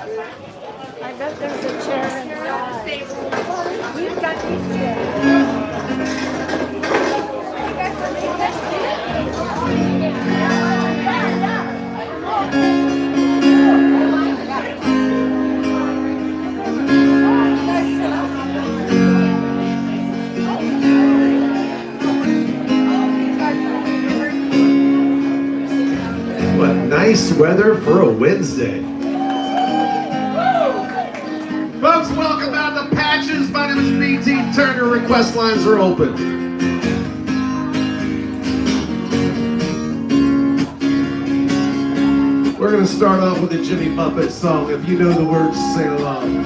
I bet there's a chair inside. We've got these chairs. What nice weather for a Wednesday. Folks, welcome out to Patches. My name is BT Turner. Request lines are open. We're going to start off with a Jimmy Buffett song. If you know the words, sing along.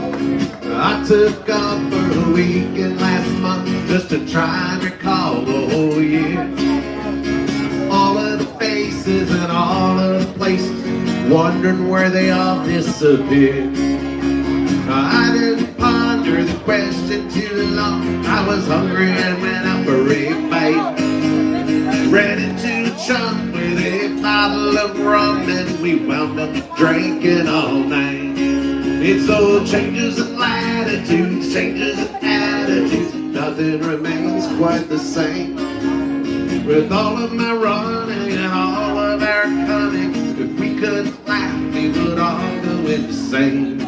I took off for a weekend last month just to try and recall the whole year. All of the faces and all of the places, wondering where they all disappeared. I didn't ponder the question too long. I was hungry and went out for a bite. Ready to chunk with a bottle of rum, and we wound up drinking all night. It's all changes in latitudes, changes in attitudes. Nothing remains quite the same. With all of my running and all of our cunning, if we couldn't laugh, we would all go insane.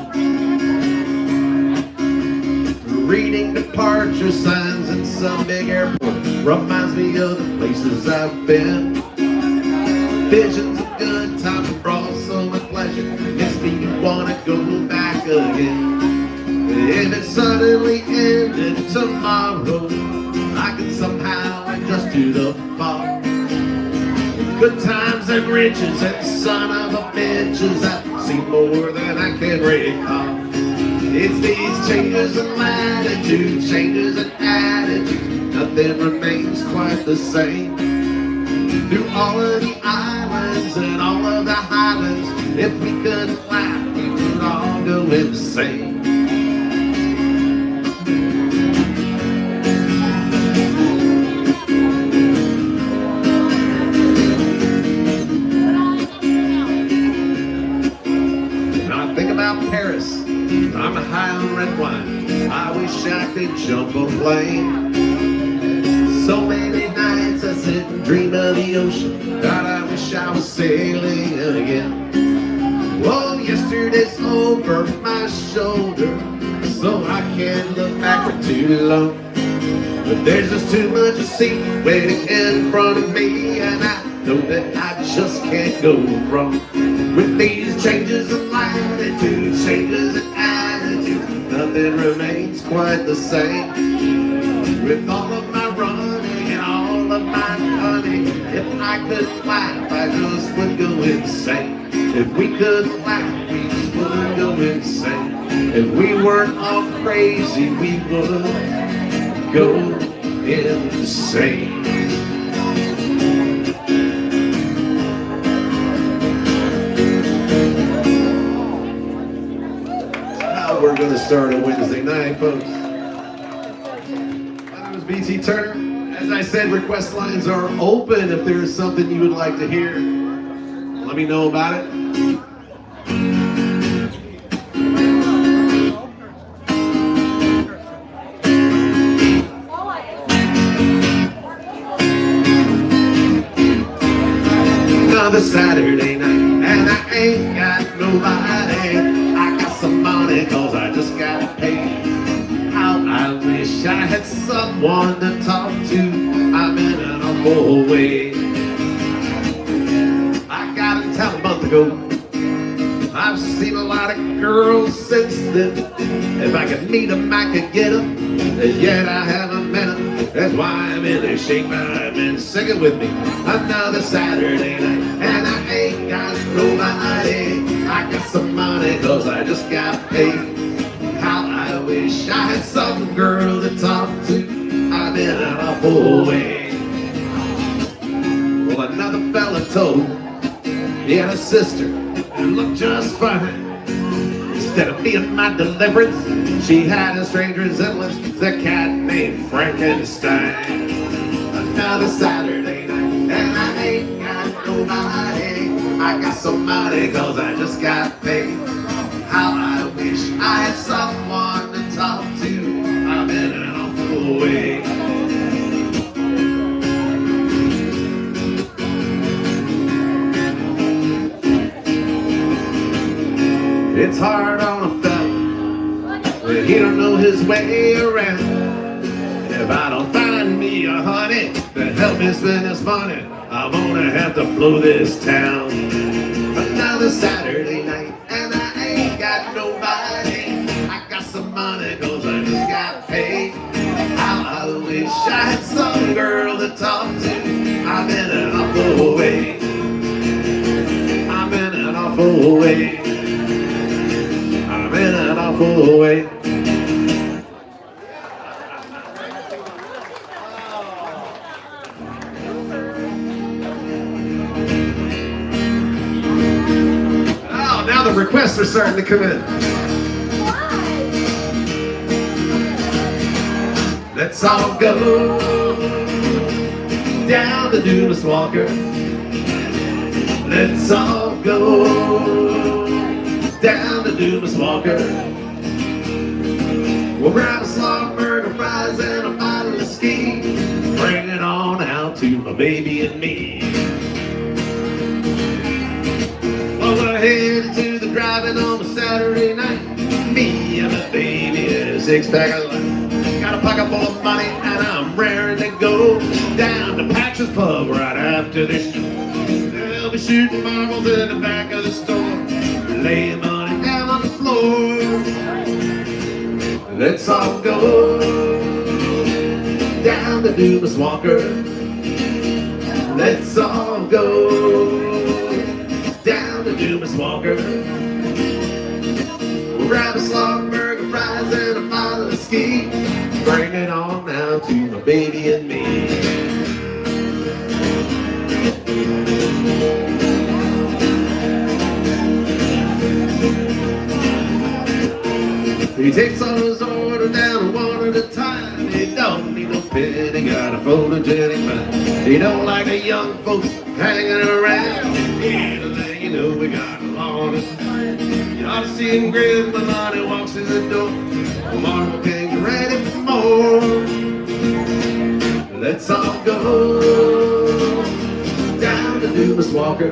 Reading departure signs in some big airport reminds me of the places I've been. Visions of good times brought so much pleasure, makes me wanna go back again. If it suddenly ended tomorrow, I could somehow adjust to the fall. Good times and riches and son of a bitches, I've seen more than I can recall. It's these changes in latitude, changes in attitude, nothing remains quite the same. Through all of the islands and all of the highlands, if we couldn't laugh, we would all go insane. Now I think about Paris, I'm high on red wine, I wish I could jump a plane. So many nights I sit and dream of the ocean, God, I wish I was sailing again. Oh, yesterday's over my shoulder, so I can't look back for too long. But there's just too much to see waiting in front of me, and I know that I just can't go wrong. With these changes in latitude, changes in attitude, nothing remains quite the same. With all of my running and all of my cunning, if I could laugh, I just would go insane. If we could laugh, we just would go insane. If we weren't all crazy, we would go insane. How we're going to start a Wednesday night, folks. My name is BT Turner. As I said, request lines are open. If there's something you would like to hear, let me know about it. Another Saturday night, and I ain't got nobody. I got some money cause I just got paid. How I wish I had someone to talk to. I'm in an awful way. I got in town a month ago. I've seen a lot of girls since then. If I could meet them, I could get them. And yet I haven't met them. That's why I'm in a shape I've been singing with me. Another Saturday night, and I ain't got nobody. I got some money cause I just got paid. How I wish I had some girl to talk to. I'm in an awful way. Well, another fella told he had a sister who looked just fine. Instead of being my deliverance, she had a strange resemblance to a cat named Frankenstein. Another Saturday night, and I ain't got nobody. I got some money cause I just got paid. How I wish I had someone to talk to. I'm in an awful way. It's hard on a fella when he don't know his way around. If I don't find me a honey to help me spend this money, I'm gonna have to blow this town. Another Saturday night and I ain't got nobody. I got some money cause I just got paid. How I wish I had some girl to talk to. I'm in an awful way. I'm in an awful way. I'm in an awful way. Oh, now the requests are starting to come in. Let's all go down to Dumas Walker. Let's all go down to Dumas Walker. We'll grab a slog, burger, fries, and a bottle of ski. Bring it on out to my baby and me. Well, we're headed to the drive-in on a Saturday night. Me and my baby and a six-pack of light. Got a pocket full of money and I'm raring to go down to Patch's Pub right after this show. They'll be shooting marbles in the back of the store, laying money down on the floor. Let's all go down to Dumas Walker. Let's all go down to Dumas Walker. We'll grab a slog, burger, fries, and a bottle of ski. Bring it on now to my baby and me. He takes all his order down one at a time. He don't need no pen, he got a photogenic mind. He don't like the young folks hanging around. Here to let you know we got a lot of time. You ought to see him grin when Lonnie walks in the door. Marble King, get ready for more. Let's all go down to Dumas Walker.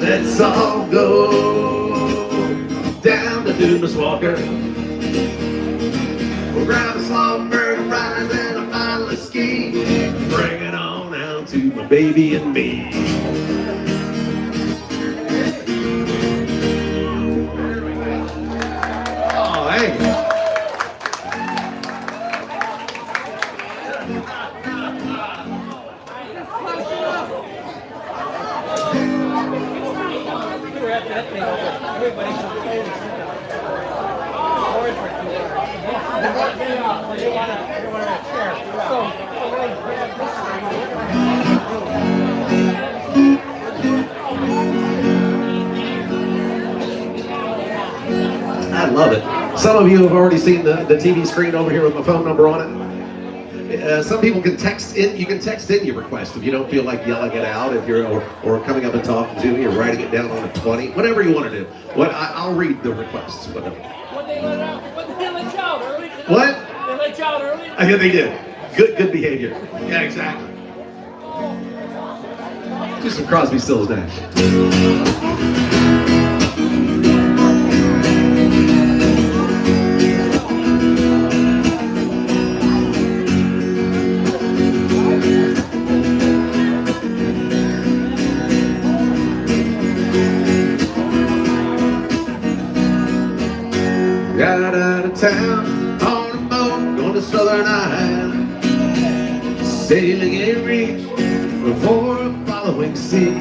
Let's all go down to Dumas Walker. We'll grab a slog, burger, fries, and a bottle of ski. Bring it on out to my baby and me. Oh, hey. I love it. Some of you have already seen the TV screen over here with my phone number on it. Some people can text in. You can text in your request if you don't feel like yelling it out. If you're or coming up and talking to me, or writing it down on a 20, whatever you want to do. I'll read the requests. Whatever. What they let you out early? What? They let you out early? I think they did. Good behavior. Yeah, exactly. Do some Crosby, Stills, Nash. Got out of town on a boat, going to Southern Island, sailing a reach before a following sea.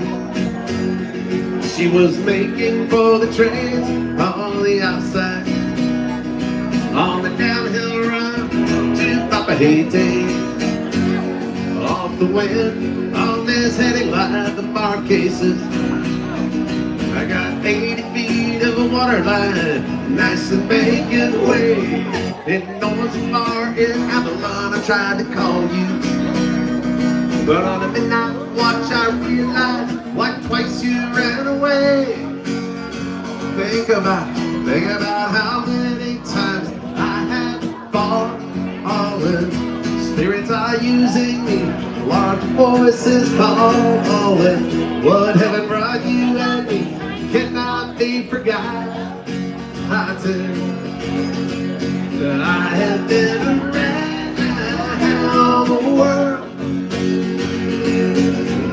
She was making for the trains on the outside, on the downhill run to Papahete. Off the wind, on this heading like the Marquesas. I got 80 feet of a water line, nice and making way. Didn't know as far in Avalon, I tried to call you, but on the midnight watch I realized why twice you ran away. Think about how many times I have fallen. Spirits are using me, large voices calling. What heaven brought you and me cannot be forgotten. I tell that I have been around the world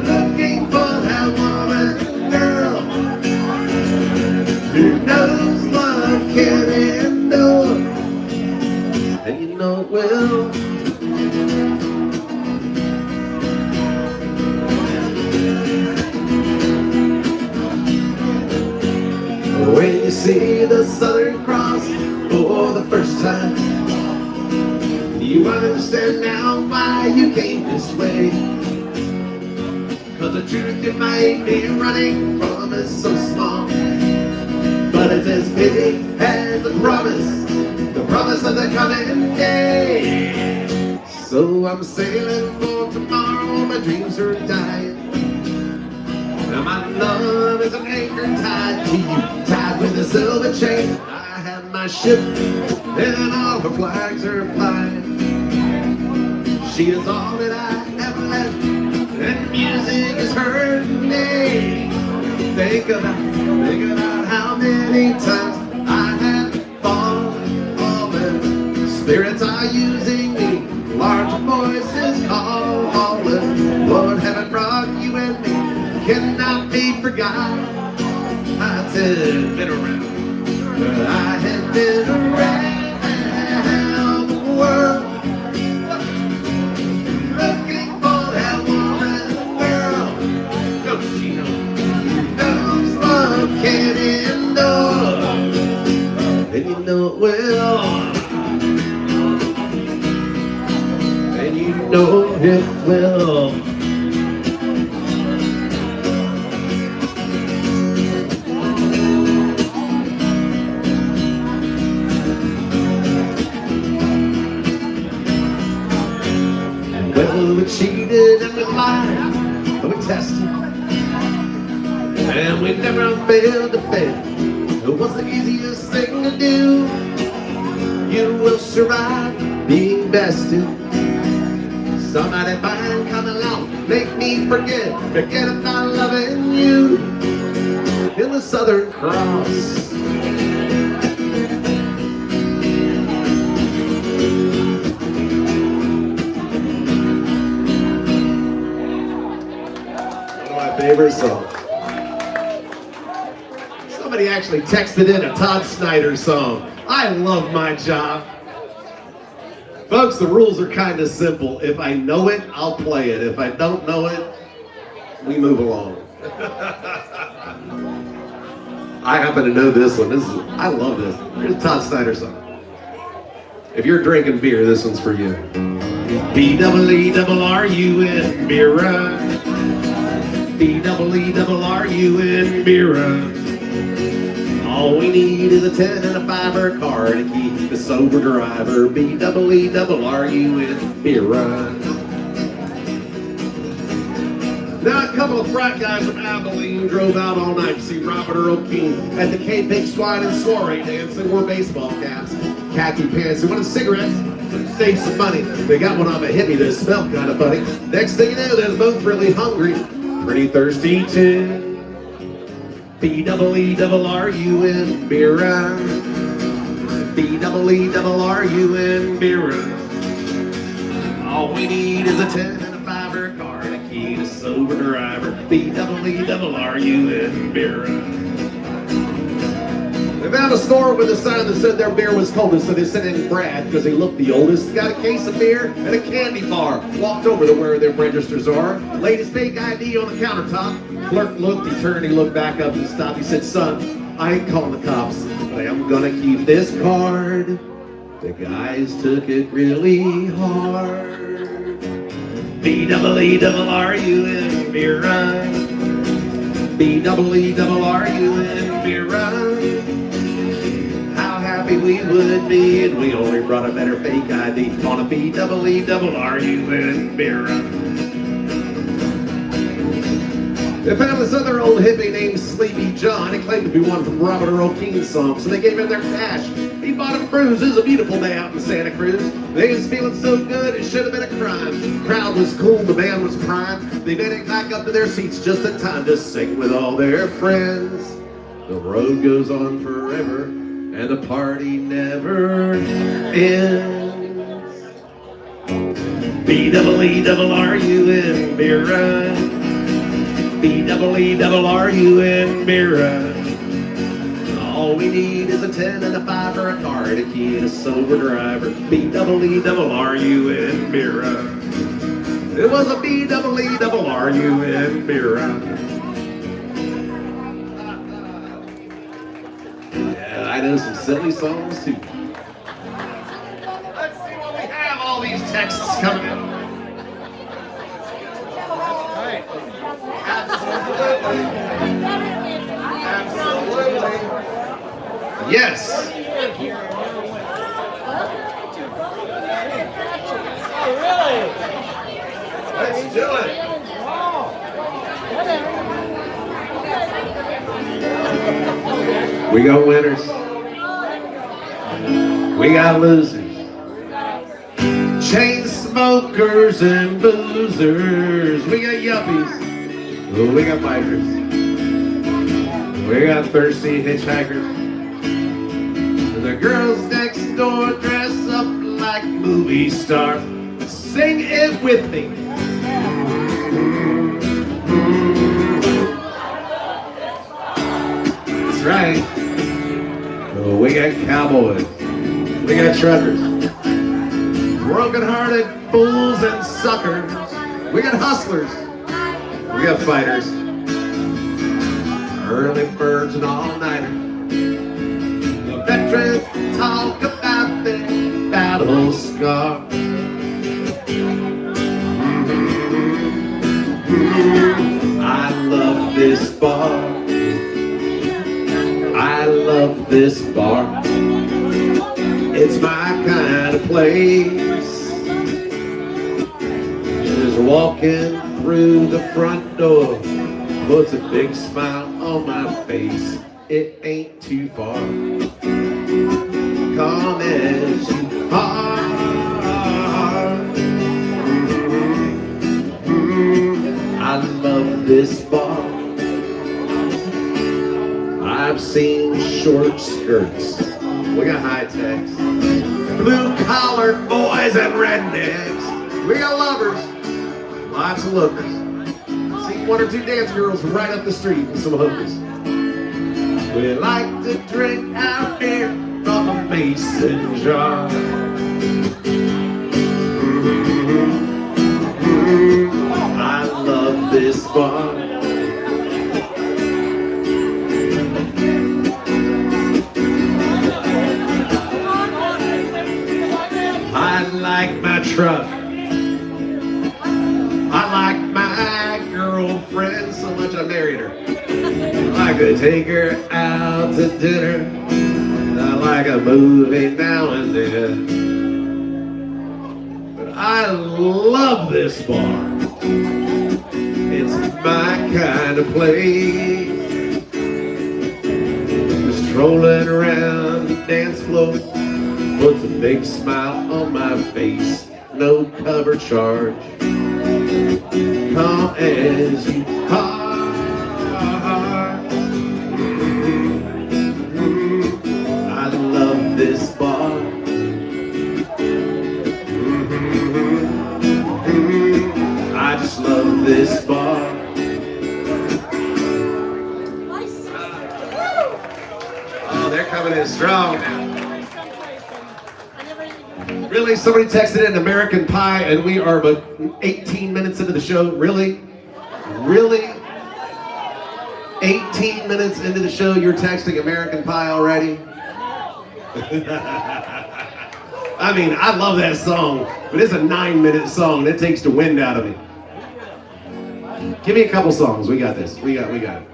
looking for that woman, girl, who knows love can endure, and you know it will. When you see the Southern Cross for the first time, you understand now why you came this way. Cause the truth you might be running from is so small, but it's as big as the promise of the coming day. So I'm sailing for tomorrow, my dreams are dying. Now my love is an anchor tied to you, tied with a silver chain. I have my ship and all her flags are flying. She is all that I have left, and music is her name. Think about how many times I have fallen. Spirits are using me, large voices calling. Lord, heaven brought you and me cannot be forgotten. I have been around, I have been around the world looking for that woman, girl. Don't she know? Knows love can endure, and you know it will, and you know it will. Well, we cheated and we lied and we tested, and we never failed to fail. It was the easiest thing to do. You will survive being bested. Somebody fine come along, make me forget about loving you in the Southern Cross. Favorite song. Somebody actually texted in a Todd Snyder song. I love my job. Folks, the rules are kind of simple. If I know it, I'll play it. If I don't know it, we move along. I happen to know this one. I love this. Here's a Todd Snyder song. If you're drinking beer, this one's for you. B-double-E-double-R-U-N, beer run. B-double-E-double-R-U-N, beer run. All we need is a 10 and a 5 car to keep the sober driver. B-double-E-double-R-U-N, beer run. Now a couple of frat guys from Abilene drove out all night to see Robert Earl King at the K-Pig Swine and Soiree dance. They wore baseball caps, khaki pants, they wanted cigarettes, save some money. They got one on a hippie that smelled kind of funny. Next thing you know, they're both really hungry, pretty thirsty too. B-double-E-double-R-U-N, beer run. B-double-E-double-R-U-N, beer run. All we need is a 10 and a 5 car and a key to sober driver. B-double-E-double-R-U-N, beer run. They found a store with a sign that said their beer was coldest, so they sent in Brad because he looked the oldest. Got a case of beer and a candy bar. Walked over to where their registers are. Laid his fake ID on the countertop. Clerk looked, he turned, he looked back up and stopped. He said, "Son, I ain't calling the cops, but I am gonna keep this card. The guys took it really hard." B-double-E-double-R-U-N, beer run. B-double-E-double-R-U-N, beer run. How happy we would be, and we only brought a better fake ID on a B-double-E-double-R-U-N, beer run. They found this other old hippie named Sleepy John. He claimed to be one from Robert Earl King's song, so they gave him their cash. He bought him a cruise. It was a beautiful day out in Santa Cruz. They was feeling so good, it should have been a crime. The crowd was cool, the band was prime. They made it back up to their seats just in time to sing with all their friends. The road goes on forever, and the party never ends. B-double-E-double-R-U-N, beer run. B-double-E-double-R-U-N, beer run. All we need is a 10 and a 5 for a car and a key and a sober driver. B-double-E-double-R-U-N, beer run. It was a B-double-E-double-R-U-N, beer run. Yeah, I know some silly songs too. Let's see what we have. All these texts coming in. Absolutely. Absolutely. Yes. Oh, really? Let's do it. We got winners. We got losers. Chain smokers and boozers. We got yuppies. Oh, we got bikers. We got thirsty hitchhikers. And the girls next door dress up like movie stars. Sing it with me. That's right. Oh, we got cowboys. We got truckers. Broken-hearted fools and suckers. We got hustlers. We got fighters. Early birds and all-nighters. The veterans talk about their battle scars. I love this bar. I love this bar. It's my kind of place. Just walking through the front door puts a big smile on my face. It ain't too far. Come as you are. I love this bar. I've seen short skirts. We got high techs. Blue collar boys and rednecks. We got lovers. Lots of lookers. See one or two dance girls right up the street and some hookers. We like to drink our beer from a mason jar. I love this bar. I like my truck. I like my girlfriend so much I married her. I could take her out to dinner. I like a movie now and then. But I love this bar. It's my kind of place. Just strolling around the dance floor puts a big smile on my face. No cover charge. Come as you are. I love this bar. I just love this bar. Oh, they're coming in strong now. Really? Somebody texted in American Pie and we are but 18 minutes into the show? Really? Really? 18 minutes into the show, you're texting American Pie already? I mean, I love that song, but it's a 9-minute song. That takes the wind out of me. Give me a couple songs. We got this. We got it.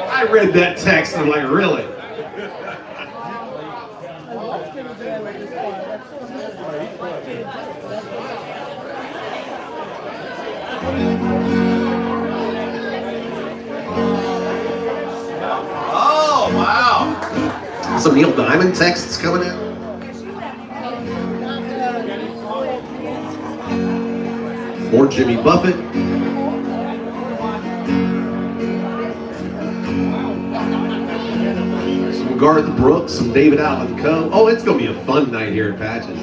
I read that text and I'm like, really? Some Neil Diamond texts coming in. More Jimmy Buffett. Some Garth Brooks, some David Allen Coe. Oh, it's going to be a fun night here at Patches.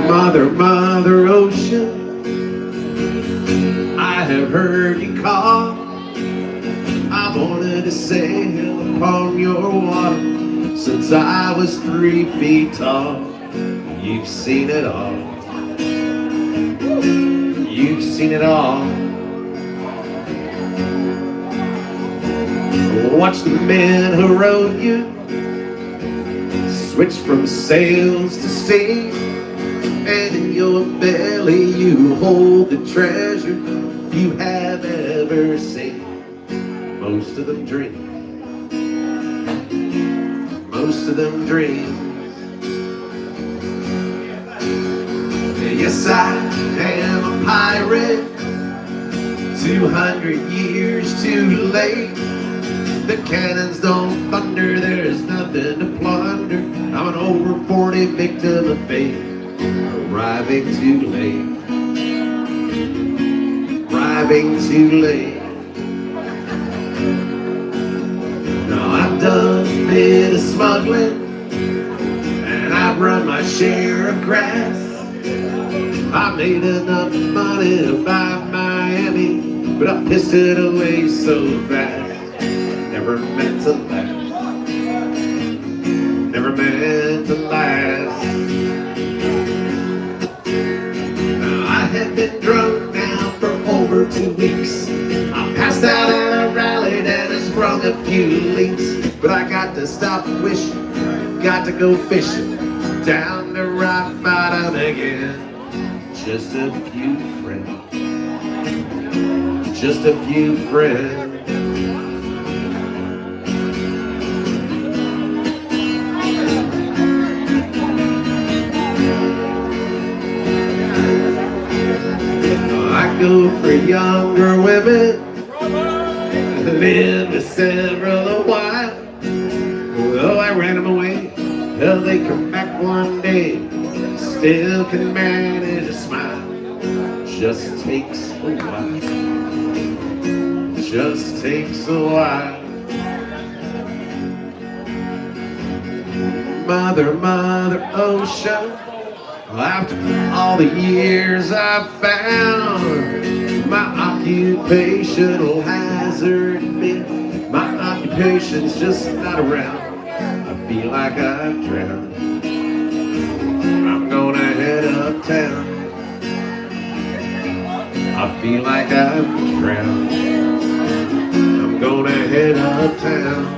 Mother, Mother Ocean, I have heard you call. I wanted to sail upon your water since I was 3 feet tall. You've seen it all. You've seen it all. Watch the men who rowed you switch from sails to steam. And in your belly you hold the treasure you have ever seen. Most of them dream. Most of them dream. Yes, I am a pirate. 200 years too late. The cannons don't thunder. There's nothing to plunder. I'm an over 40 victim of fate. Arriving too late. Arriving too late. Now I've done a bit of smuggling, and I've run my share of grass. I made enough money to buy Miami, but I pissed it away so fast. Never meant to last. Never meant to last. I have been drunk now for over 2 weeks. I passed out and I rallied and I sprung a few leaks. But I got to stop wishing, got to go fishing down the rock bottom again. Just a few friends, just a few friends. Go for younger women, live to several a while. Though I ran them away, hell, they come back one day. Still can manage a smile. Just takes a while. Just takes a while. Mother, Mother Ocean, after all the years I've found, my occupational hazard been. My occupation's just not around. I feel like I've drowned. I'm gonna head uptown. I feel like I've drowned. I'm gonna head uptown.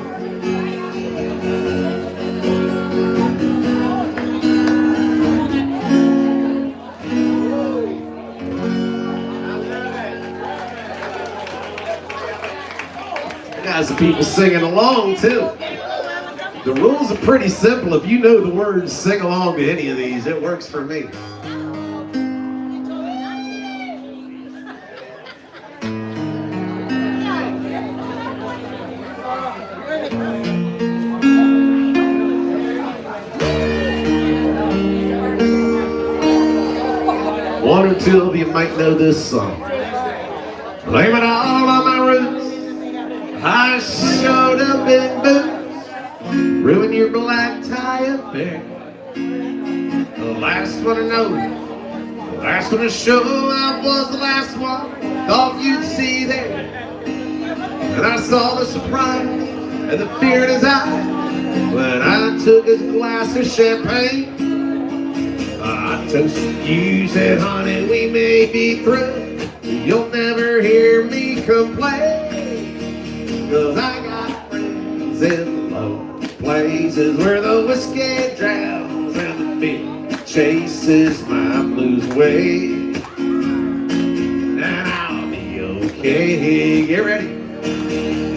Got some people singing along too. The rules are pretty simple. If you know the words, sing along to any of these. It works for me. One or two of you might know this song. Blame it all on my roots. I showed up in boots, ruin your black tie affair. The last one to know, the last one to show, I was the last one thought you'd see there. And I saw the surprise and the fear in his eye when I took his glass of champagne. I toasted you, said, honey, we may be through, you'll never hear me complain. 'Cause I got friends in low places where the whiskey drowns and the beer chases my blues away. And I'll be okay. Get ready.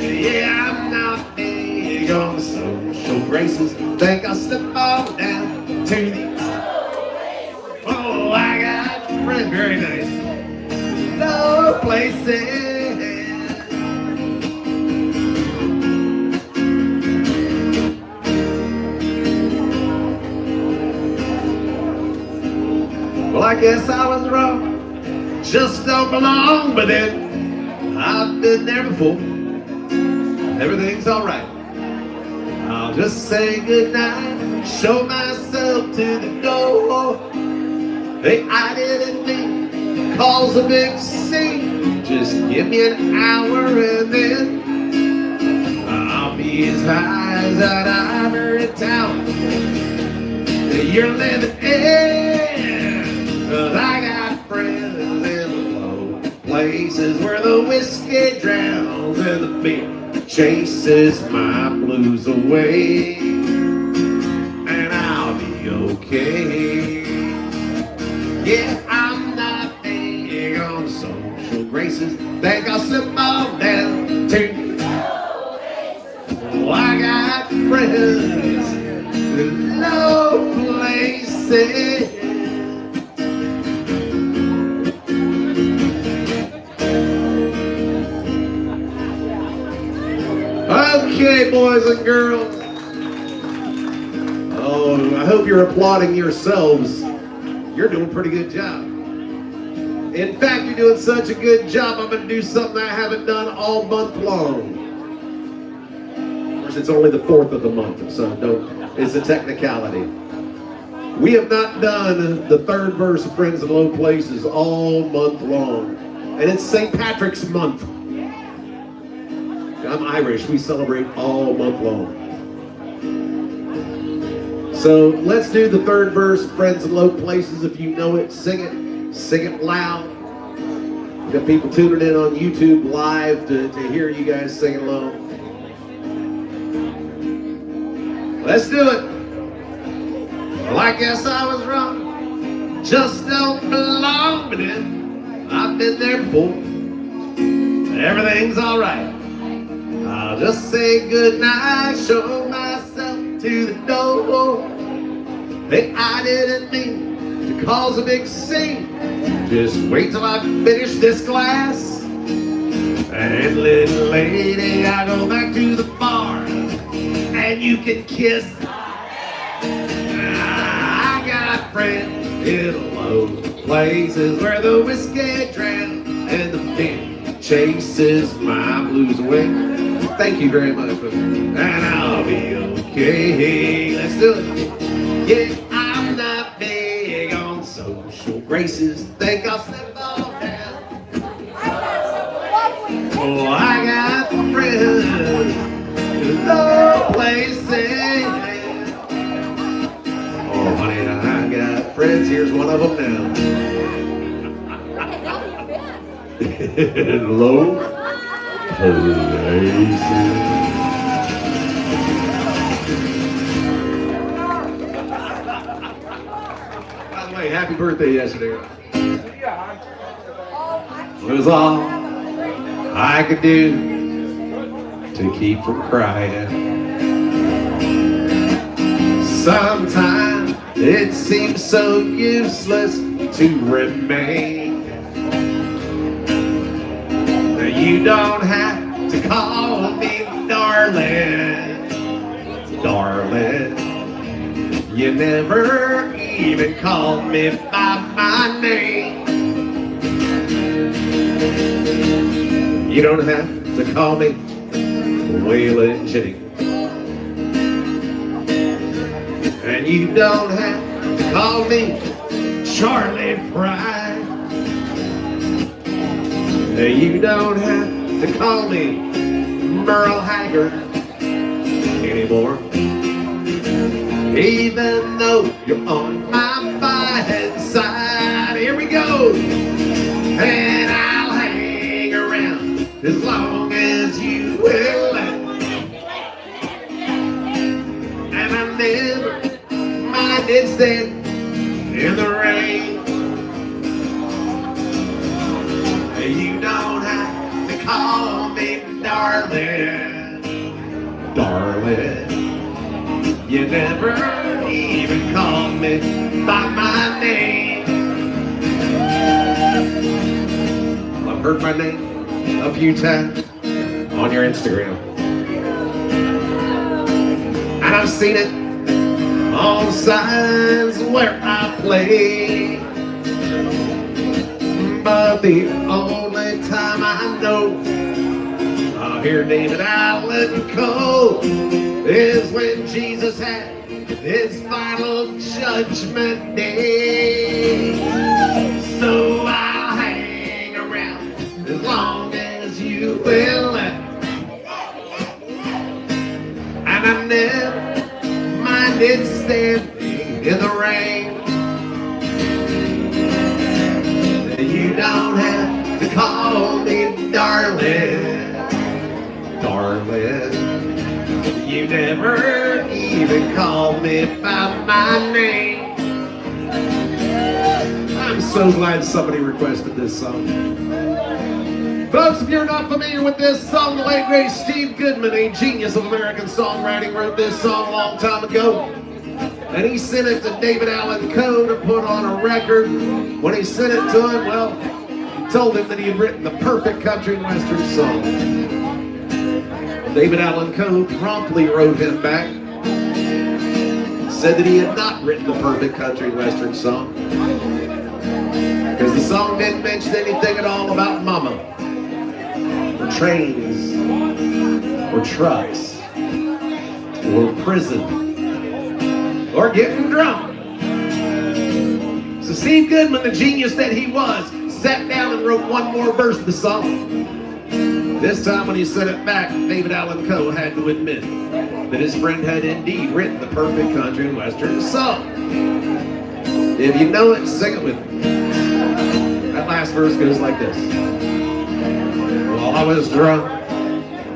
Yeah, I'm not graces. Think I'll slip on down to the... Oh, I got friends, very nice. Low places. Well, I guess I was wrong. Just don't belong, but then I've been there before. Everything's alright. I'll just say goodnight, show myself to the door. Hey, I didn't mean cause a big scene. Just give me an hour and then I'll be as high as that ivory tower that you're living in. 'Cause I got friends in the low places where the whiskey drowns and the beer chases my blues away, and I'll be okay. Yeah, I'm not big on social graces. Think I'll slip on down to... Oh, I got friends in low places. Okay, boys and girls. Oh, I hope you're applauding yourselves. You're doing a pretty good job. In fact, you're doing such a good job, I'm going to do something I haven't done all month long. Of course, it's only the 4th of the month, so it's a technicality. We have not done the 3rd verse of Friends in Low Places all month long. And it's St. Patrick's month. I'm Irish, we celebrate all month long. So let's do the 3rd verse, Friends in Low Places. If you know it, sing it loud. We've got people tuning in on YouTube live to hear you guys sing along. Let's do it. Well, I guess I was wrong. Just don't belong, but then I've been there before. Everything's alright. I'll just say goodnight, show myself to the door. Hey, I didn't mean to cause a big scene. Just wait till I finish this glass. And little lady, I go back to the bar, and you can kiss. I got friends in low places where the whiskey drowns and the wind chases my blues away. Thank you very much, and I'll be okay. Let's do it. Yeah, I'm not big on social graces. Think I'll slip on down. Oh, I got friends in low places. Oh, honey, I got friends. Here's one of them now. Low places. By the way, happy birthday yesterday. It was all I could do to keep from crying. Sometimes it seems so useless to remain. You don't have to call me darling, darling. You never even called me by my name. You don't have to call me Waylon Jennings. And you don't have to call me Charlie Pride. You don't have to call me Merle Haggard anymore. Even though you're on my fine side. Here we go. And I'll hang around as long as you will let me. And I never minded standing in the rain. You don't have to call me darling, darling. You never even called me by my name. I've heard my name a few times on your Instagram. And I've seen it on signs where I play. But the only time I know I'll hear David Allen Coe is when Jesus had his final judgment day. So I'll hang around as long as you will. And I never minded standing in the rain. You don't have to call me darling, darling. You never even called me by my name. I'm so glad somebody requested this song. Folks, if you're not familiar with this song, the late great Steve Goodman, a genius of American songwriting, wrote this song a long time ago. And he sent it to David Allen Coe to put on a record. When he sent it to him, well, he told him that he had written the perfect country and western song. David Allen Coe promptly wrote him back, said that he had not written the perfect country and western song because the song didn't mention anything at all about mama, or trains, or trucks, or prison, or getting drunk. So Steve Goodman, the genius that he was, sat down and wrote one more verse of the song. This time when he sent it back, David Allen Coe had to admit that his friend had indeed written the perfect country and western song. If you know it, sing it with me. That last verse goes like this. Well, I was drunk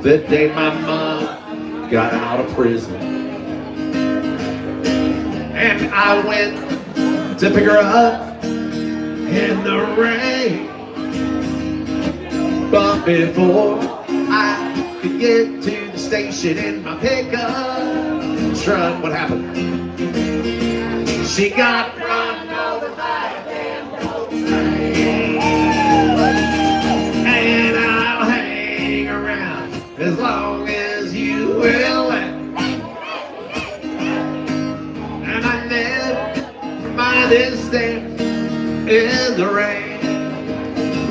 the day my mom got out of prison. And I went to pick her up in the rain. But before I could get to the station in my pickup truck, what happened? She got run over by a damn road train. And I'll hang around as long as you will. And I never mind this stand in the rain.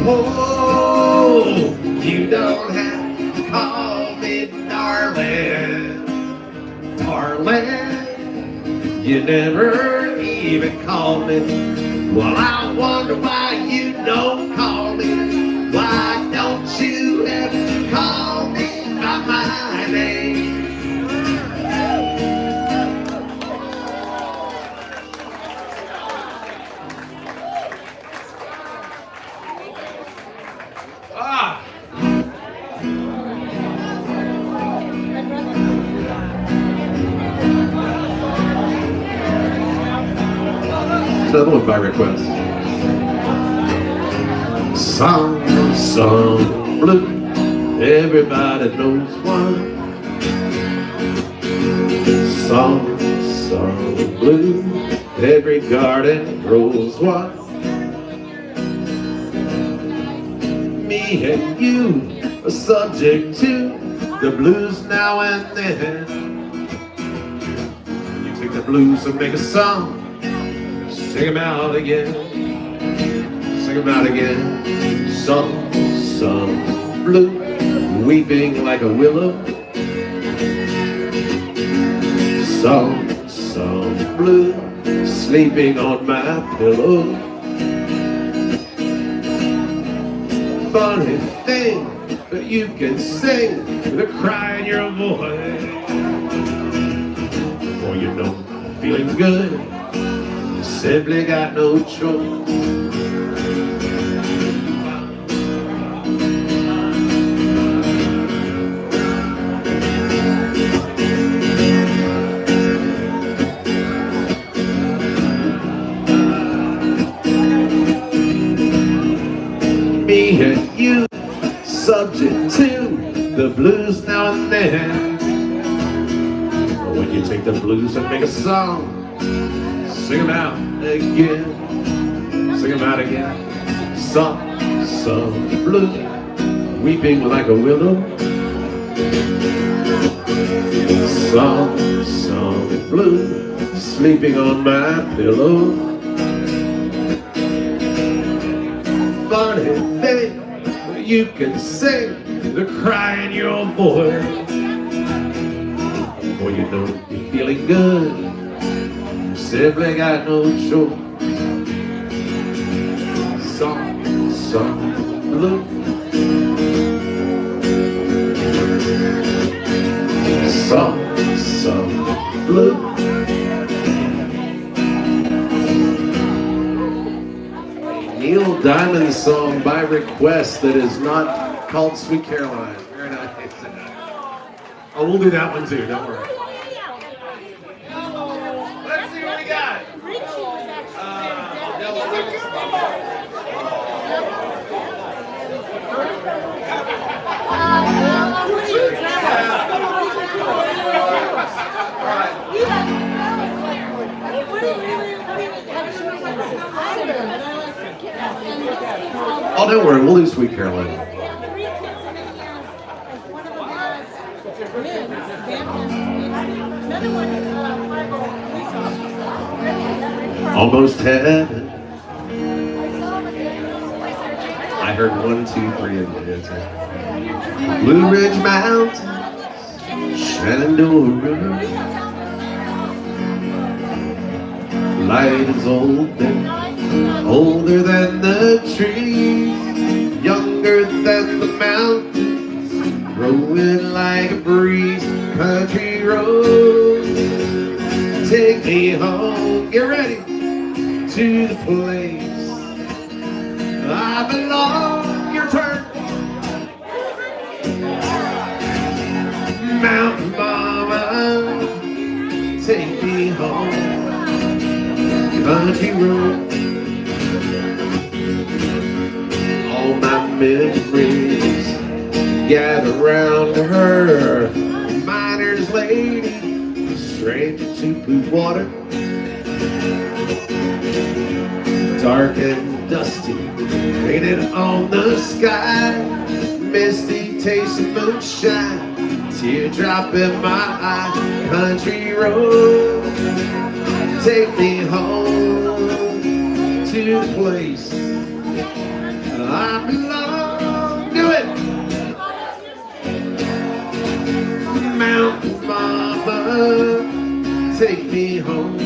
Oh, you don't have to call me darling, darling. You never even call me. Well, I wonder why you don't call me. Why don't you ever call me by my name? Another one by request. Song blue, everybody knows one. Song blue, every garden grows one. Me and you are subject to the blues now and then. You take the blues and make a song. Sing 'em out again, sing 'em out again. Some blue, weeping like a willow. Some blue, sleeping on my pillow. Funny thing, but you can sing with a cry in your voice. Boy, you know, feeling good. Simply got no choice. Me and you, subject to the blues now and then. When When you take the blues and make a song, sing them out again. Sing them out again. Some blue, weeping like a willow. Some blue, sleeping on my pillow. Funny thing, you can sing the cry in your voice. Boy, you know you're feeling good. You simply got no choice. Some blue. Some blue. Neil Diamond song by request that is not called Sweet Caroline. Very nice. Oh, we'll do that one too, don't worry. Let's see what we got. Oh, don't worry, we'll do Sweet Caroline. Almost heaven. I heard 1, 2, 3 in the answer. Blue Ridge Mountains, Shenandoah River. Light is older than the trees, younger than the mountains, growing like a breeze. Country roads, take me home. Get ready to the place I belong. Your turn. Mountain mama, take me home. Country road. All my memories gather round her. Miner's lady, stranger to blue water. Dark and dusty, painted on the sky. Misty taste of moonshine, teardrop in my eye. Country road, take me home to the place I belong. Do it. Mountain mama, take me home.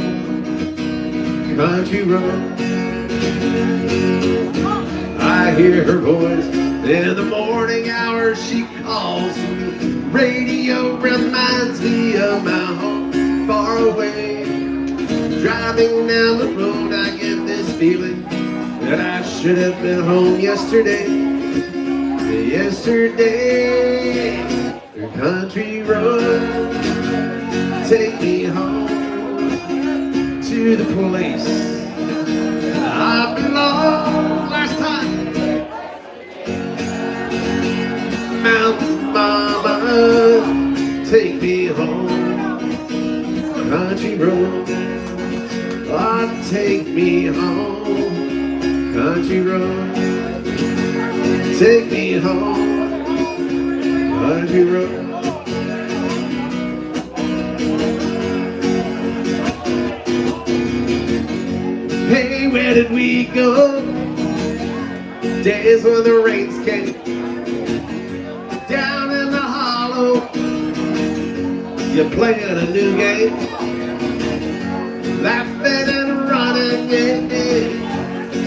Country road. I hear her voice in the morning hour. She calls me. Radio reminds me of my home far away. Driving down the road, I get this feeling that I should have been home yesterday. Yesterday, the country road, take me home to the place I belong. Last time. Mountain mama, take me home. Country road, take me home. Country road, take me home. Country road. Hey, where did we go? Days when the rains came down in the hollow. You're playing a new game, laughing and running, yeah,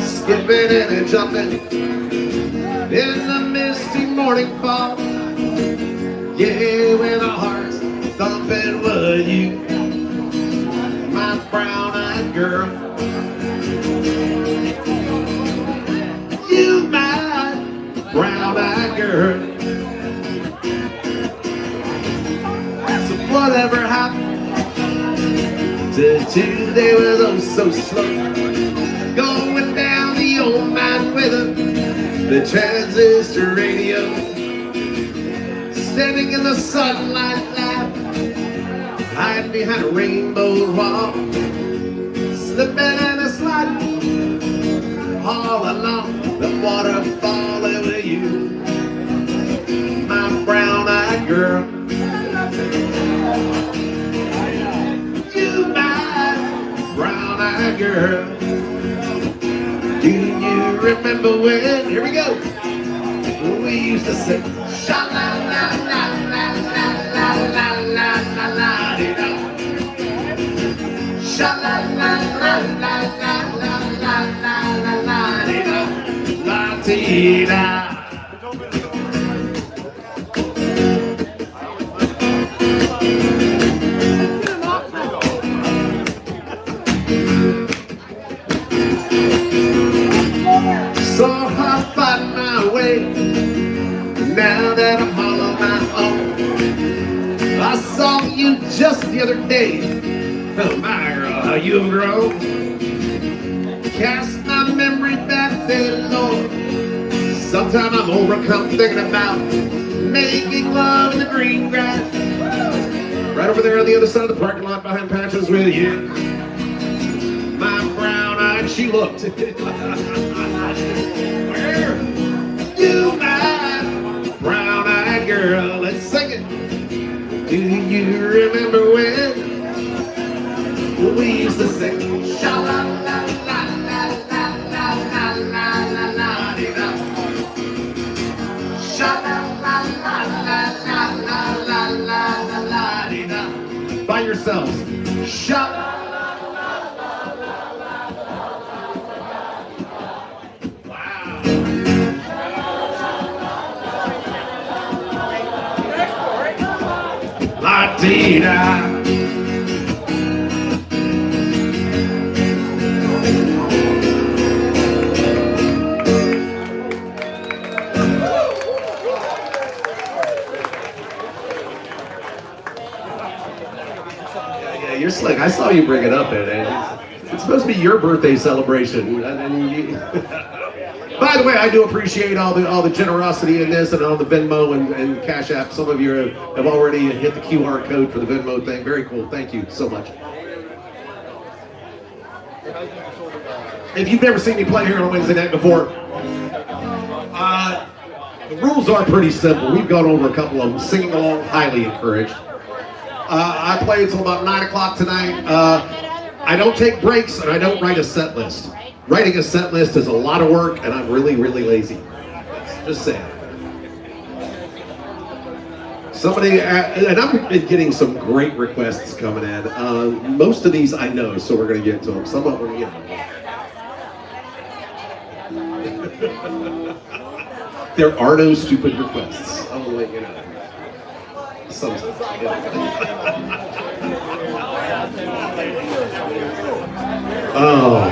skipping and jumping in the misty morning fog. Yeah, with our hearts thumping, would you, my brown-eyed girl? You, my brown-eyed girl. So whatever happened to Tuesday was oh so slow, going down the old mine with the transistor radio, standing in the sunlight, hiding behind a rainbow wall, slipping and a sliding all along the waterfall with you, my brown-eyed girl. You, my brown-eyed girl. Do you remember when? Here we go. We used to sing sha la la la la la la la la la la da. Sha la la la la la la la la la la da. La ti da. So I find my way now that I'm all on my own. I saw you just the other day. Oh my girl, how you've grown. Cast my memory back there, Lord. Sometimes I'm overcome thinking about making love in the green grass. Right over there on the other side of the parking lot behind Patches with you. My brown-eyed, she looked. Where? You, my brown-eyed girl. Let's sing it. Do you remember when we used to sing sha la la la la la la la la la la da. Sha la la la la la la la la la da. By yourselves. Sha la. La-dee-da. Yeah, you're slick. I saw you bring it up, Ed. It's supposed to be your birthday celebration. By the way, I do appreciate all the generosity in this and all the Venmo and Cash App. Some of you have already hit the QR code for the Venmo thing. Very cool. Thank you so much. If you've never seen me play here on Wednesday night before, the rules are pretty simple. We've gone over a couple of them. Singing along, highly encouraged. I play until about 9 o'clock tonight. I don't take breaks and I don't write a set list. Writing a set list is a lot of work, and I'm really, really lazy. Just saying. Somebody, and I'm getting some great requests coming in. Most of these I know, so we're going to get to them. Some of them, you know. There are no stupid requests. I'm going to let you know. Sometimes. Oh.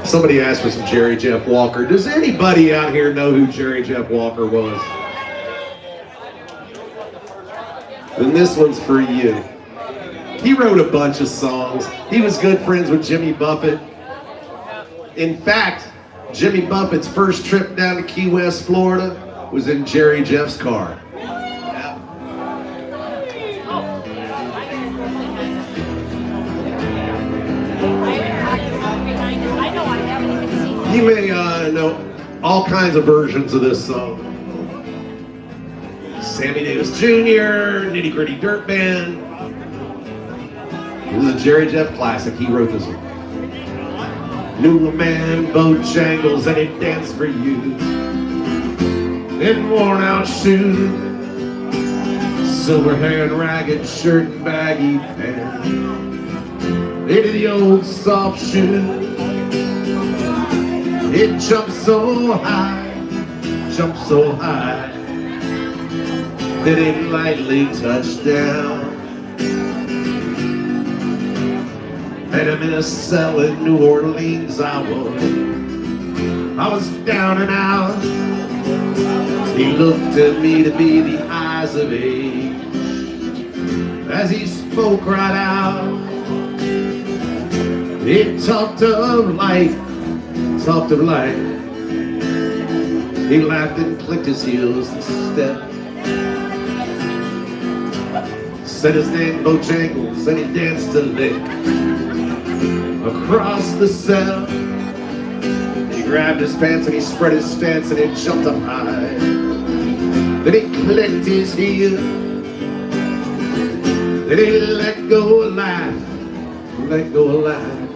Somebody asked for some Jerry Jeff Walker. Does anybody out here know who Jerry Jeff Walker was? Then this one's for you. He wrote a bunch of songs. He was good friends with Jimmy Buffett. In fact, Jimmy Buffett's first trip down to Key West, Florida was in Jerry Jeff's car. You may know all kinds of versions of this song. Sammy Davis Jr., Nitty Gritty Dirt Band. This is a Jerry Jeff classic. He wrote this one. Knew a man, Bojangles, and he'd dance for you. In worn out shoes, silver hair and ragged shirt and baggy pants. Into the old soft shoe. It jumped so high, that it lightly touched down. Met him in a cell in New Orleans, I was down and out. He looked at me to be the eyes of age. As he spoke right out, he talked of life. Talked of life. He laughed and clicked his heels and stepped Said his name Bojangles, and he danced a lick across the cell. He grabbed his pants and he spread his stance and he jumped up high. Then he clicked his heel. Then he let go of life, let go of life.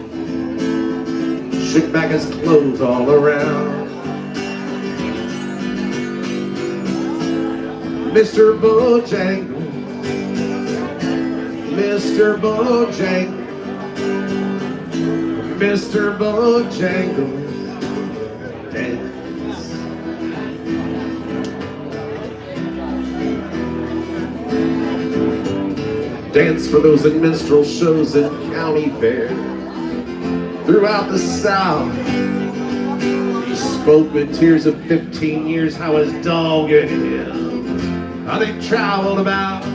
Shook back his clothes all around. Mr. Bojangles, Mr. Bojangles, Mr. Bojangles, dance. Dance for those in minstrel shows and county fair throughout the South. He spoke with tears of 15 years how his dog and him, how they traveled about.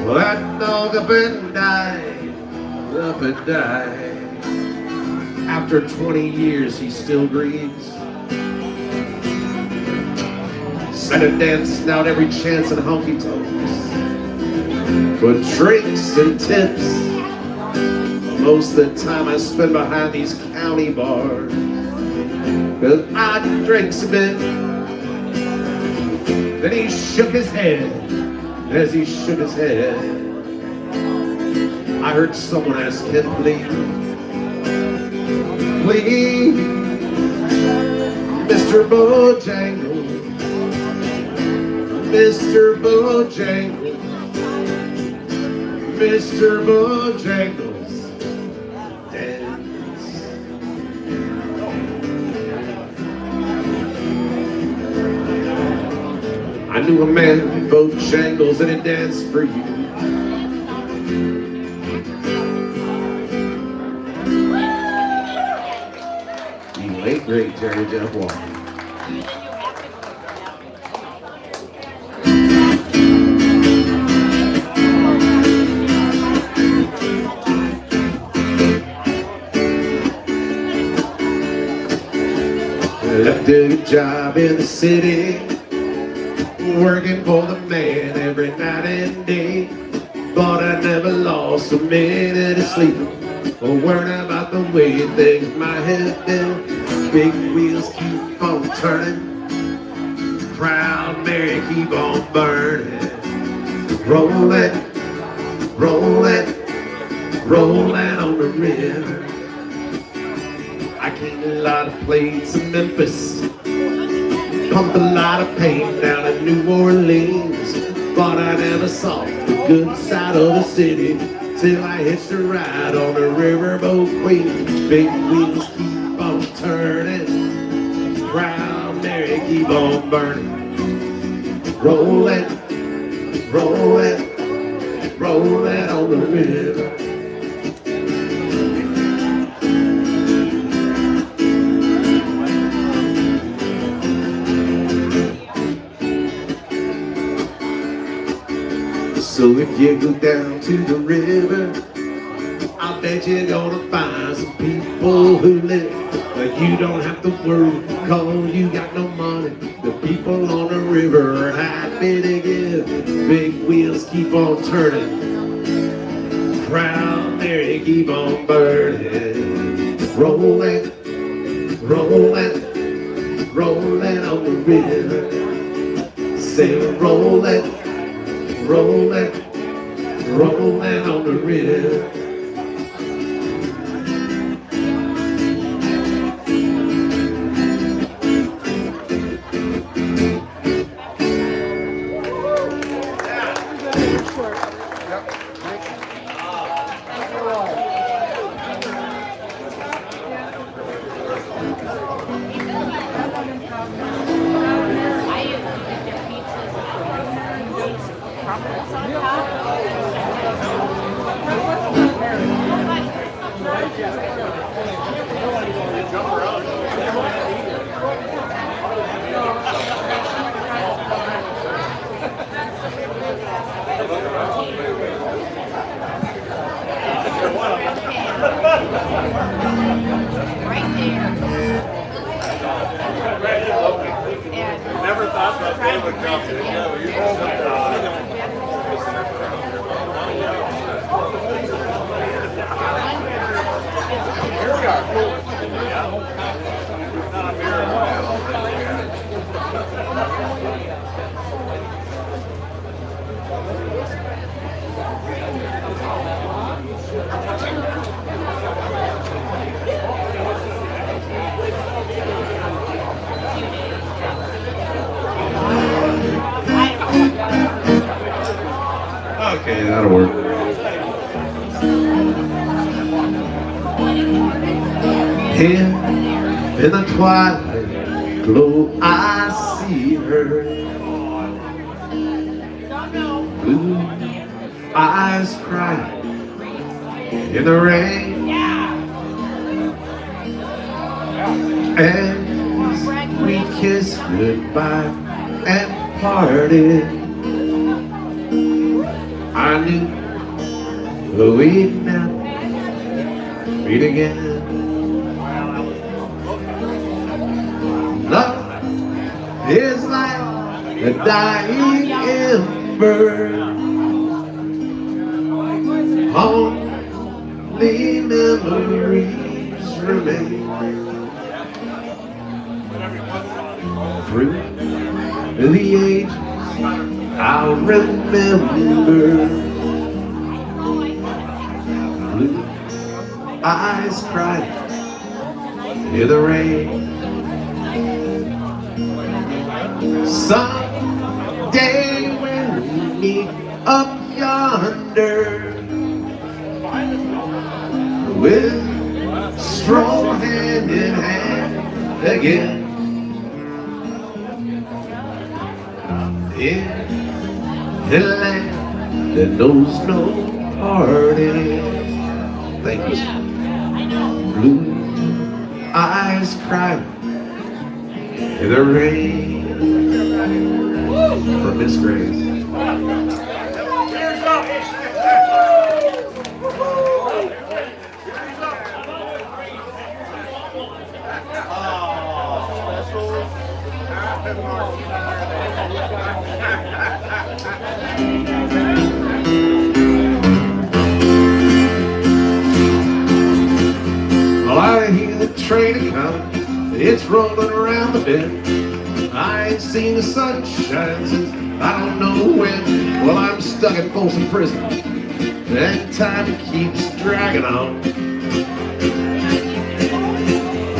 Well, that dog up and died, up and died. After 20 years, he still grieves. Said it danced out every chance in honky-tonks for drinks and tips. Most of the time I spend behind these county bars, 'cause I drinks a bit. Then he shook his head. As he shook his head, I heard someone ask him, please, please, Mr. Bojangles, Mr. Bojangles, Mr. Bojangles, dance. I knew a man with Bojangles and he danced for you. You ain't great, Jerry Jeff Walker. Left a good job in the city, working for the man every night and day. But I never lost a minute of sleep or worrying about the way things might have been. Big wheels keep on turning, Proud Mary keep on burning. Rolling, rolling, rolling on the river. I cleaned a lot of plates in Memphis, pumped a lot of paint down in New Orleans. But I never saw the good side of the city till I hitched a ride on the riverboat queen. Big wheels keep on turning, Proud Mary keep on burning. Rolling, rolling, rolling on the river. So if you go down to the river, I bet you're gonna find some people who live. But you don't have to worry, cause you got no money. The people on the river are happy to give. Big wheels keep on turning, Proud Mary keep on burning. Rolling, rolling, rolling on the river. Say rolling, rolling, rolling on the river. Never thought that day would come. Okay, that'll work. Here in the twilight glow, I see her. Blue eyes cry in the rain. As we kiss goodbye and parted, I knew we'd never meet again. Love is like a dying ember, only memories remain. Through the ages, I'll remember. Blue eyes crying in the rain. Someday when we meet up yonder, we'll stroll hand in hand again. In a land that knows no parting. Thank you. Blue eyes crying in the rain. For Miss Grace. Well, I hear the train coming, it's rolling around the bend. I ain't seen the sunshine since I don't know when. Well, I'm stuck in Folsom Prison, and time keeps dragging on.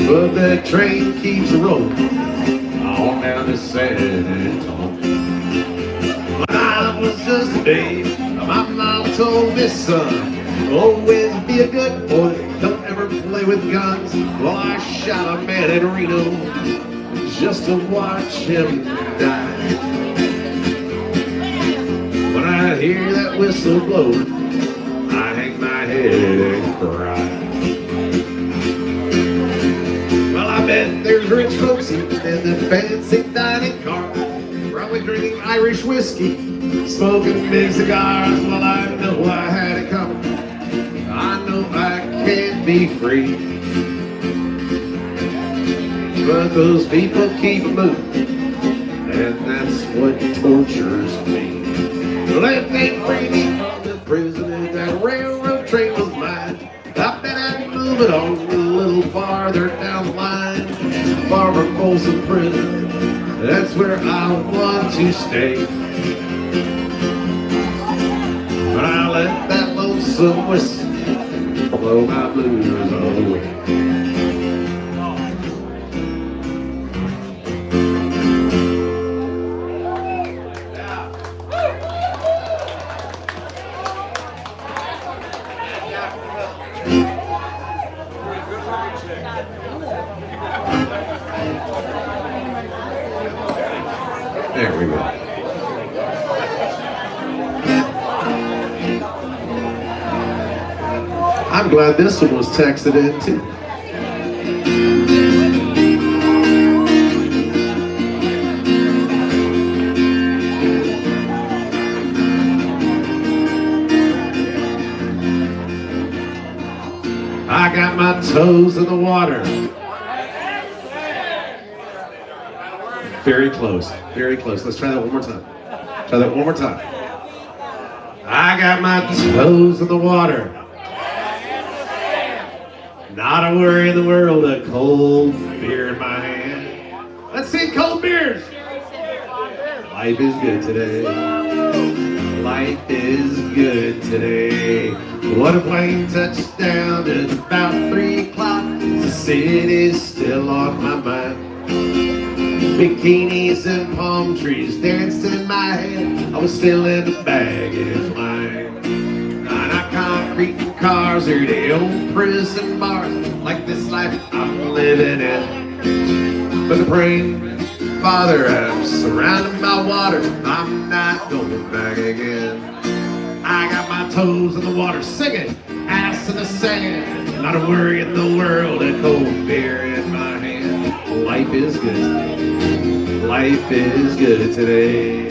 But that train keeps rolling on down to San Antonio. When I was just a babe, my mom told me, son, always be a good boy, don't ever play with guns. Well, I shot a man in Reno just to watch him die. When I hear that whistle blow, I hang my head and cry. Well, I bet there's rich folks in the fancy dining car, probably drinking Irish whiskey, smoking big cigars. Well, I know I had it coming. I know I can't be free. But those people keep moving, and that's what tortures me. Well, if they free me from the prison, if that railroad train was mine, I bet I'd move it on a little farther down the line. Far from Folsom Prison, that's where I want to stay. But I let that lonesome whistle blow my blues away. There we go. I'm glad this one was texted in too. I got my toes in the water. Very close, very close. Let's try that one more time. Try that one more time. I got my toes in the water. Not a worry in the world, a cold beer in my hand. Let's sing cold beers. Life is good today. Life is good today. What a plane touched down at about 3 o'clock. The city's still on my mind. Bikinis and palm trees danced in my head. I was still in the baggage line. Not concrete and cars or the old prison bars like this life I'm living in. But the praying Father, I'm surrounded by water. I'm not going back again. I got my toes in the water, singing, ass in the sand. Not a worry in the world, a cold beer in my hand. Life is good. Life is good today.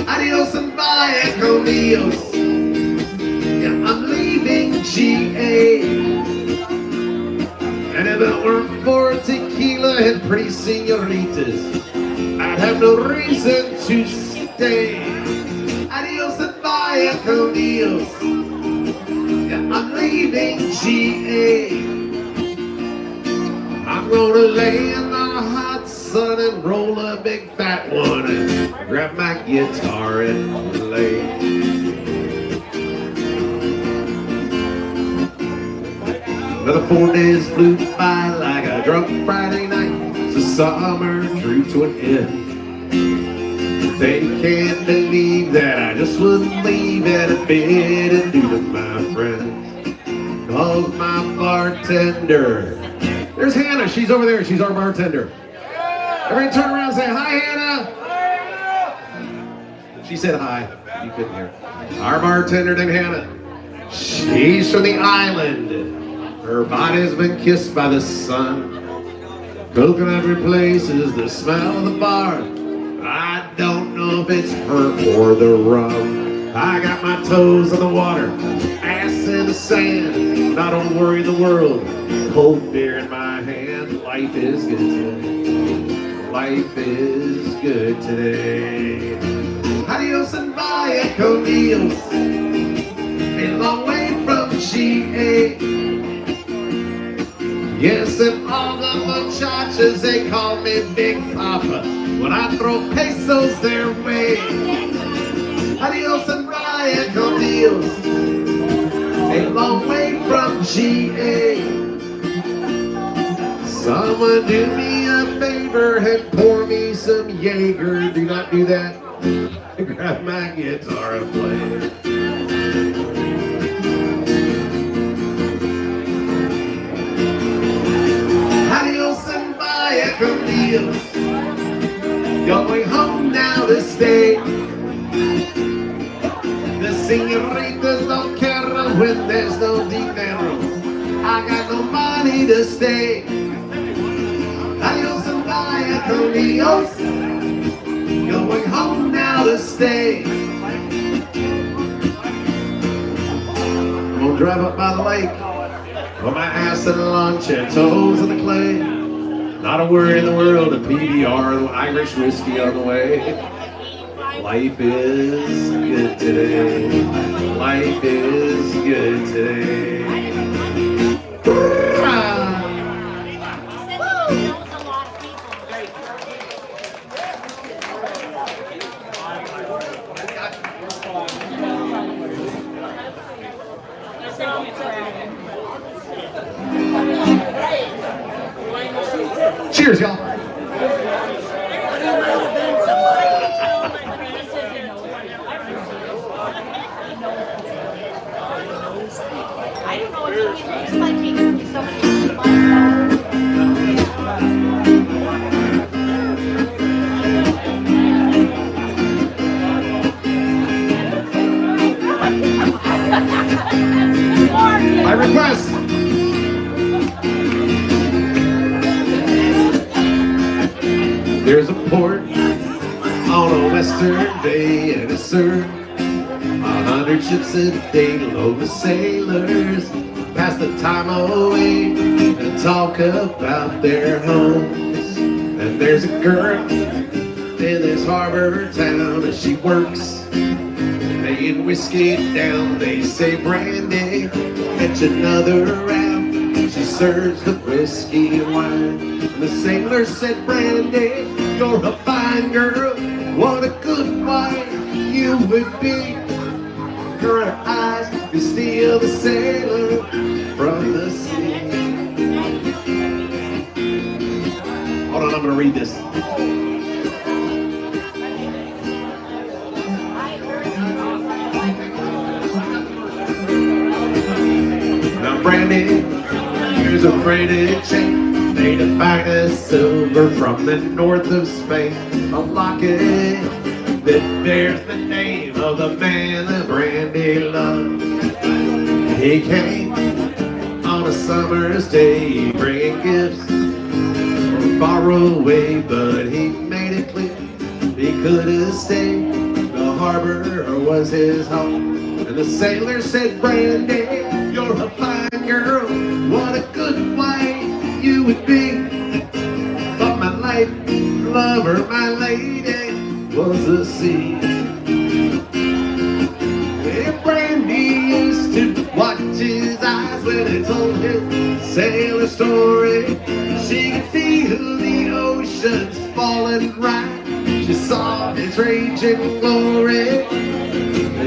Adios and bye, con Dios. Yeah, I'm leaving GA. And if it weren't for tequila and pretty senoritas, I'd have no reason to stay. Adios and bye, con Dios. Yeah, I'm leaving GA. I'm gonna lay in the hot sun and roll a big fat one and grab my guitar and play. Another 4 days flew by like a drunk Friday night. The summer drew to an end. They can't believe that I just wouldn't leave at a bit and do to my friends. Called my bartender. There's Hannah, she's over there, she's our bartender. Everybody turn around and say, hi, Hannah. She said hi, you couldn't hear. Our bartender named Hannah. She's from the island. Her body's been kissed by the sun. Coconut replaces the smell of the bar. I don't know if it's her or the rum. I got my toes in the water, ass in the sand. I don't worry the world, cold beer in my hand. Life is good today. Life is good today. Adios and bye, con Dios. A long way from GA. Yes, and all the muchachas, they call me Big Papa when I throw pesos their way. Adios and bye, con Dios. A long way from GA. Someone do me a favor and pour me some Jaeger. Do not do that. Grab my guitar and play. Adios and bye, con Dios. Going home now to stay. The senoritas don't care when there's no dinero. I got no money to stay. Adios and bye, con Dios. Going home now to stay. I'm gonna drive up by the lake. Put my ass in the lunch and toes in the clay. Not a worry in the world, a PBR, the Irish whiskey on the way. Life is good today. Life is good today. Cheers, y'all. I don't know what you mean. It's like making so many My request. There's a port on a western bay and it's served 100 ships a day, load of sailors pass the time away and talk about their homes. And there's a girl in this harbor town and she works laying whiskey down. They say brandy, catch another round. She serves the whiskey and wine. And the sailor said, brandy, you're a fine girl. What a good wife you would be. Her eyes can steal the sailor from the sea. Hold on, I'm going to read this. Now, Brandy, here's a braided chain made of finest silver from the north of Spain. A locket that bears the name of the man that Brandy loved. He came on a summer's day bringing gifts from far away, but he made it clear he couldn't stay. The harbor was his home, and the sailor said, Brandy, you're a fine girl, what a good wife you would be. But my life, lover, my lady, was the sea. And Brandy used to watch his eyes when he told his sailor story. She could feel the oceans falling right. She saw his raging glory.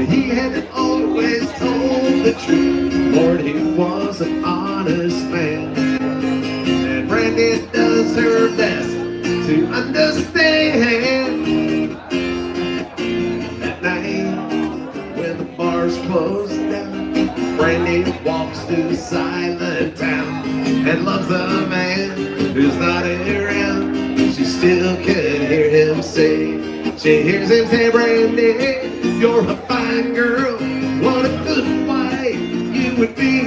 He had always told the truth. Lord, he was an honest man. And Brandy does her best to understand. That night, when the bars closed down, Brandy walks through silent town and loves the man who's not around. She still can hear him say, she hears him say, Brandy, you're a fine girl, what a good wife you would be.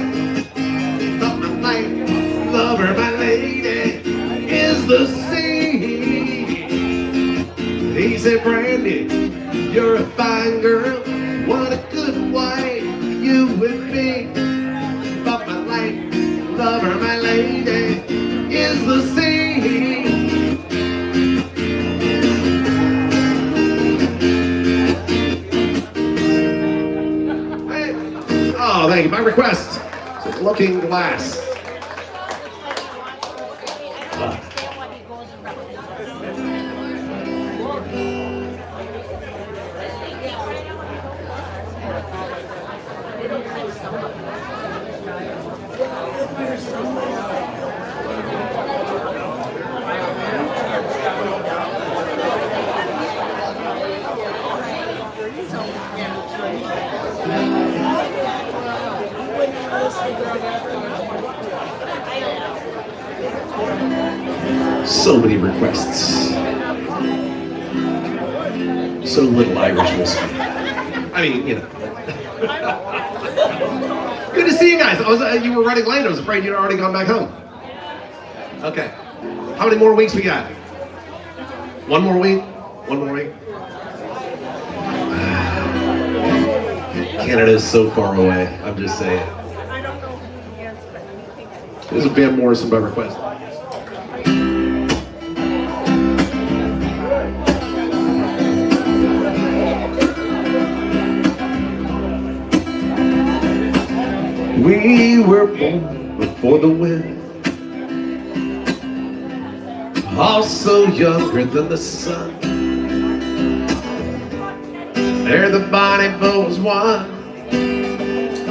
But my life, lover, my lady, is the sea. He said, Brandy, you're a fine girl, what a good wife you would be. But my life, lover, my lady, is the sea. Oh, thank you. My request is Looking Glass. So many requests. So little Irish whiskey. I mean, you know. Good to see you guys. You were running late. I was afraid you'd already gone back home. Okay. How many more weeks we got? One more week? One more week? Canada is so far away. I'm just saying. This is Van Morrison by request. We were born before the wind, also younger than the sun. Ere the bonny bows won,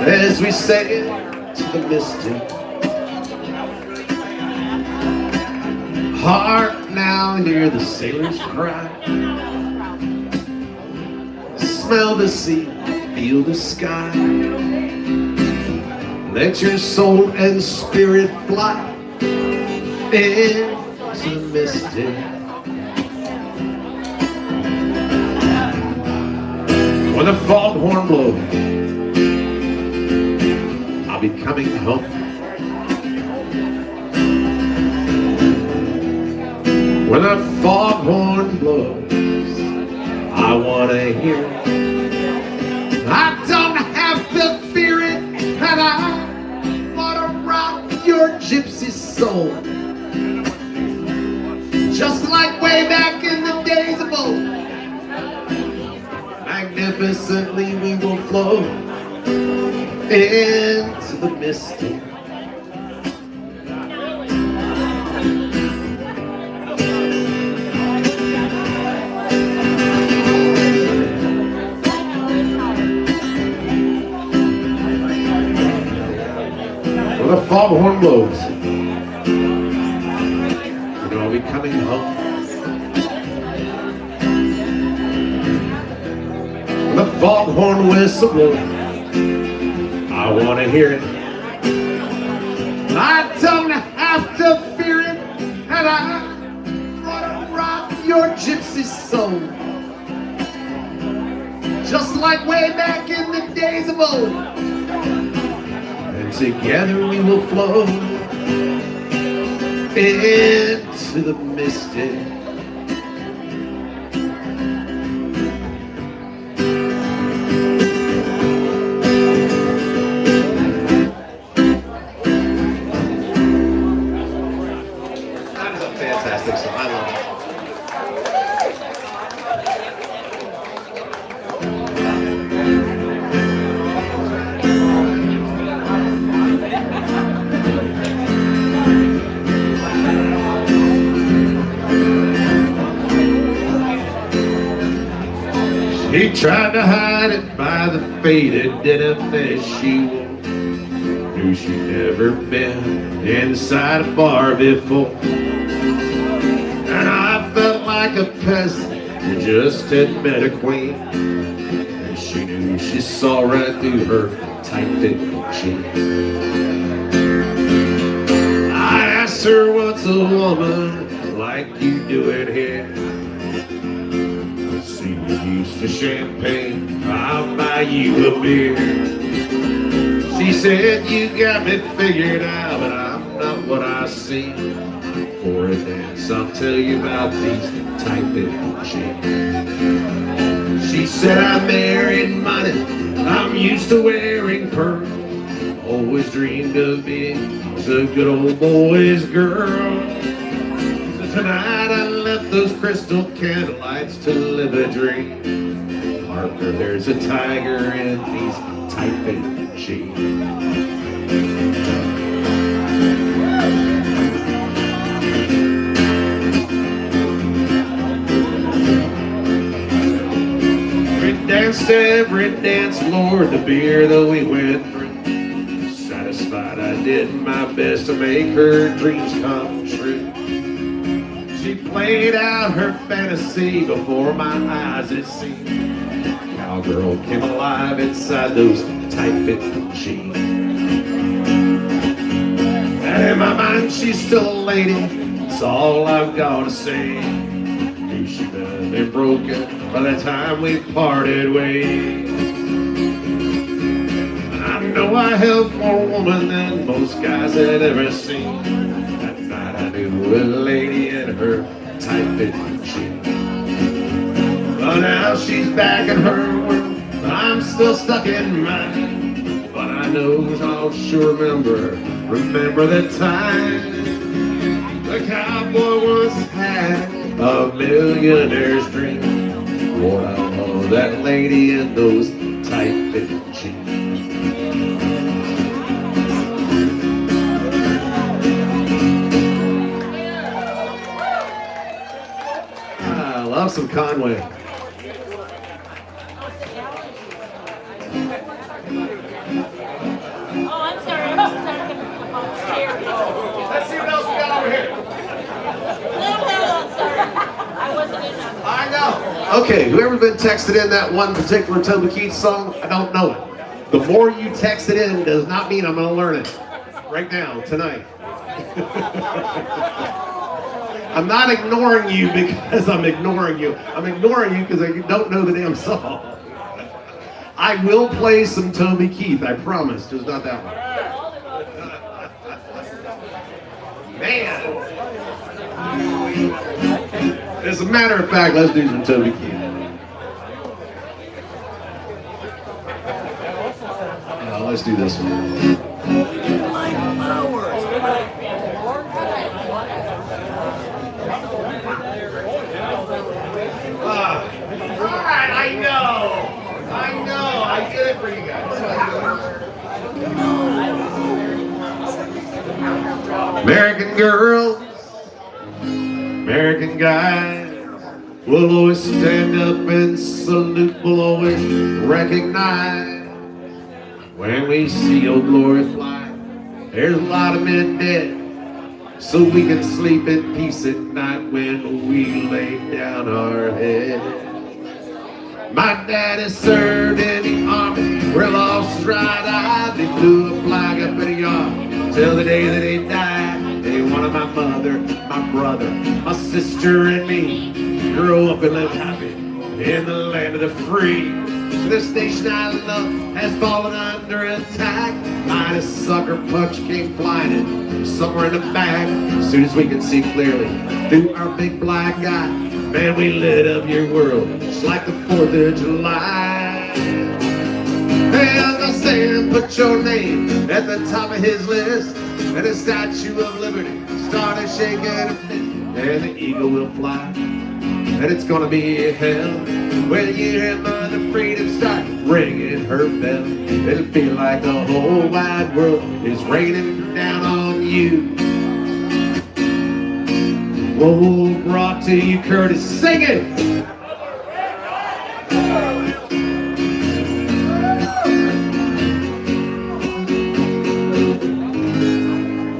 as we sailed to the misty. Hark now, hear the sailors cry. Smell the sea, feel the sky. Let your soul and spirit fly into the misty. When the foghorn blows, I'll be coming home. When the foghorn blows, I want to hear it. I don't have to fear it, and I want to rock your gypsy soul. Just like way back in the days of old. Magnificently we will flow into the misty. When the foghorn blows, you know I'll be coming home. the foghorn whistle blows. I want to hear it. I don't have to fear it, and I want to rock your gypsy soul, just like way back in the days of old. And together we will float into the mystic. Fantastic song. I love it. She tried to hide it by the faded denim that she wore. Knew she'd never been inside a bar before. And I felt like a peasant who just had met a queen. And she knew she saw right through her tight-fit jeans. I asked her, what's a woman like you doing here? See you used to champagne, I'll buy you a beer. She said, you got me figured out, but I'm not what I see. For a dance, I'll tell you about these tight-fit jeans. She said, I married money, I'm used to wearing pearls. Always dreamed of being a good old boy's girl. So tonight I left those crystal candlelights to live a dream. Parker, there's a tiger in these tight-fit jeans. Danced every dance, Lord, the beer that we went through. Satisfied I did my best to make her dreams come true. She played out her fantasy before my eyes, it seemed. Cowgirl came alive inside those tight-fit jeans. And in my mind, she's still a lady, that's all I've got to say. Knew she'd been broken by the time we parted ways. I know I held more woman than most guys had ever seen. That night I knew a lady in her tight-fit jeans. But now she's back in her world, but I'm still stuck in mine. But I know I'll sure remember the time the cowboy once had a millionaire's dream. Lord, I love that lady in those tight-fit jeans. I love some Conway. Oh, I'm sorry. Let's see what else we got over here. I wasn't in on I know. Okay, whoever's been texted in that one particular Toby Keith song, I don't know it. The more you text it in does not mean I'm going to learn it right now, tonight. I'm not ignoring you because I'm ignoring you. I'm ignoring you because I don't know the damn song. I will play some Toby Keith, I promise, just not that one. Man. As a matter of fact, let's do some Toby Keith. Yeah, let's do this one. Alright, I know, I did it for you guys. American girls, American guys, will always stand up and salute, will always recognize when we see old glory fly. There's a lot of men dead, so we can sleep in peace at night when we lay down our head. My daddy served in the army where he lost his right eye. They blew a flag up in the yard till the day that he died. They wanted my mother, my brother, my sister, and me grew up and lived happy in the land of the free. This nation I love has fallen under attack. A sucker punch came flying in from somewhere in the back. As soon as we could see clearly through our big black eye, man, we lit up your world just like the 4th of July. Hey, Uncle Sam put your name at the top of his list, and the Statue of Liberty started shaking her fist, and the eagle will fly. And it's gonna be hell when you hear Mother Freedom start ringing her bell. It'll feel like the whole wide world is raining down on you. Whoa, brought to you, Curtis. Sing it!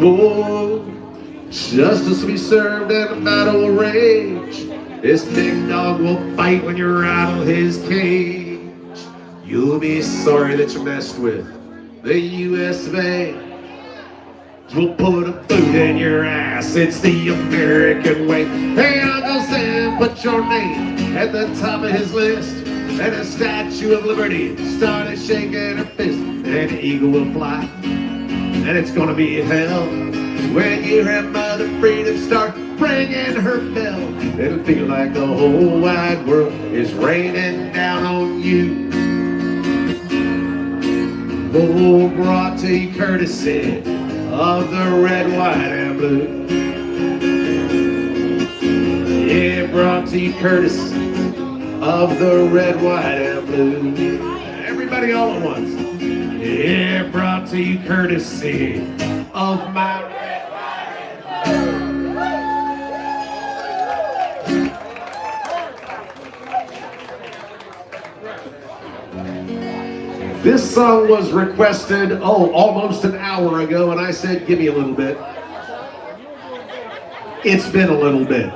Whoa, justice will be served and the battle will rage. This big dog will fight when you rattle his cage. You'll be sorry that you messed with the US of A. We'll put a boot in your ass, it's the American way. Hey, Uncle Sam, put your name at the top of his list, and the Statue of Liberty started shaking her fist, and the eagle will fly, and it's gonna be hell when you hear Mother Freedom start ringing her bell. It'll feel like the whole wide world is raining down on you. Oh, brought to you courtesy of the red, white, and blue. Yeah, brought to you courtesy of the red, white, and blue. Everybody all at once. Yeah, brought to you courtesy of my red, white, and blue. This song was requested, almost an hour ago, and I said, give me a little bit. It's been a little bit.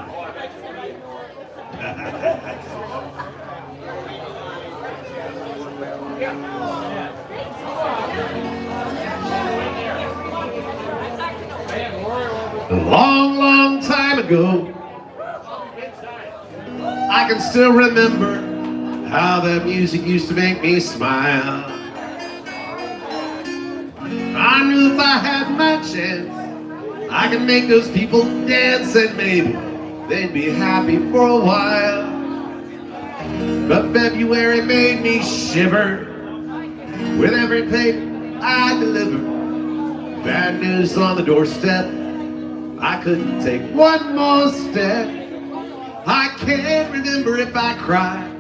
A long, long time ago, I can still remember how that music used to make me smile. I knew if I had my chance, I could make those people dance, and maybe they'd be happy for a while. But February made me shiver with every paper I delivered. Bad news on the doorstep, I couldn't take one more step. I can't remember if I cried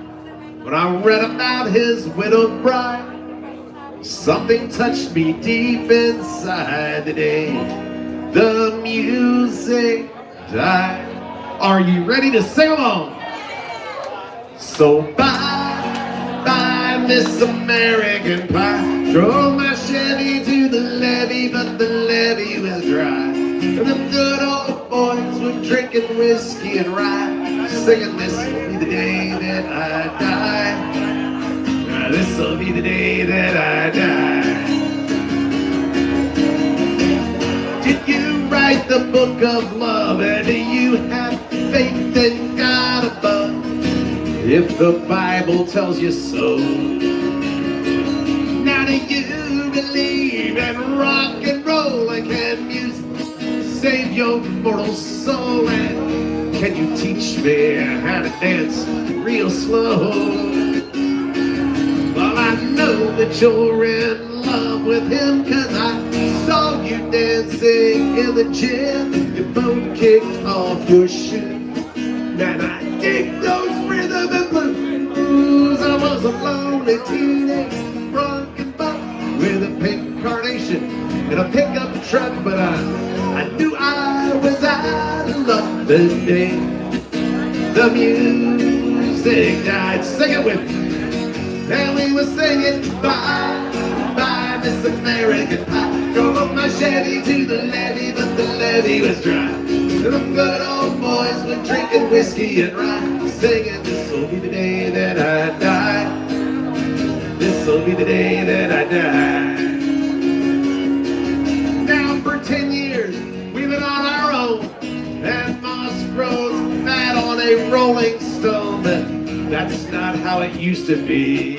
when I read about his widowed bride. Something touched me deep inside the day the music died. Are you ready to sing along? So bye, bye, Miss American Pie. Drove my Chevy to the levee, but the levee was dry. And the good old boys were drinking whiskey and rye, singing, this will be the day that I die. This'll be the day that I die. Did you write the book of love, and do you have faith in God above? If the Bible tells you so, now do you believe in rock and roll, and can music save your mortal soul? And can you teach me how to dance real slow? Well, I know that you're in love with him, 'cause I saw you dancing in the gym. You both kicked off your shoe, and I dig those rhythm and blues. I was a lonely teenage drunken buck with a pink carnation and a pickup truck, but I knew I was out of luck the day the music died. Sing it with me. And we were singing, bye, bye, Miss American Pie. Drove my Chevy to the levee, but the levee was dry. And the good old boys were drinking whiskey and rye, singing, this'll be the day that I die. This'll be the day that I die. Now for 10 years, we've been on our own, and moss grows fat on a rolling stone, but that's not how it used to be.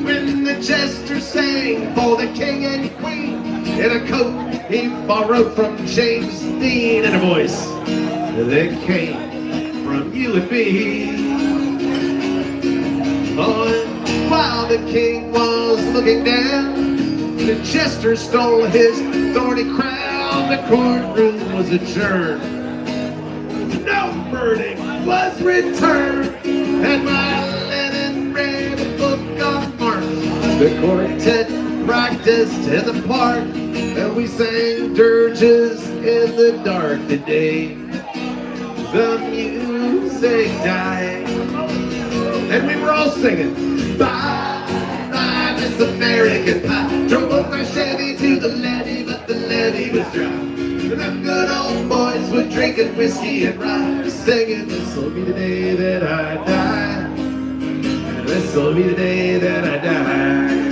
When the jester sang for the king and queen, in a coat he borrowed from James Dean, and a voice that came from you and me. Oh, while the king was looking down, the jester stole his thorny crown. The courtroom was adjourned. No verdict was returned, and my Lennon read a book on Mark. The quartet practiced in the park, and we sang dirges in the dark. The day the music died, and we were all singing, bye, bye, Miss American Pie. Drove my Chevy to the levee, but the levee was dry. And them good old boys were drinking whiskey and rye, singing, this'll be the day that I die. This'll be the day that I die.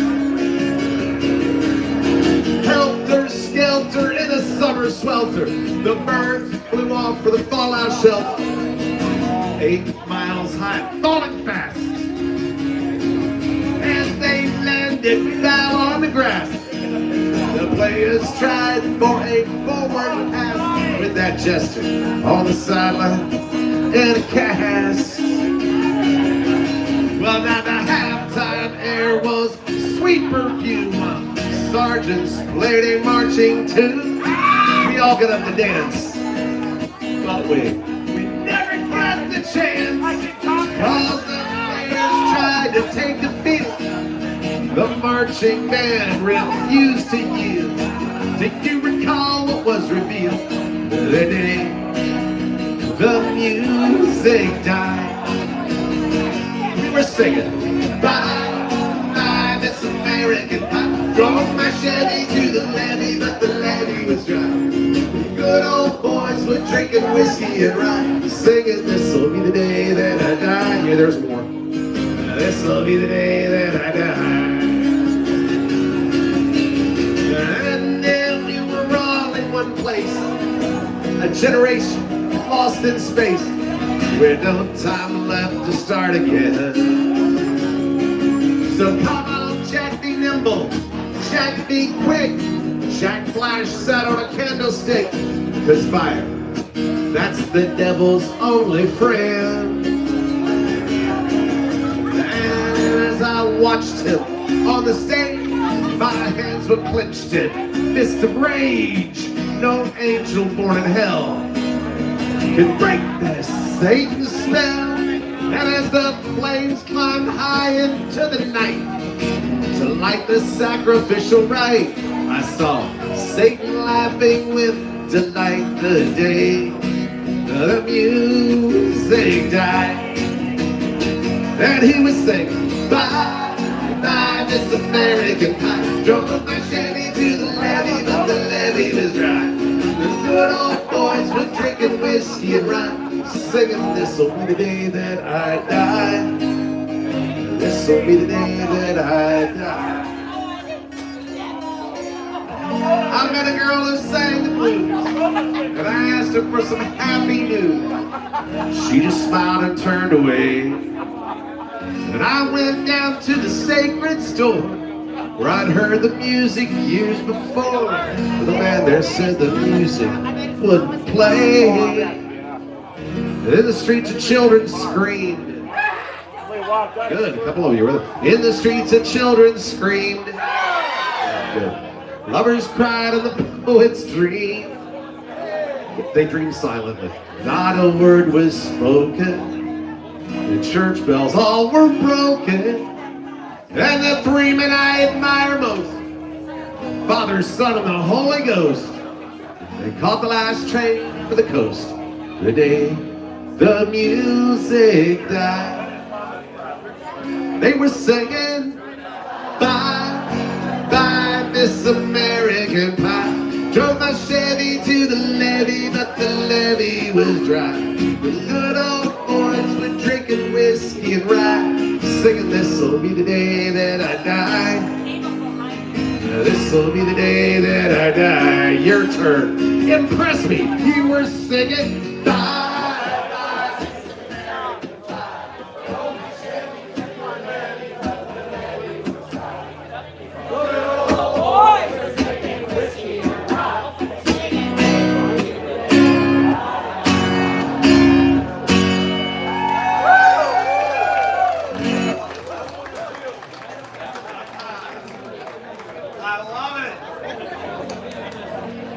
Helter skelter in a summer swelter, the birds flew off for the fallout shelter. 8 miles high, falling fast. As they landed, fell on the grass. The players tried for a forward pass, with that jester on the sideline in a cast. Well, now the halftime air was sweet perfume. Sergeants played a marching tune. We all got up to dance, but we never got the chance, cause the players tried to take the field. The marching band refused to yield. Do you recall what was revealed? The day the music died, we were singing, bye, bye, Miss American Pie. Drove my Chevy to the levee, but the levee was dry. Good old boys were drinking whiskey and rye, singing, this'll be the day that I die. Yeah, there's more. This'll be the day that I die. And then we were all in one place, a generation lost in space, with no time left to start again. So come on, Jack, be nimble, Jack, be quick, Jack Flash sat on a candlestick, 'cause fire, that's the devil's only friend. And as I watched him on the stage, my hands were clenched in fists of rage. No angel born in hell could break this Satan's spell. And as the flames climbed high into the night to light the sacrificial rite, I saw Satan laughing with delight the day the music died. And he was singing, bye, bye, Miss American Pie. Drove my Chevy to the levee, but the levee was dry. The good old boys were drinking whiskey and rye, singing, this'll be the day that I die. This'll be the day that I die. I met a girl who sang the blues, and I asked her for some happy news. She just smiled and turned away. And I went down to the sacred store, where I'd heard the music years before. The man there said the music wouldn't play. In the streets, the children screamed. Good, a couple of you were there. In the streets, the children screamed. Good. Lovers cried and the poets dreamed. They dreamed silently. Not a word was spoken. The church bells all were broken. And the 3 men I admire most, Father, Son, and the Holy Ghost, they caught the last train for the coast the day the music died. They were singing, bye, bye, Miss American Pie. Drove my Chevy to the levee, but the levee was dry. The good old singing, this'll be the day that I die. This'll be the day that I die. Your turn. Impress me. You were singing, die.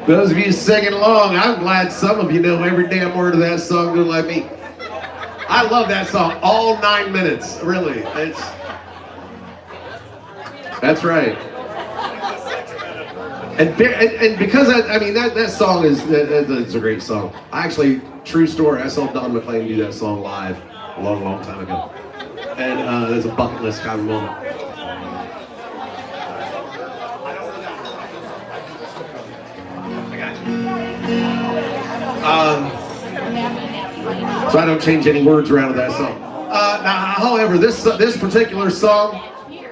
Those of you singing along, I'm glad some of you know every damn word of that song, just like me. I love that song, all 9 minutes, really. That's right. And because that song is a great song. I actually, true story, I saw Don McLean do that song live a long, long time ago. And there's a bucket list kind of moment. So I don't change any words around that song. Now, however, this particular song,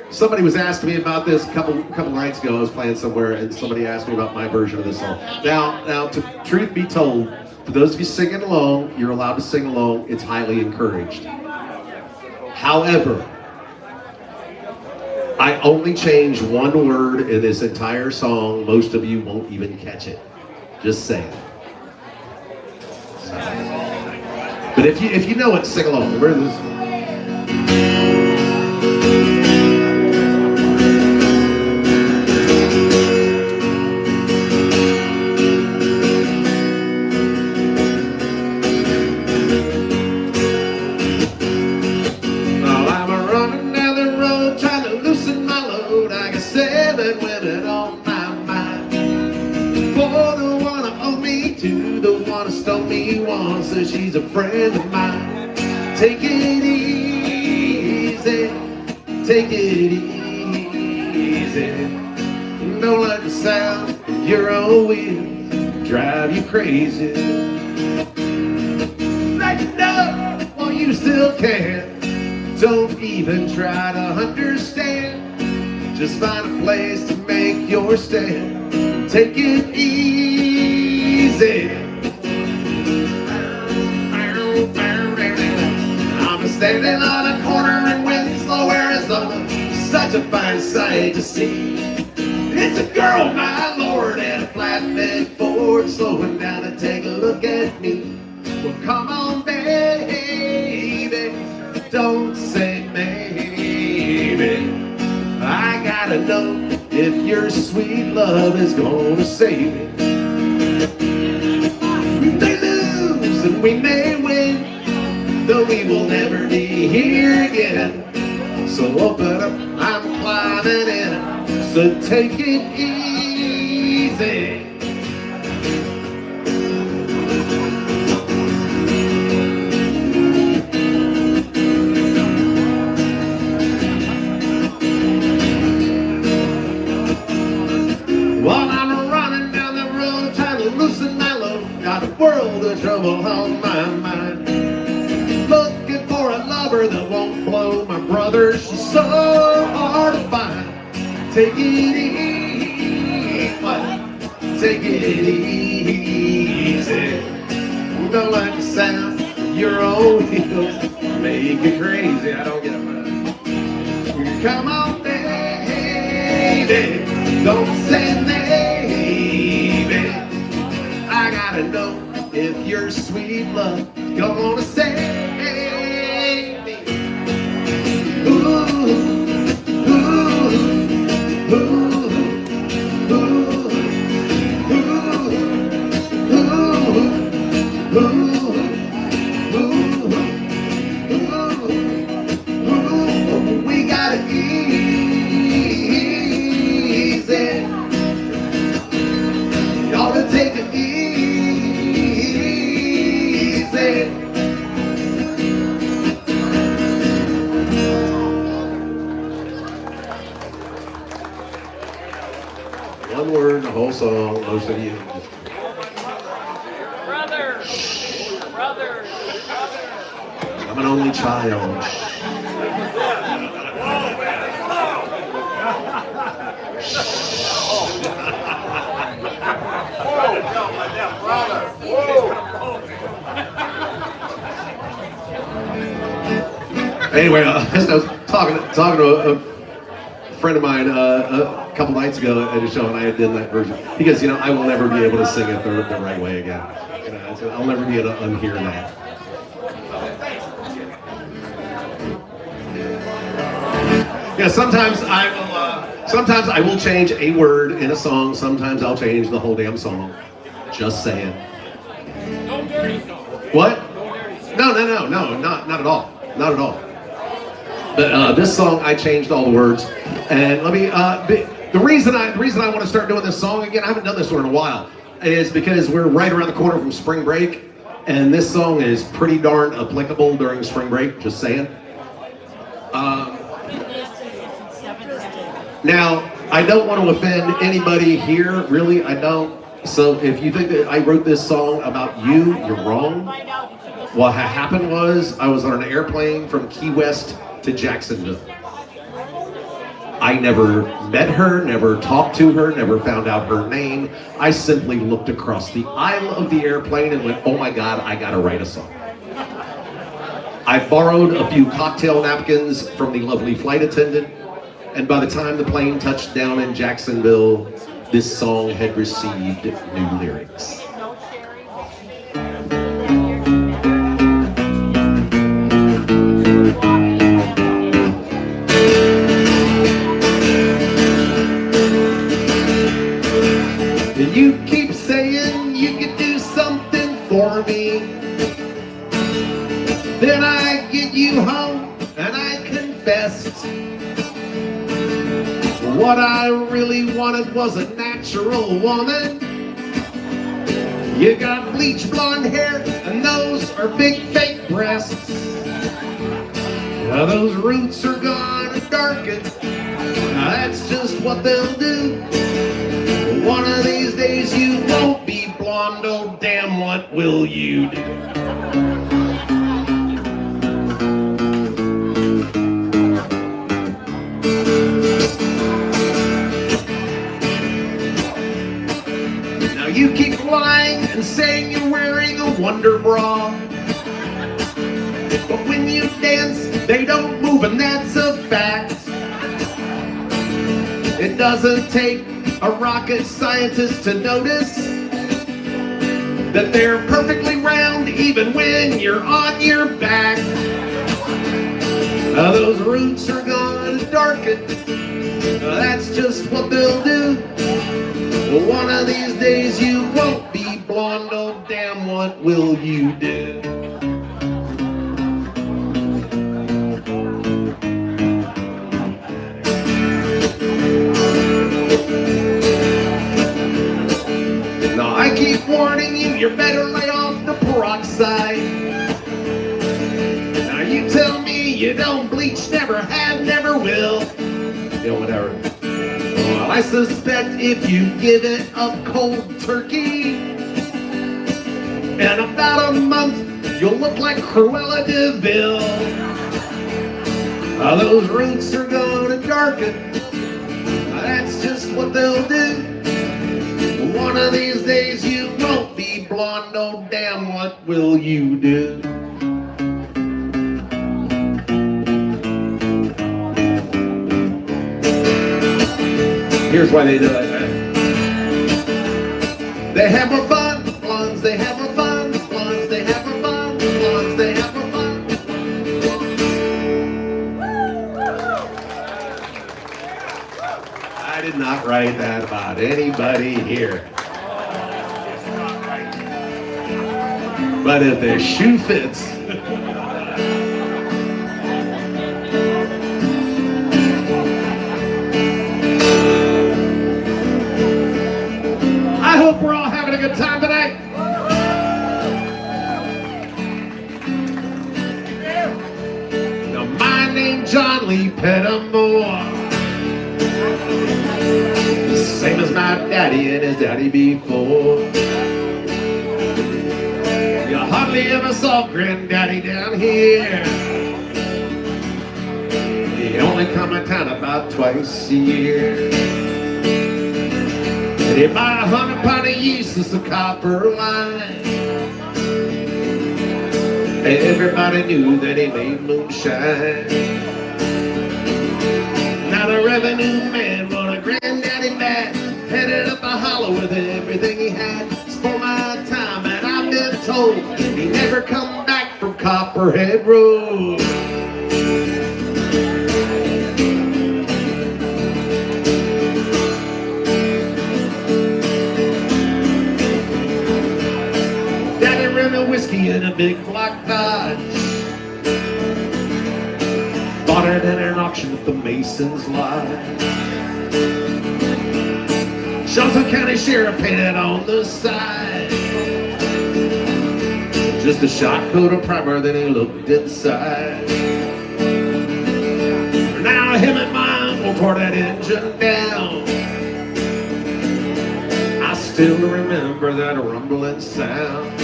somebody was asking me about this a couple nights ago. I was playing somewhere, and somebody asked me about my version of this song. Now, to truth be told, for those of you singing along, you're allowed to sing along. It's highly encouraged. However, I only changed one word in this entire song. Most of you won't even catch it. Just saying. But if you know it, sing along. Where is this? Now I'm running down the road trying to loosen my load. I got 7 women on my mind. For the one who owed me 2, the one who stole me 1, says she's a friend of mine. Take it easy, take it easy. Don't let the sound of your own wheels drive you crazy. Like you know, while you still can. Don't even try to understand. Just find a place to make your stand. Take it easy. I'm standing on a corner in Winslow, Arizona. Such a fine sight to see. It's a girl, my lord, and a flatbed Ford slowing down to take a look at me. Well, come on, baby, don't say maybe. I gotta know if your sweet love is gonna save me. We may lose and we may win, though we will never be here again. So open up, I'm climbing in. So take it easy. While I'm running down the road trying to loosen my load, got a world of trouble on my mind. Looking for a lover that won't blow my brother, she's so hard to find. Take it easy, take it easy. Don't let the sound of your own wheels make you crazy. I don't get it. Come on, baby, don't say maybe. I gotta know if your sweet love gonna save me. Ooh, ooh, ooh, ooh, ooh, ooh, ooh. We gotta easy. Y'all to take it easy. One word, the whole song, most of you. Brother. I'm an only child. Anyway, as I was talking to a friend of mine a couple nights ago at a show, and I had done that version. He goes, I will never be able to sing it the right way again. I'll never be able to unhear that. Yeah, sometimes I will change a word in a song. Sometimes I'll change the whole damn song. Just saying. No dirty song. What? No, not at all. Not at all. But this song, I changed all the words. And let me. The reason I want to start doing this song again, I haven't done this one in a while, is because we're right around the corner from spring break, and this song is pretty darn applicable during spring break. Just saying. Now, I don't want to offend anybody here, really, I don't. So if you think that I wrote this song about you, you're wrong. What happened was, I was on an airplane from Key West to Jacksonville. I never met her, never talked to her, never found out her name. I simply looked across the aisle of the airplane and went, oh my God, I gotta write a song. I borrowed a few cocktail napkins from the lovely flight attendant. And by the time the plane touched down in Jacksonville, this song had received new lyrics. And you keep saying you could do something for me. Then I get you home and I confessed. What I really wanted was a natural woman. You got bleach blonde hair and those are big fake breasts. Now those roots are gonna darken. Now that's just what they'll do. One of these days you won't be blonde, oh damn, what will you do? You keep lying and saying you're wearing a Wonder Bra. But when you dance, they don't move, and that's a fact. It doesn't take a rocket scientist to notice that they're perfectly round even when you're on your back. Those roots are gonna darken. That's just what they'll do. One of these days you won't be blonde, oh damn, what will you do? Now I keep warning you, you better lay off the peroxide. Now you tell me you don't bleach, never have, never will. Whatever. Well, I suspect if you give it up cold turkey, in about a month you'll look like Cruella de Vil. Those roots are gonna darken. That's just what they'll do. One of these days you won't be blonde, oh damn, what will you do? Here's why they do it. They have a fun, blondes, they have a fun, blondes, they have a fun, blondes, they have a fun. I did not write that about anybody here. But if the shoe fits. I hope we're all having a good time tonight. Now, my name's John Lee Pettimore. Same as my daddy and his daddy before. You hardly ever saw Granddaddy down here. He only come to town about twice a year. They buy 100 pound of yeast, it's a copper line. Everybody knew that he made moonshine. Not a revenue man, but a granddaddy man. Headed up a hollow with everything he had. It's for my time, and I've been told he never come back from Copperhead Road. Daddy ran a whiskey in a big block Dodge. Bought it at an auction at the Mason's Lodge. Johnson County Sheriff painted on the side. Just a shot coat of primer, then he looked inside. Now him and my uncle tore that engine down. I still remember that rumbling sound.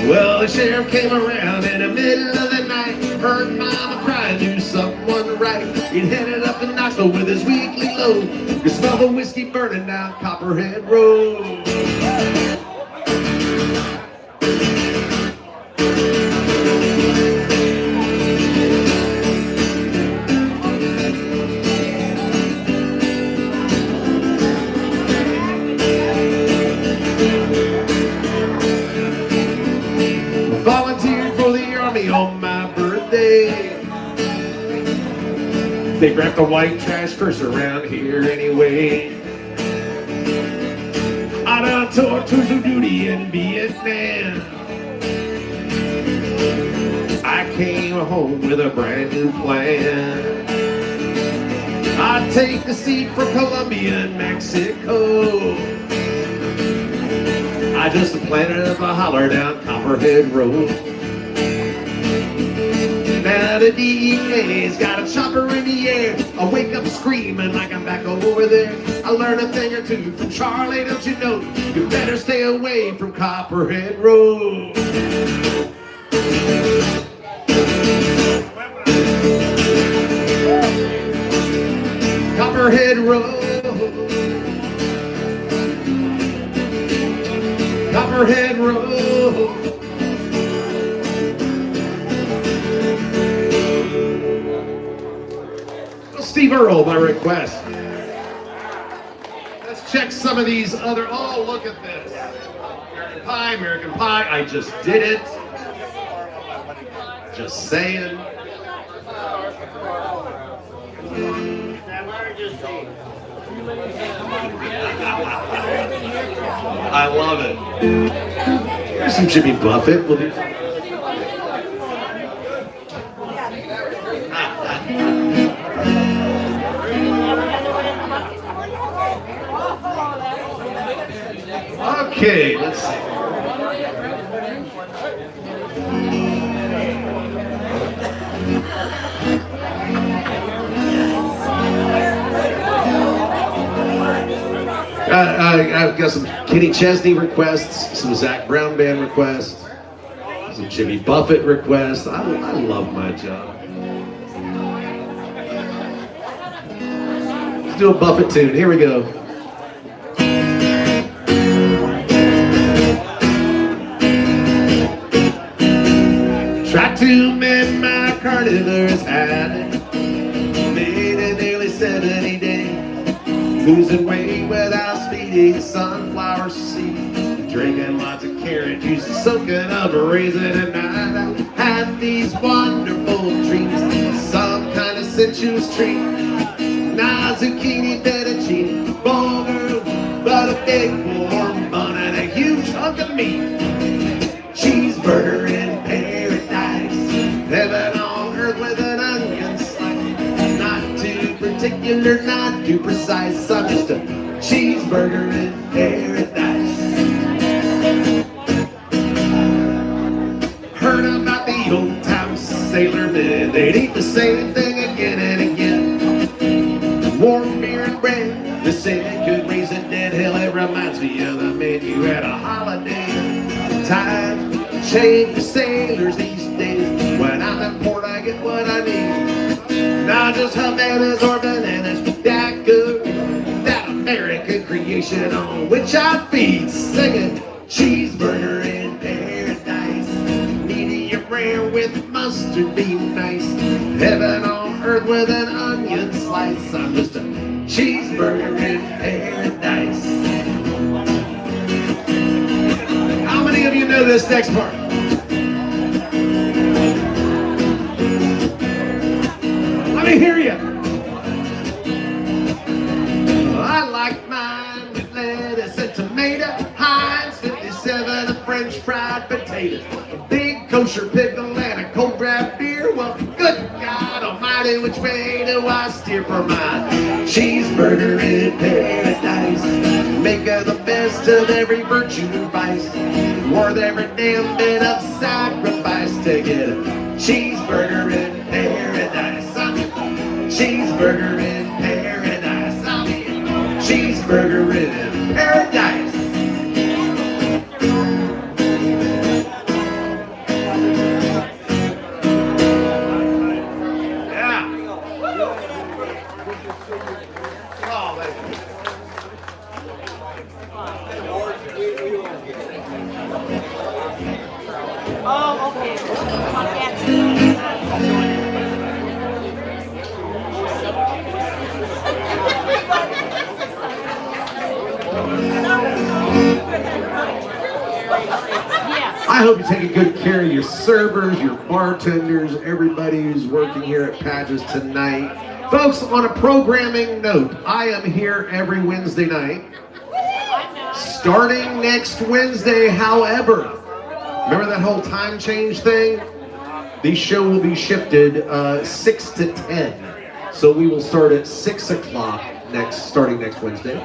Well, the sheriff came around in the middle of the night, heard mama cry, knew something wasn't right. He'd headed up to Knoxville with his weekly load. Could smell the whiskey burning down Copperhead Road. Volunteered for the Army on my birthday. They grabbed the white trash first around here anyway. I done tore tours of duty in Vietnam. I came home with a brand new plan. I'd take the seat from Colombia and Mexico. I just planted up a holler down Copperhead Road. Now the DEA's got a chopper in the air. I wake up screaming like I'm back over there. I learn a thing or two from Charlie, don't you know? You better stay away from Copperhead Road. Copperhead Road. Copperhead Road. Steve Earle by request. Let's check some of these other. Oh, look at this. American Pie, American Pie. I just did it. Just saying. I love it. Here's some Jimmy Buffett. We'll be okay, let's see. I've got some Kenny Chesney requests, some Zach Brown Band requests, some Jimmy Buffett requests. I love my job. Let's do a Buffett tune. Here we go. Tried to mend my carnivorous habit, made it nearly 70 days, losing weight without speeding sunflower seeds, drinking lots of carrot juice, soaking up a raisin at night. I had these wonderful dreams, some kind of sensuous treat, not zucchini, fettuccine, bulgur, but a big warm bun and a huge hunk of meat, cheeseburger in paradise, heaven on earth with an onion slice, not too particular, not too precise, I'm just a cheeseburger in paradise. Heard about the old time sailormen, they'd eat the same thing again and again, warm beer and bread, they say they could raise a dead. Hell, it reminds me of the menu at a holiday. Times change for sailors these days. When I'm in port, I get what I need. Not just Havanas or bananas, that good, that American creation on which I feed. Singing cheeseburger in paradise. to be nice. Heaven on earth with an onion slice. I'm just a cheeseburger in paradise. How many of you know this next part? Let me hear you. I like mine with lettuce and tomato, Heinz 57, a French fried potato, a big kosher pickle and a cold draft beer. Well, good God Almighty, which way do I steer for my cheeseburger in paradise? Make her the best of every virtue and vice, worth every damn bit of sacrifice to get a cheeseburger in paradise. Cheeseburger in paradise. Cheeseburger in paradise. Yeah. Oh, baby. Oh, okay. I hope you're taking good care of your servers, your bartenders, everybody who's working here at Patches tonight. Folks, on a programming note, I am here every Wednesday night. Starting next Wednesday, however, remember that whole time change thing? The show will be shifted 6 to 10. So we will start at 6 o'clock starting next Wednesday.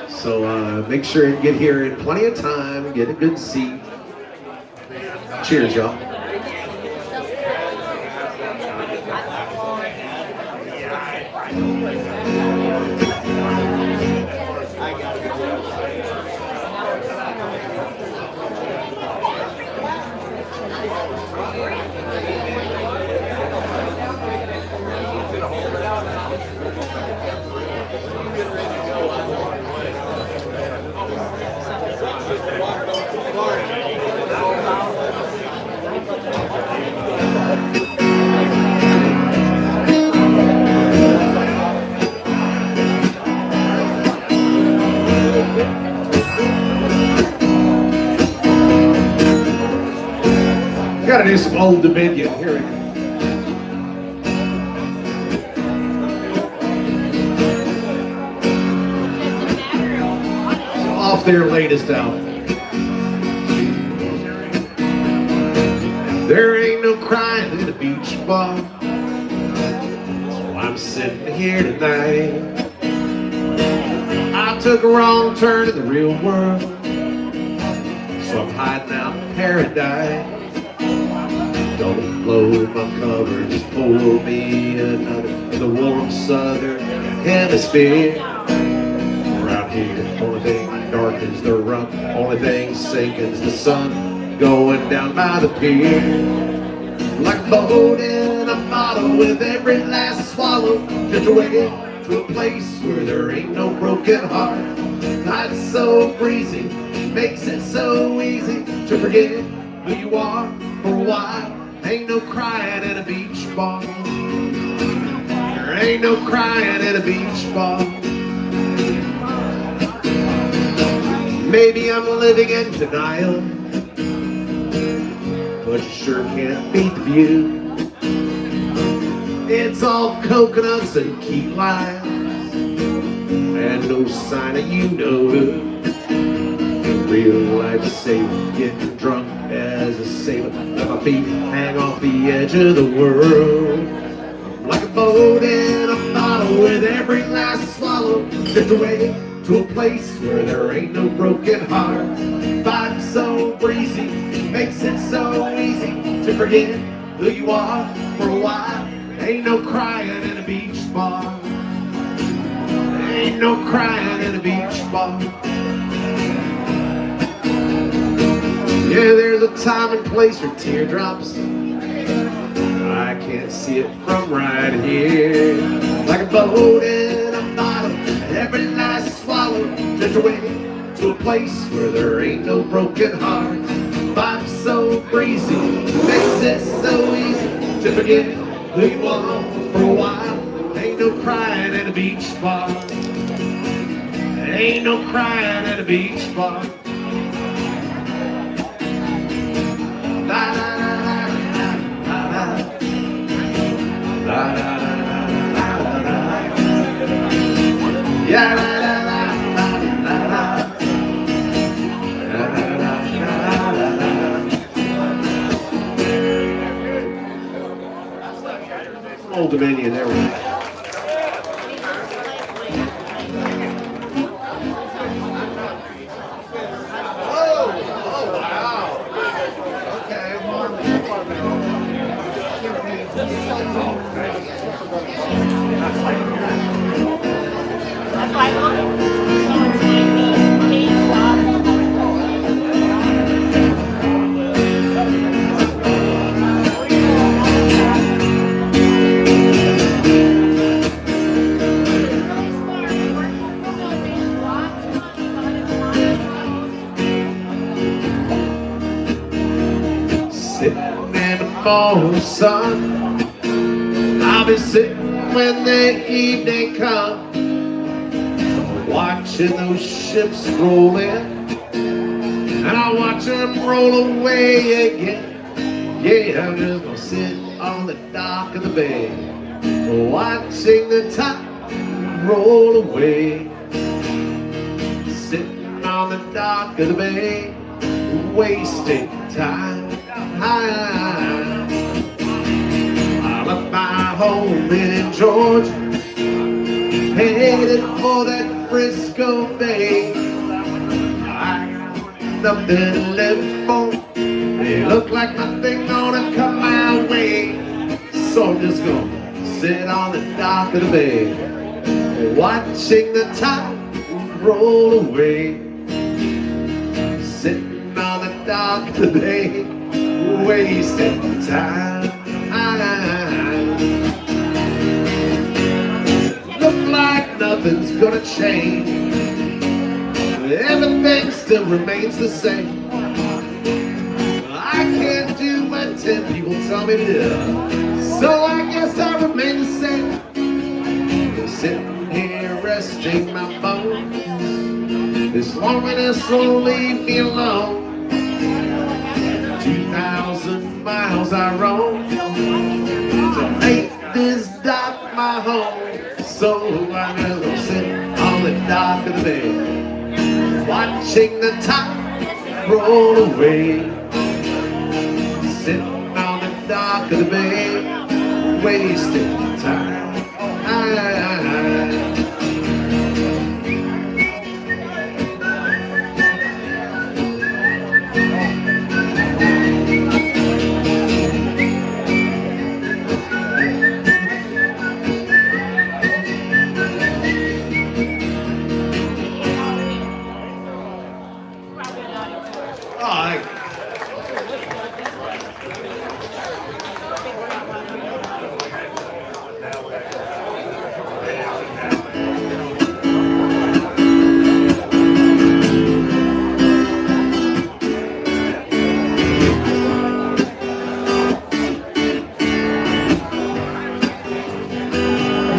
So make sure you get here in plenty of time, get a good seat. Cheers, y'all. Gotta do some Old Dominion. Here we go. Off their latest album. There ain't no crying in a beach bar, so I'm sitting here tonight. I took a wrong turn in the real world, so I'm hiding out in paradise. Don't blow my cover, just pour me another in the warm southern hemisphere. Around here, only thing dark is the rum, only thing sinking is the sun going down by the pier. Like a boat in a bottle with every last swallow, just away to a place where there ain't no broken heart. Life's so breezy, makes it so easy to forget who you are for a while. Ain't no crying at a beach bar. There ain't no crying at a beach bar. Maybe I'm living in denial, but you sure can't beat the view. It's all coconuts and key limes, and no sign of you know who. Real life saver, getting drunk as a sailor, let my feet hang off the edge of the world. I'm like a boat in a bottle with every last swallow, drift away to a place where there ain't no broken heart. Vibe so breezy, makes it so easy to forget who you are for a while. Ain't no crying in a beach bar. Ain't no crying in a beach bar. Yeah, there's a time and place for teardrops. I can't see it from right here. Like a boat in a bottle, every last swallow, just away to a place where there ain't no broken heart. Vibes so breezy, makes it so easy to forget who you are for a while. Ain't no crying at a beach bar. Ain't no crying at a beach bar. La la la la la la la la la la. Yeah, la la la la la la. Old Dominion, there we go. Sitting in the morning sun, I'll be sitting when the evening comes, watching those ships roll in, and I watch them roll away again. Yeah, I'm just gonna sit on the dock of the bay, watching the tide roll away. Sitting on the dock of the bay, wasting time. I left my home in Georgia, headed for that Frisco Bay. I got nothing to live for. It look like nothing gonna come my way, so I'm just gonna sit on the dock of the bay, watching the tide roll away. Sitting on the dock of the bay, wasting time. Look like nothing's gonna change. Everything still remains the same. I can't do what 10 people tell me to do, so I guess I remain the same. Sitting here resting my bones. This loneliness will leave me alone. 2,000 miles I roam to make this dock my home. So I'm gonna sit on the dock of the bay, watching the tide roll away. Sitting on the dock of the bay, wasting time.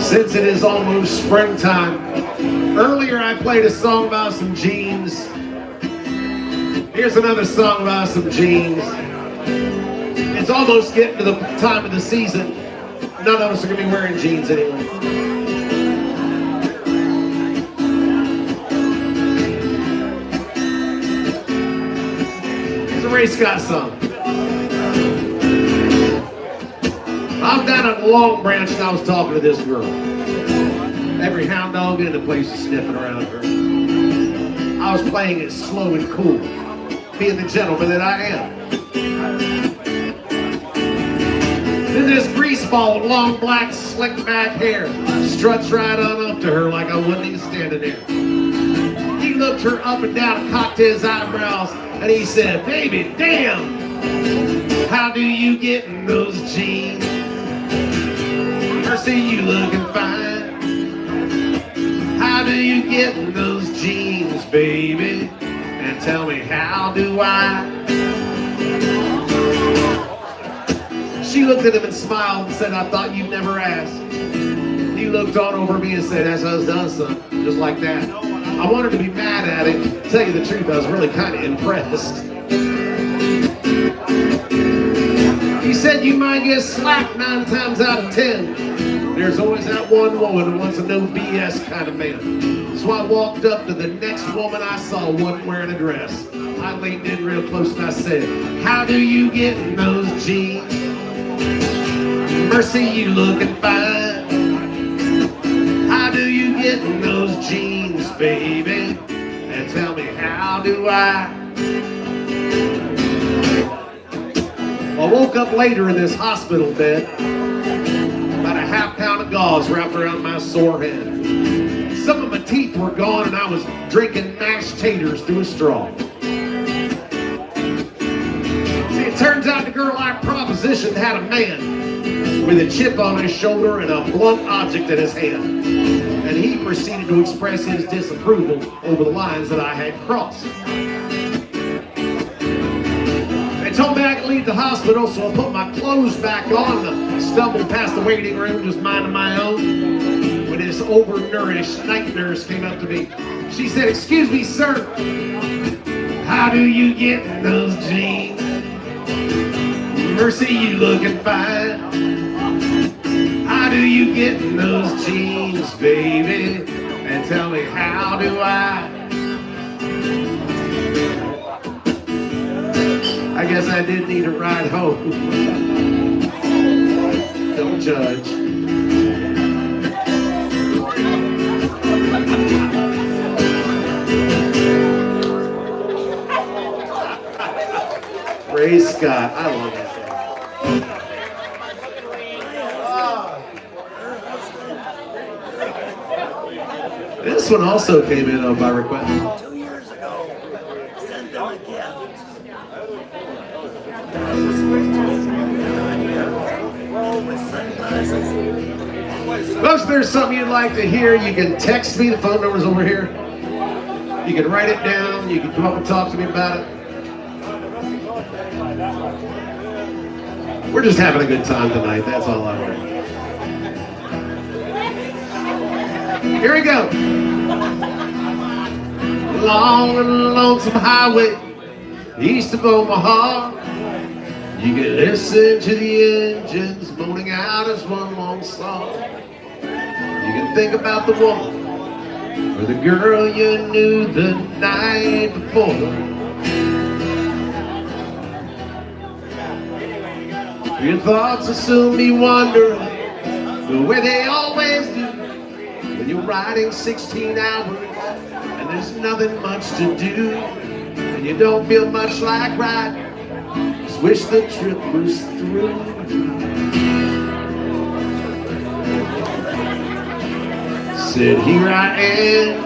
Since it is almost springtime, earlier I played a song about some jeans. Here's another song about some jeans. It's almost getting to the time of the season. None of us are going to be wearing jeans anymore. Here's a Ray Scott song. I'm down at Long Branch and I was talking to this girl. Every hound dog in the place is sniffing around her. I was playing it slow and cool, being the gentleman that I am. Then this greaseball with long black slick back hair struts right on up to her like I wasn't even standing there. He looked her up and down and cocked his eyebrows and he said, "Baby, damn, how do you get in those jeans? Mercy, you looking fine. How do you get in those jeans, baby? And tell me, how do I looked at him and smiled and said, I thought you'd never ask. He looked on over me and said, that's how it's done, son. Just like that. I wanted to be mad at it. To tell you the truth, I was really kind of impressed. He said you might get slapped 9 times out of 10. There's always that one woman who wants a no BS kind of man. So I walked up to the next woman I saw, wasn't wearing a dress. I leaned in real close and I said, how do you get in those jeans? Mercy, you looking fine. How do you get in those jeans, baby? And tell me, how do I? I woke up later in this hospital bed, about a ½ pound of gauze wrapped around my sore head. Some of my teeth were gone and I was drinking mashed taters through a straw. See, it turns out the girl I propositioned had a man with a chip on his shoulder and a blunt object in his hand. And he proceeded to express his disapproval over the lines that I had crossed. They told me I could leave the hospital, so I put my clothes back on and stumbled past the waiting room, just minding my own, when this overnourished night nurse came up to me. She said, excuse me, sir, how do you get in those jeans? Mercy, you looking fine. How do you get in those jeans, baby? And tell me, how do I? I guess I did need a ride home. Don't judge. Praise God. I love that thing. This one also came in by request. 2 years ago, sent them a gift. With sunglasses. Folks, if there's something you'd like to hear, you can text me. The phone number's over here. You can write it down. You can come up and talk to me about it. We're just having a good time tonight. That's all I want. Here we go. Long and lonesome highway east of Omaha. You can listen to the engines moaning out as one long song. You can think about the woman or the girl you knew the night before. Your thoughts will soon be wandering the way they always do when you're riding 16 hours and there's nothing much to do and you don't feel much like riding. Just wish the trip was through. Said here I am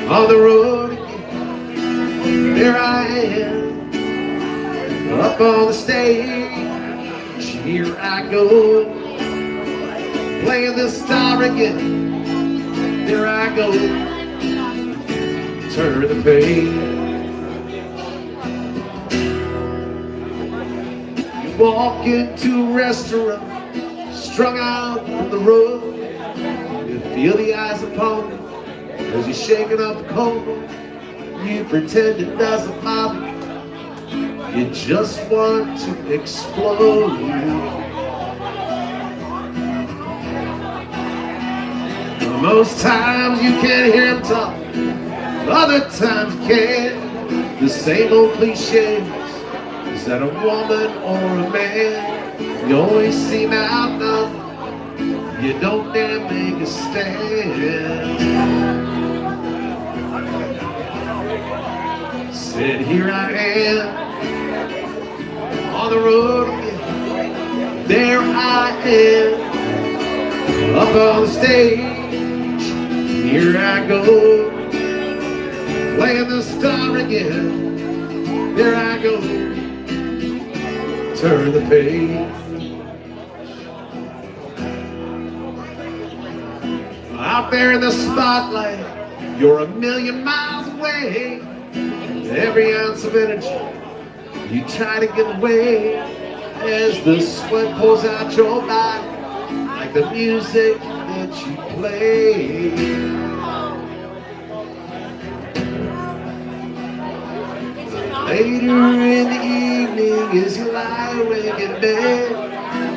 on the road again. There I am up on the stage. Here I go playing the star again. There I go, turn the page. You walk into a restaurant, strung out from the road. You feel the eyes upon you as you're shaking up the cold. You pretend it doesn't bother. You just want to explode. Most times you can't hear him talk, other times you can. The same old cliches, is that a woman or a man? You always seem outnumbered, you don't dare make a stand. Said here I am on the road again. There I am up on the stage. Here I go playing the star again. There I go, turn the page. Out there in the spotlight, you're a million miles away. Every ounce of energy you try to give away, as the sweat pours out your body, like the music that you play. Later in the evening as you lie awake in bed,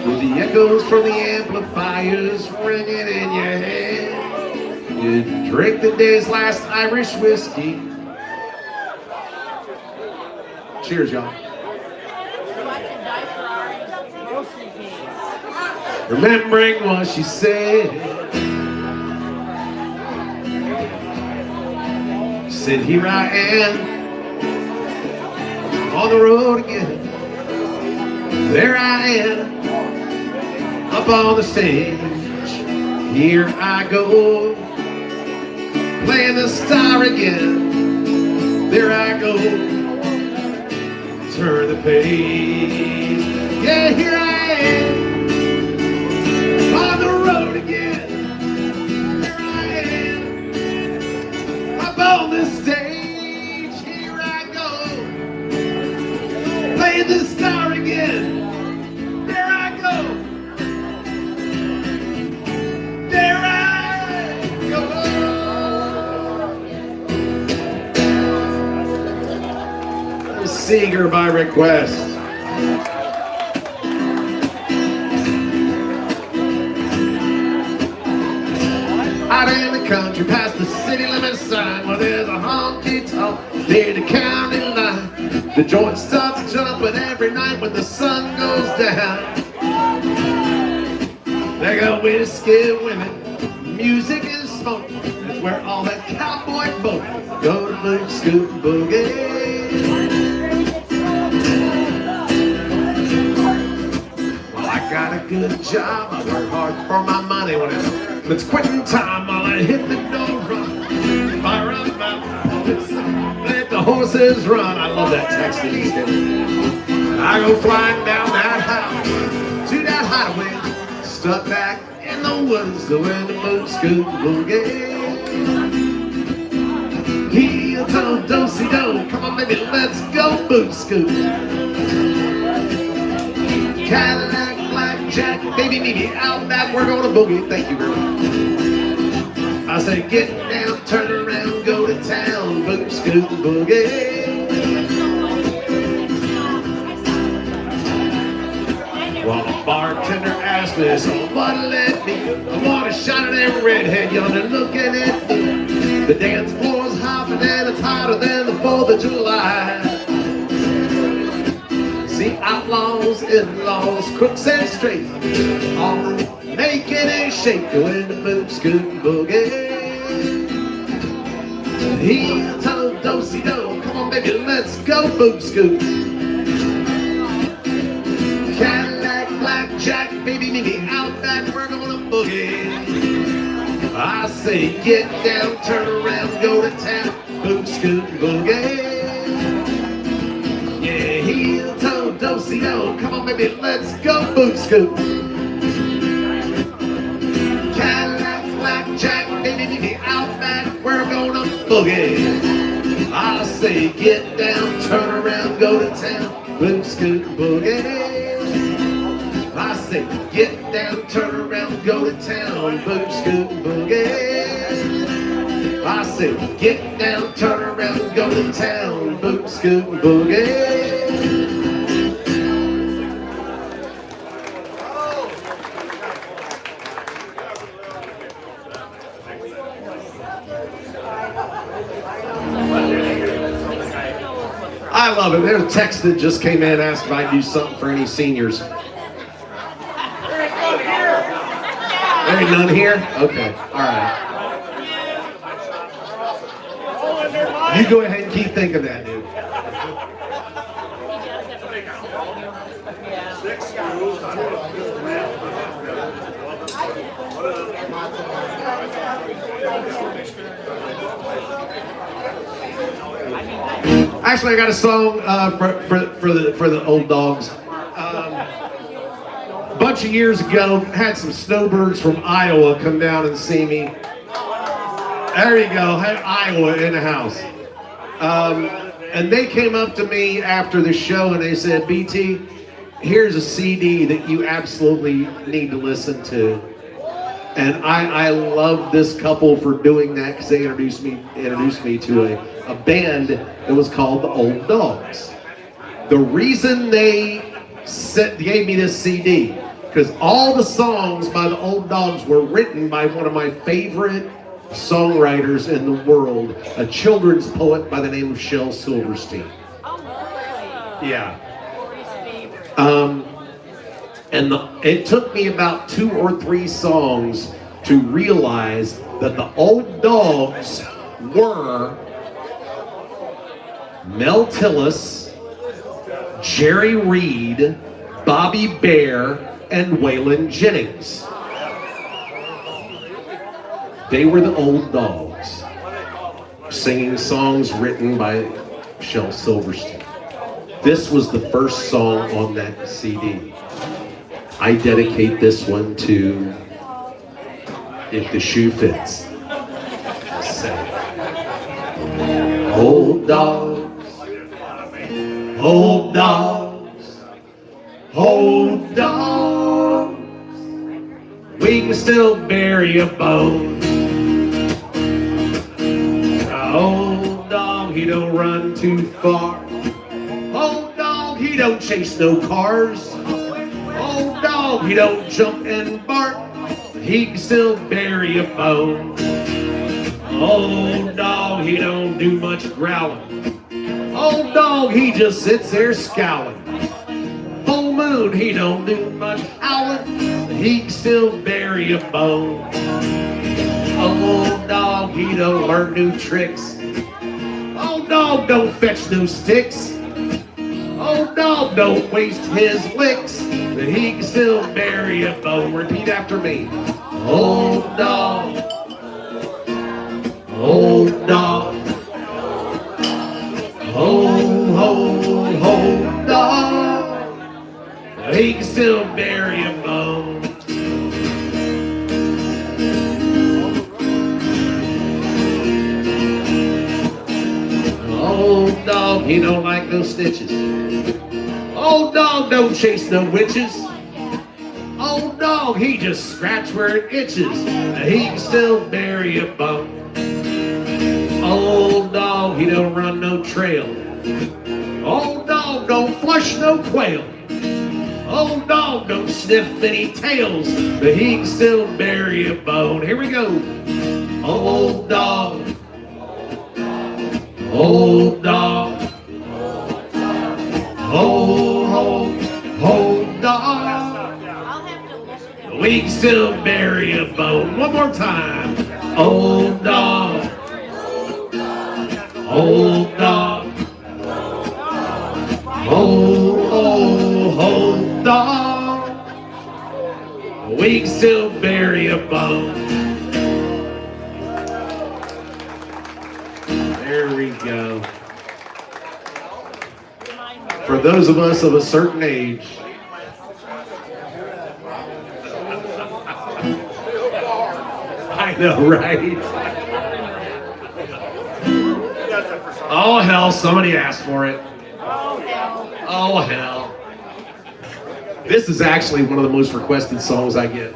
with the echoes from the amplifiers ringing in your head, you drink the day's last Irish whiskey. Cheers, y'all. Remembering what she said. She said, here I am, on the road again. There I am, up on the stage. Here I go, playing the star again. There I go, turn the page. Yeah, here I am, on the road again. Here I am, up on the stage. Here I go, playing the star again. There I go, there I go. Seeger by request. Out in the country, past the city limit sign, where there's a honky-tonk near the county line. The joint starts jumping every night when the sun goes down. They got whiskey, women, music and smoke. It's where all that cowboy folk go to boot, scoot, boogie. Well, I got a good job, I work hard for my money. When it's quitting time, I'll hit the door run. Fire up my bullets, let the horses run. I love that Texas. I go flying down that highway, to that highway, stuck back in the woods, doing the boot scoot boogie. Heel toe, do-si-do, come on baby, let's go boot scoot. Cadillac, blackjack, baby, meet me out back, we're gonna boogie. Thank you very much. I say get down, turn around, go to town, boot scoot boogie. Well, the bartender asked me, so what'll it be? I want a shot of that redhead yonder looking at me. The dance floor's hopping and it's hotter than the 4th of July. See outlaws, in-laws, crooks and straight, all naked and shake, doing the boot scoot boogie. Heel toe, do-si-do, come on baby, let's go boot scoot. Cadillac, blackjack, baby, meet me out back, we're gonna boogie. I say get down, turn around, go to town, boot scoot boogie. Yeah, heel toe, do-si-do, come on baby, let's go boot scoot. Cadillac, blackjack, baby, meet me out back, we're gonna boogie. I say get down, turn around, go to town, boot scoot boogie. I say get down, turn around, go to town, boot scoot boogie. I say get down, turn around, go to town, boot scoot boogie. I love it. There's a text that just came in, asked if I do something for any seniors. There ain't none here? Okay, all right. You go ahead and keep thinking that, dude. Actually, I got a song for the old dogs. A bunch of years ago, had some snowbirds from Iowa come down and see me. There you go, had Iowa in the house. And they came up to me after the show and they said, BT, here's a CD that you absolutely need to listen to. And I love this couple for doing that because they introduced me to a band that was called the Old Dogs. The reason they gave me this CD, because all the songs by the Old Dogs were written by one of my favorite songwriters in the world, a children's poet by the name of Shel Silverstein. Yeah. It took me about 2 or 3 songs to realize that the Old Dogs were Mel Tillis, Jerry Reed, Bobby Bare, and Waylon Jennings. They were the Old Dogs, singing songs written by Shel Silverstein. This was the first song on that CD. I dedicate this one to If the Shoe Fits. Old dogs, old dogs, old dogs, we can still bury a bone. Old dog, he don't run too far. Old dog, he don't chase no cars. Old dog, he don't jump and bark. He can still bury a bone. Old dog, he don't do much growling. Old dog, he just sits there scowling. Full moon, he don't do much howling. He can still bury a bone. Old dog, he don't learn new tricks. Old dog don't fetch no sticks. Old dog don't waste his licks. But he can still bury a bone. Repeat after me. Old dog, old dog, old dog, he can still bury a bone. Old dog, he don't like no stitches. Old dog don't chase no witches. Old dog, he just scratch where it itches. He can still bury a bone. Old dog, he don't run no trail. Old dog don't flush no quail. Old dog don't sniff any tails, but he can still bury a bone. Here we go. Old dog, old dog, old dog, we can still bury a bone. One more time. Old dog, old dog, old dog, we can still bury a bone. There we go. For those of us of a certain age, I know, right? Oh, hell, somebody asked for it. Oh, hell. This is actually one of the most requested songs I get.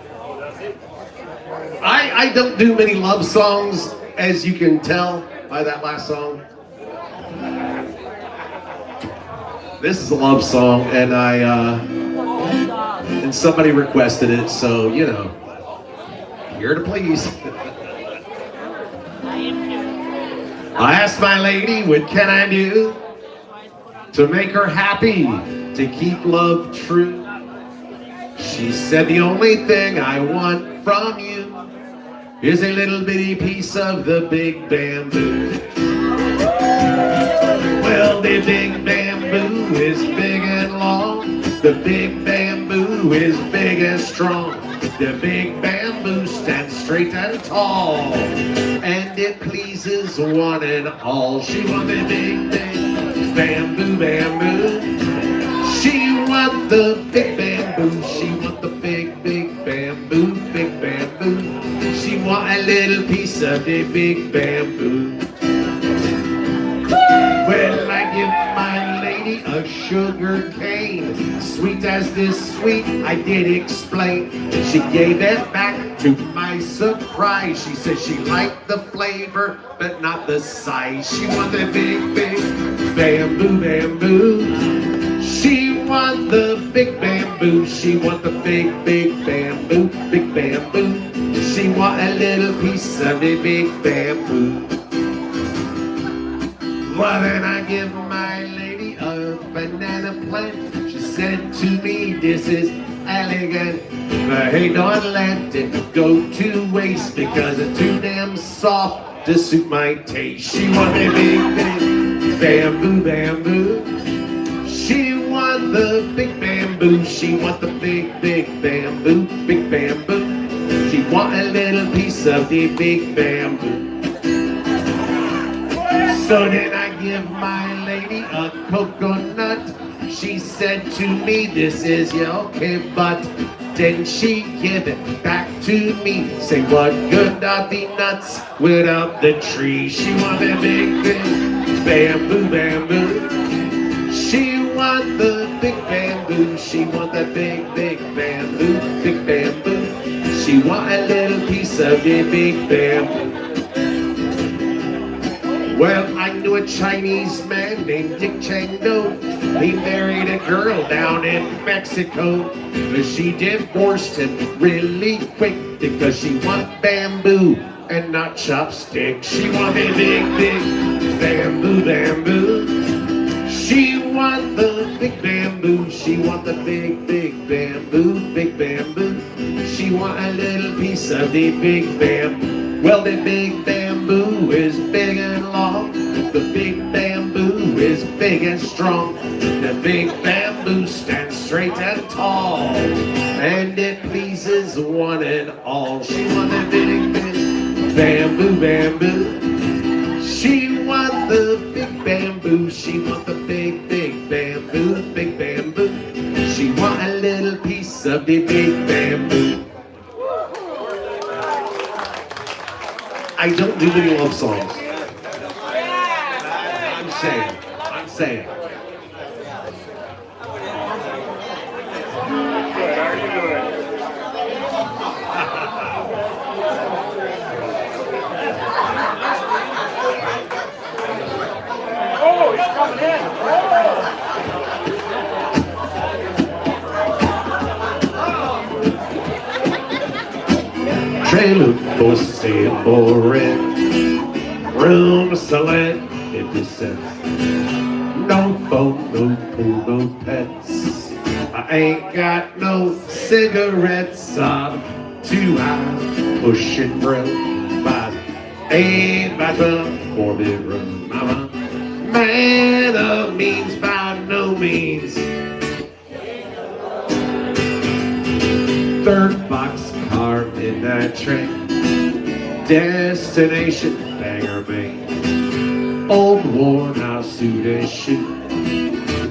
I don't do many love songs, as you can tell by that last song. This is a love song, and and somebody requested it, so, you know, here to please. I asked my lady, what can I do to make her happy, to keep love true? She said, the only thing I want from you is a little bitty piece of the big bamboo. Well, the big bamboo is big and long. The big bamboo is big and strong. The big bamboo stands straight and tall, and it pleases one and all. She wants the big bamboo, bamboo. She wants the big bamboo. She wants the big bamboo, big bamboo. She wants a little piece of the big bamboo. Well, I give my lady a sugar cane, sweet as this sweet, I did explain. She gave it back to my surprise. She said she liked the flavor, but not the size. She wanted the big, big bamboo, bamboo. She want the big bamboo. She want the big, big bamboo, big bamboo. She want a little piece of the big bamboo. Well, then I give my lady a banana plant. She said to me, this is elegant, but hey, don't let it go to waste because it's too damn soft to suit my taste. She wanted big, big bamboo, bamboo. She want the big bamboo. She want the big, big bamboo, big bamboo. She want a little piece of the big bamboo. So then I give my lady a coconut. She said to me, this is your okay, but then she give it back to me. Say, what good are the nuts without the tree? She want a big, big bamboo, bamboo. She want the big bamboo. She want the big, big bamboo, big bamboo. She want a little piece of the big bamboo. Well, I knew a Chinese man named Dick Chang Do. He married a girl down in Mexico, but she divorced him really quick because she want bamboo and not chopsticks. She wanted big, big bamboo, bamboo. She want the big bamboo. She want the big, big bamboo, big bamboo. She want a little piece of the big bamboo. Well, the big bamboo is big and long. The big bamboo is big and strong. The big bamboo stands straight and tall, and it pleases one and all. She want the big, big bamboo, bamboo. She want the big bamboo. She want the big, big bamboo, big bamboo. She want a little piece of the big bamboo. I don't do any love songs. I'm saying. Good, how are you doing? Oh, he's coming in. Trailer for sale for rent, room select 50 cents. No phone, no pool, no pets. I ain't got no cigarettes. I'm too high, pushing broke by 8 by 12 4-bedroom. I'm a man of means by no means. Third box car, midnight train, destination Bangor, Maine. Old worn out suit and shoe.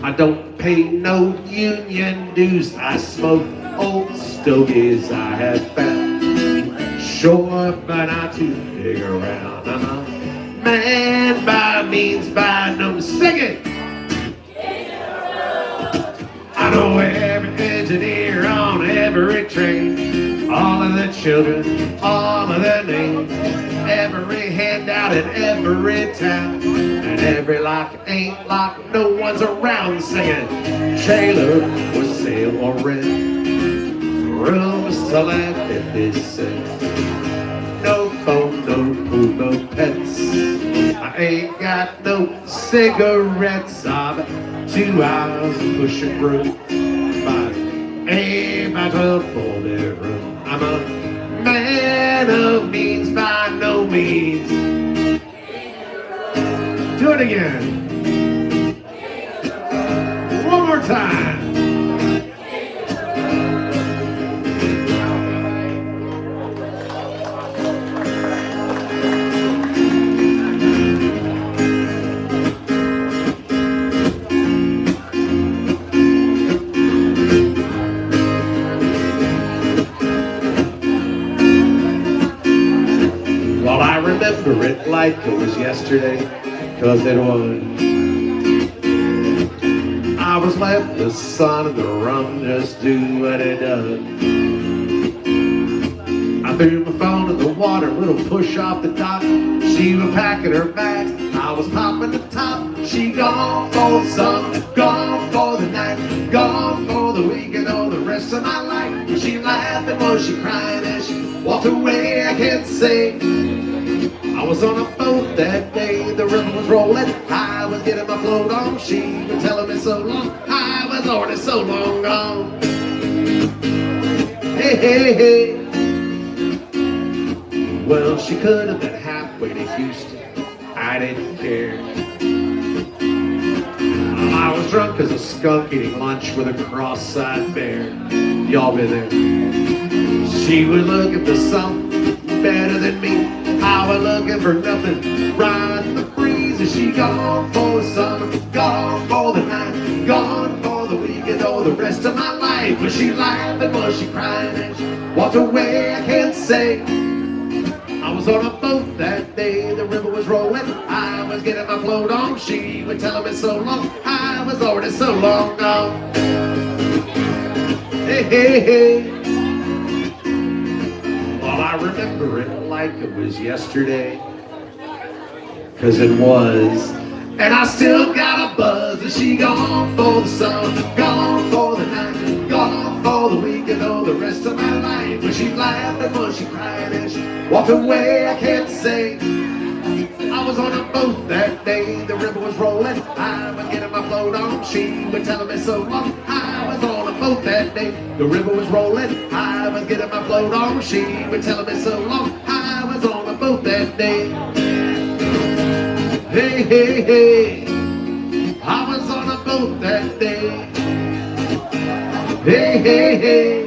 I don't pay no union dues. I smoke old stogies I had found. Sure, but not too big around. Man by means by no. Sing it! I know every engineer on every train, all of the children, all of their names, every handout in every town, and every lock ain't locked, no one's around singing. Trailer for sale or rent, rooms to let 50 cents. No phone, no pool, no pets. I ain't got no cigarettes. I'm 2 hours pushing through my 8 by 12 4-bedroom. I'm a man of means by no means. Do it again. One more time. Well, I remember it like it was yesterday, 'cause it was. I was let the sun and the rum just do what it does. I threw my phone in the water, little push off the dock. She was packing her bags, I was popping the top. She gone for the summer, gone for the night, gone for the weekend, all the rest of my life. Was she laughing, was she crying as she walked away? I can't say. I was on a boat that day, the river was rolling, I was getting my float on. She was telling me so long, I was already so long gone. Hey, hey, hey. Well, she could have been halfway to Houston, I didn't care. I was drunk as a skunk eating lunch with a cross-eyed bear. Y'all been there? She was looking for something better than me, I was looking for nothing, riding the breeze. And she gone for the summer, gone for the night, gone for the weekend, oh, the rest of my life. Was she laughing, was she crying as she walked away? I can't say. I was on a boat that day, the river was rolling, I was getting my float on. She was telling me so long, I was already so long gone. Hey, hey, hey. Well, I remember it like it was yesterday, 'cause it was. And I still got a buzz. And she gone for the sun, gone for the night, gone for the weekend, oh, the rest of my life. Was she laughing, was she crying as she walked away? I can't say. I was on a boat that day, the river was rolling, I was getting my float on. She was telling me so long, I was on a boat that day, the river was rolling, I was getting my float on. She was telling me so long, I was on a boat that day. Hey, hey, hey, I was on a boat that day. Hey, hey, hey.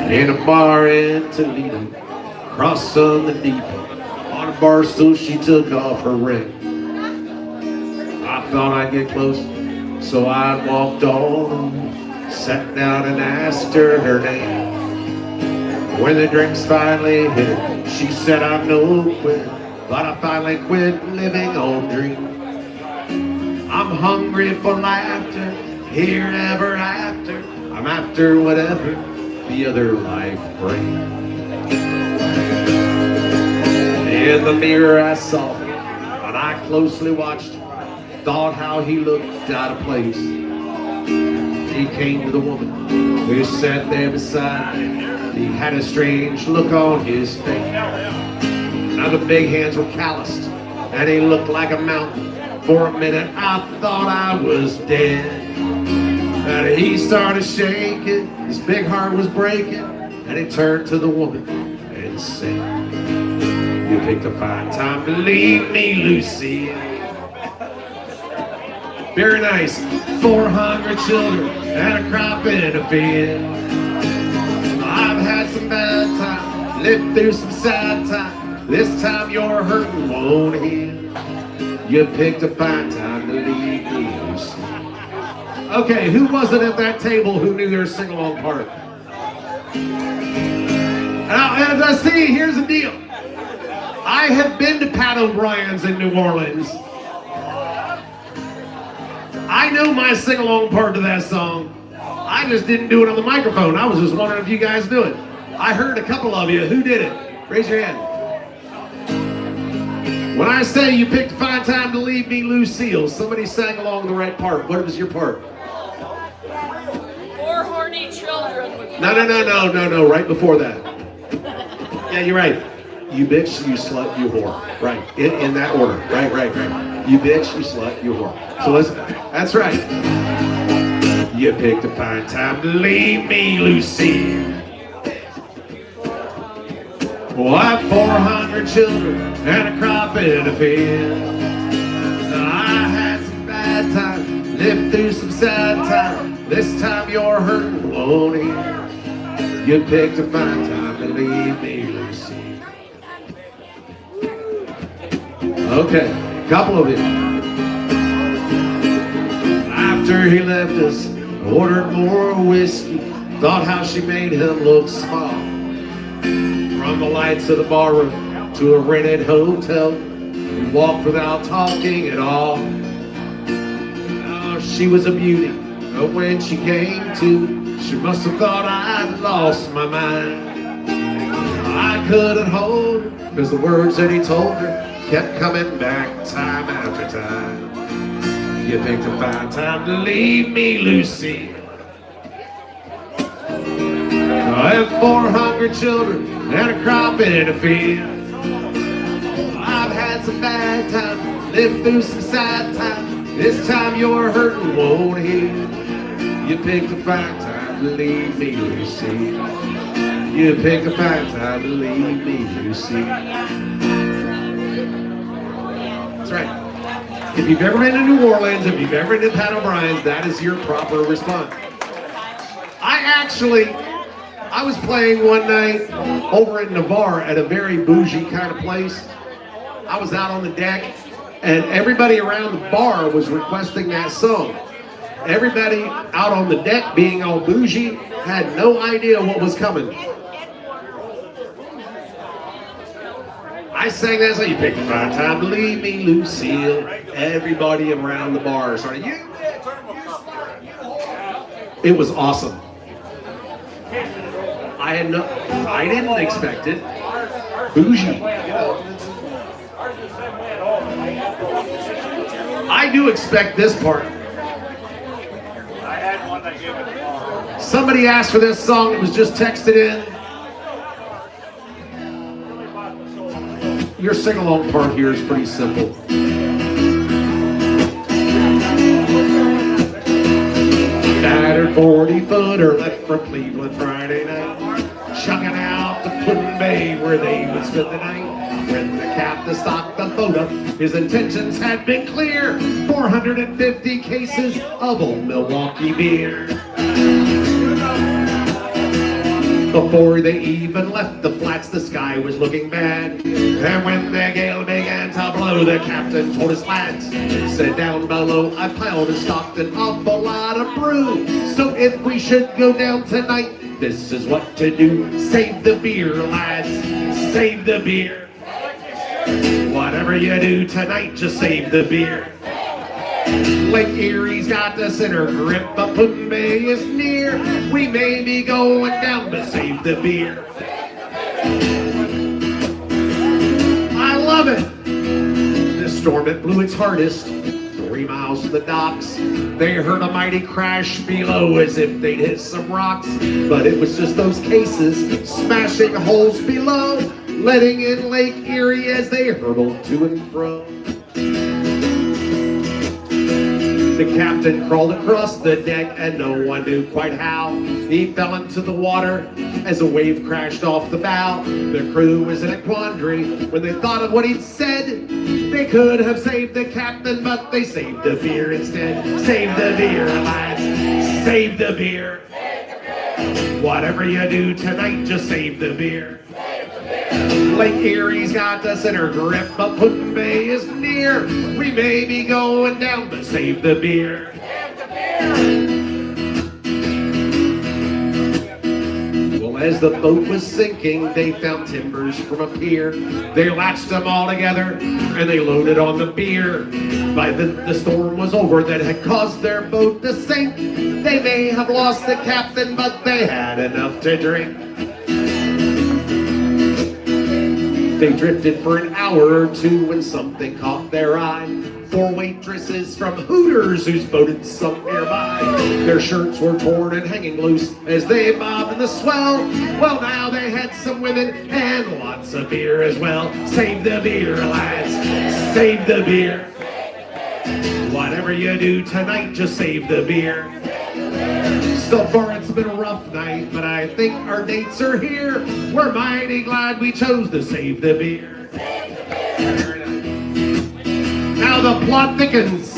In a bar in Toledo, across on the deep, on a bar stool she took off her ring. I thought I'd get close, so I walked on, sat down and asked her name. When the drinks finally hit, she said I'm no quitter, but I finally quit living on dreams. I'm hungry for laughter, here ever after, I'm after whatever the other life brings. In the mirror I saw him, and I closely watched him, thought how he looked out of place. He came to the woman who sat there beside me. He had a strange look on his face. Now the big hands were calloused, and he looked like a mountain. For a minute I thought I was dead. And he started shaking, his big heart was breaking, and he turned to the woman and said, you picked a fine time to leave me, Lucy. Very nice. 400 children and a crop in a field. I've had some bad times, lived through some sad times. This time your hurting won't heal. You picked a fine time to leave me, Lucy. Okay, who wasn't at that table who knew their sing-along part? Now, as I see, here's the deal. I have been to Pat O'Brien's in New Orleans. I know my sing-along part to that song. I just didn't do it on the microphone. I was just wondering if you guys knew it. I heard a couple of you. Who did it? Raise your hand. When I say you picked a fine time to leave me, Lucille, somebody sang along the right part. What was your part? 4 horny children. No, right before that. Yeah, you're right. You bitch, you slut, you whore. Right, in that order. Right. You bitch, you slut, you whore. So listen, that's right. You picked a fine time to leave me, Lucy. Well, I have 400 children and a crop in a field. I had some bad times, lived through some sad times. This time you're hurting won't heal. You picked a fine time to leave me, Lucy. Okay, couple of you. After he left us, ordered more whiskey. Thought how she made him look small. From the lights of the barroom to a rented hotel, we walked without talking at all. Oh, she was a beauty, but when she came to, she must have thought I'd lost my mind. I couldn't hold her, because the words that he told her kept coming back time after time. You picked a fine time to leave me, Lucy. I have 4 hungry children and a crop in a field. I've had some bad times, lived through some sad times. This time your hurting won't heal. You picked a fine time to leave me, Lucy. You picked a fine time to leave me, Lucy. That's right. If you've ever been to New Orleans, if you've ever been to Pat O'Brien's, that is your proper response. I was playing one night over in Navarre at a very bougie kind of place. I was out on the deck, and everybody around the bar was requesting that song. Everybody out on the deck, being all bougie, had no idea what was coming. I sang that song, you picked a fine time to leave me, Lucille. Everybody around the bar started, it was awesome. I didn't expect it. Bougie. I do expect this part. Somebody asked for this song, it was just texted in. Your sing-along part here is pretty simple. Battered 40-footer left from Cleveland Friday night, chugging out to Puddin' Bay where they would spend the night. When the captain stocked the boat up, his intentions had been clear. 450 cases of old Milwaukee beer. Before they even left the flats, the sky was looking bad. And when the gale began to blow, the captain told his lads, said down below, I piled and stocked an awful lot of brew. So if we should go down tonight, this is what to do. Save the beer, lads, save the beer. Whatever you do tonight, just save the beer. Lake Erie's got the center grip, but Puddin' Bay is near. We may be going down, but save the beer. I love it. This storm, it blew its hardest. 3 miles from the docks, they heard a mighty crash below as if they'd hit some rocks. But it was just those cases smashing holes below, letting in Lake Erie as they hurtled to and fro. The captain crawled across the deck and no one knew quite how. He fell into the water as a wave crashed off the bow. The crew was in a quandary when they thought of what he'd said. They could have saved the captain, but they saved the beer instead. Save the beer, lads, save the beer. Whatever you do tonight, just save the beer. Lake Erie's got us in her grip, but Puddin' Bay is near. We may be going down, but save the beer. Well, as the boat was sinking, they found timbers from a pier. They latched them all together, and they loaded on the beer. By the storm was over that had caused their boat to sink. They may have lost the captain, but they had enough to drink. They drifted for an hour or two when something caught their eye. 4 waitresses from Hooters whose boat had sunk nearby. Their shirts were torn and hanging loose as they bobbed in the swell. Well, now they had some women and lots of beer as well. Save the beer, lads, save the beer. Whatever you do tonight, just save the beer. So far it's been a rough night, but I think our dates are here. We're mighty glad we chose to save the beer. Now the plot thickens,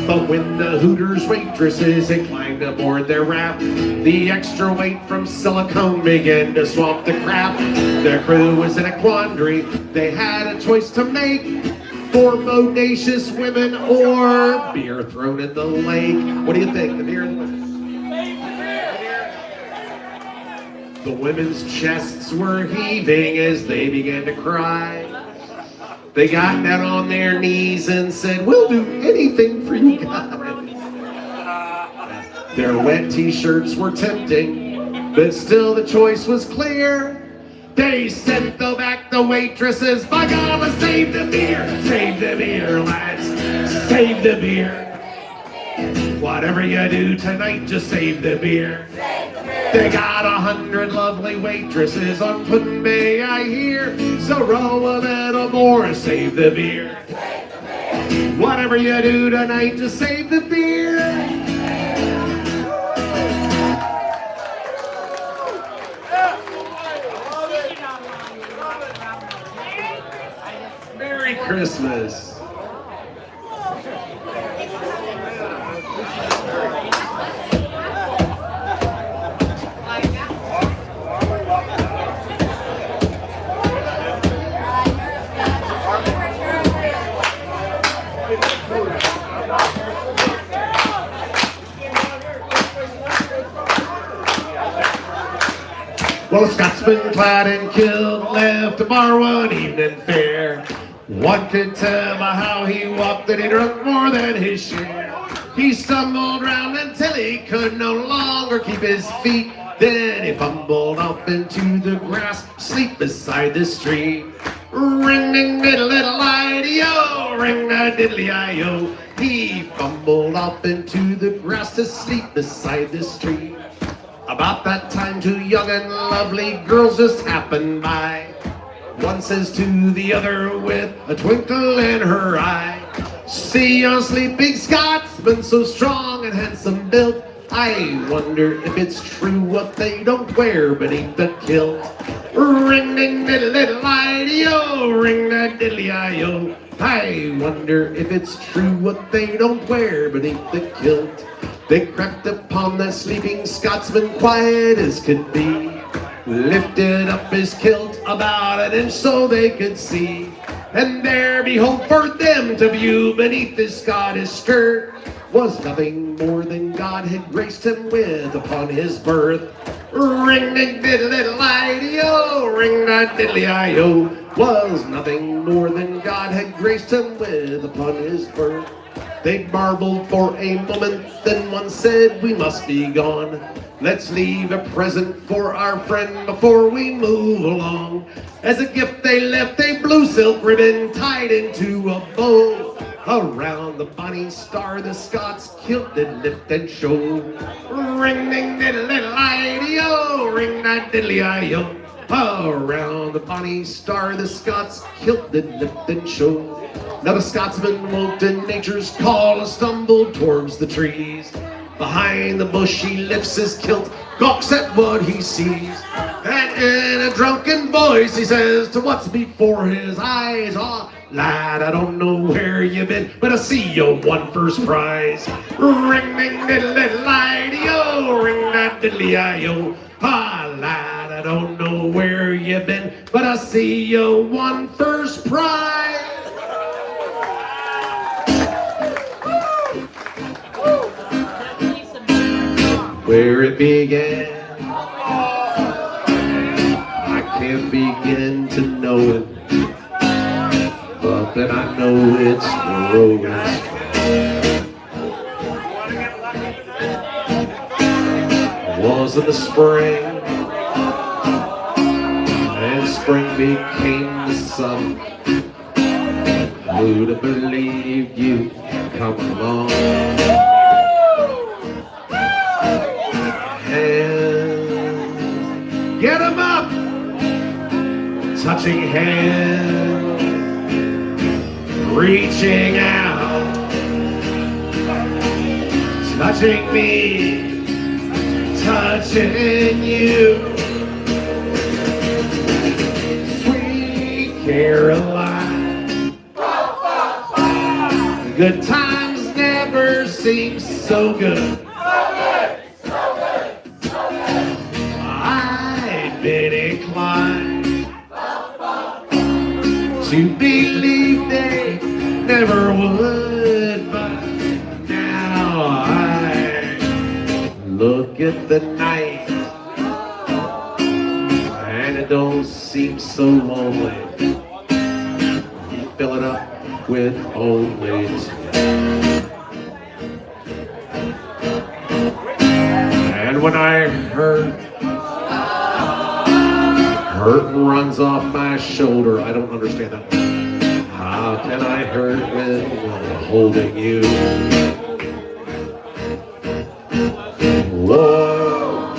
but when the Hooters waitresses had climbed aboard their raft, the extra weight from silicone began to swamp the craft. The crew was in a quandary, they had a choice to make. for bodacious women or beer thrown in the lake? What do you think? The beer and the women? The women's chests were heaving as they began to cry. They got down on their knees and said, "We'll do anything for you guys." Their wet t-shirts were tempting, but still the choice was clear. They sent back the waitresses, "By God, let's save the beer, lads, save the beer. Whatever you do tonight, just save the beer." They got 100 lovely waitresses on Puddin' Bay, I hear. So row a little more and save the beer. Whatever you do tonight, just save the beer. Merry Christmas. Well, a Scotsman clad in kilt left to bar one evening fair. One could tell by how he walked that he drunk more than his share. He stumbled round until he could no longer keep his feet. Then he fumbled off into the grass, asleep beside the street. Ring-ding-diddle-diddle-I-D-O, ring-a-diddly-I-O. He fumbled off into the grass to sleep beside the street. About that time, two young and lovely girls just happened by. One says to the other with a twinkle in her eye, "See yon sleeping Scotsman, so strong and handsome built. I wonder if it's true what they don't wear beneath the kilt." Ring-ding-diddle-diddle-I-D-O, ring-a-diddly-I-O. I wonder if it's true what they don't wear beneath the kilt. They crept upon the sleeping Scotsman quiet as could be, lifted up his kilt about an inch so they could see. And there, behold, for them to view beneath his Scottish skirt was nothing more than God had graced him with upon his birth. Ring-a-diddle-diddle-I-D-O, ring-a-diddly-I-O. Was nothing more than God had graced him with upon his birth. They marveled for a moment, then one said, "We must be gone. Let's leave a present for our friend before we move along." As a gift they left a blue silk ribbon tied into a bow. Around the bonny star the Scots kilt did lift and show. Ring-ding-diddle-diddle-I-D-O, ring-a-diddly-I-O. Around the bonny star the Scots kilt did lift and show. Now the Scotsman woke to nature's call and stumbled towards the trees. Behind the bush he lifts his kilt, gawks at what he sees. And in a drunken voice he says to what's before his eyes, "Ah, lad, I don't know where you been, but I see you won first prize." Ring-ding-diddle-diddle-I-D-O, ring-a-diddly-I-O. "Ah, lad, I don't know where you been, but I see you won first prize." Where it began, I can't begin to know it, but then I know it's growing. It was in the spring, and spring became the summer. Who'd have believed you'd come along? Get 'em up! Touching hands, reaching out, touching me, touching you. Sweet Caroline, good times never seem so good. Been inclined to believe they never would, but now I look at the night and it don't seem so lonely. Fill it up with only two. And when I hurt runs off my shoulder, I don't understand that. How can I hurt when holding you? Whoa.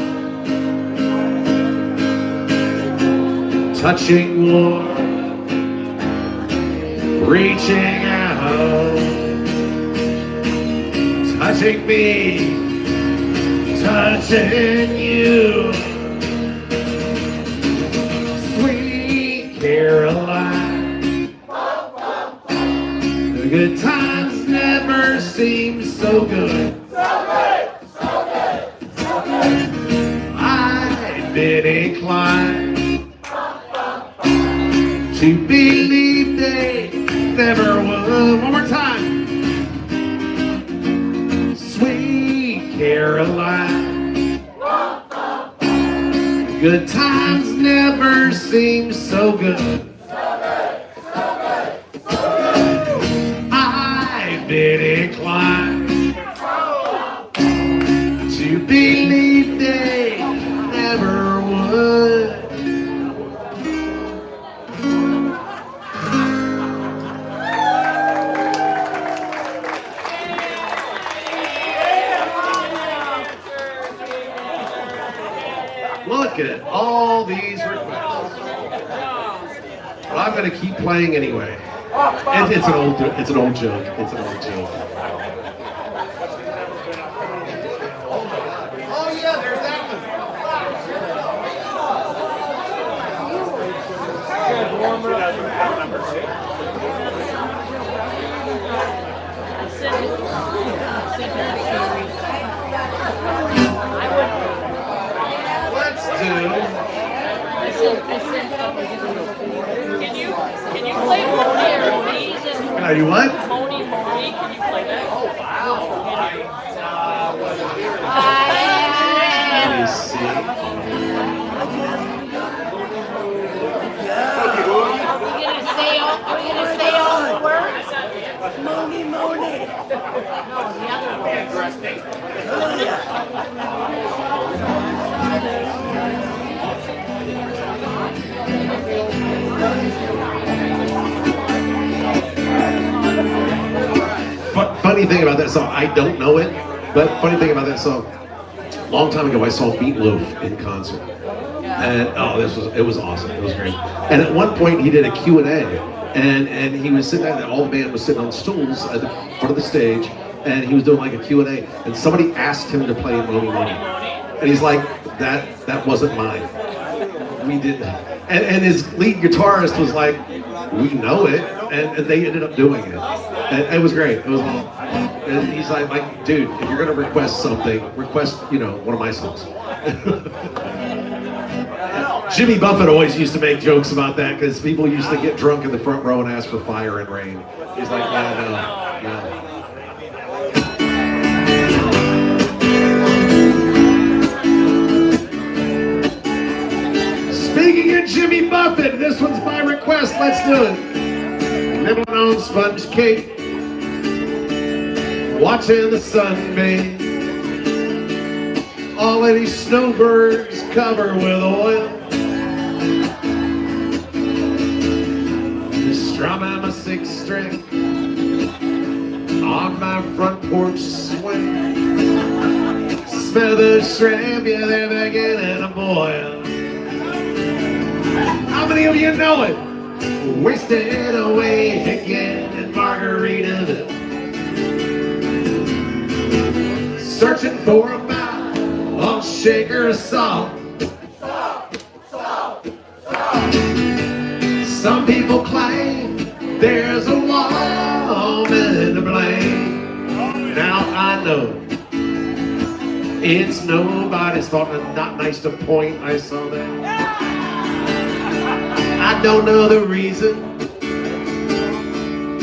Touching warm, reaching out, touching me, touching you. Sweet Caroline, the good times never seem so good. I've been inclined to believe they never would. One more time. Sweet Caroline, good times never seem so good. I've been inclined to believe they never would. Look at all these requests. Well, I'm going to keep playing anyway. It's an old joke. It's an old joke. Oh yeah, there's that Let's do. Can you play Moni or Louise? Can I do what? Moni, can you play that? Oh wow. Let me see. Are we gonna say all the words? Moni. No, the other Funny thing about that song, I don't know it, but funny thing about that song, a long time ago I saw Meatloaf in concert. And it was awesome. It was great. And at one point he did a Q&A, and he was sitting there, and all the band was sitting on stools at the front of the stage, and he was doing like a Q&A, and somebody asked him to play Moni. And he's like, that wasn't mine. We did. And his lead guitarist was like, we know it, and they ended up doing it. And it was great. It was, and he's like, dude, if you're gonna request something, request, one of my songs. Jimmy Buffett always used to make jokes about that because people used to get drunk in the front row and ask for Fire and Rain. He's like, yeah, no. Speaking of Jimmy Buffett, this one's my request. Let's do it. Nibbling on sponge cake, watching the sun bathe. All of these snowbirds covered with oil. Strumming my sixth string on my front porch swing. Smell the shrimp, yeah, they're beginning to boil. How many of you know it? Wasted away again in Margaritaville. Searching for a mouth on shaker of salt. Some people claim there's a woman to blame. Now I know it's nobody's fault, and not nice to point. I saw that. I don't know the reason.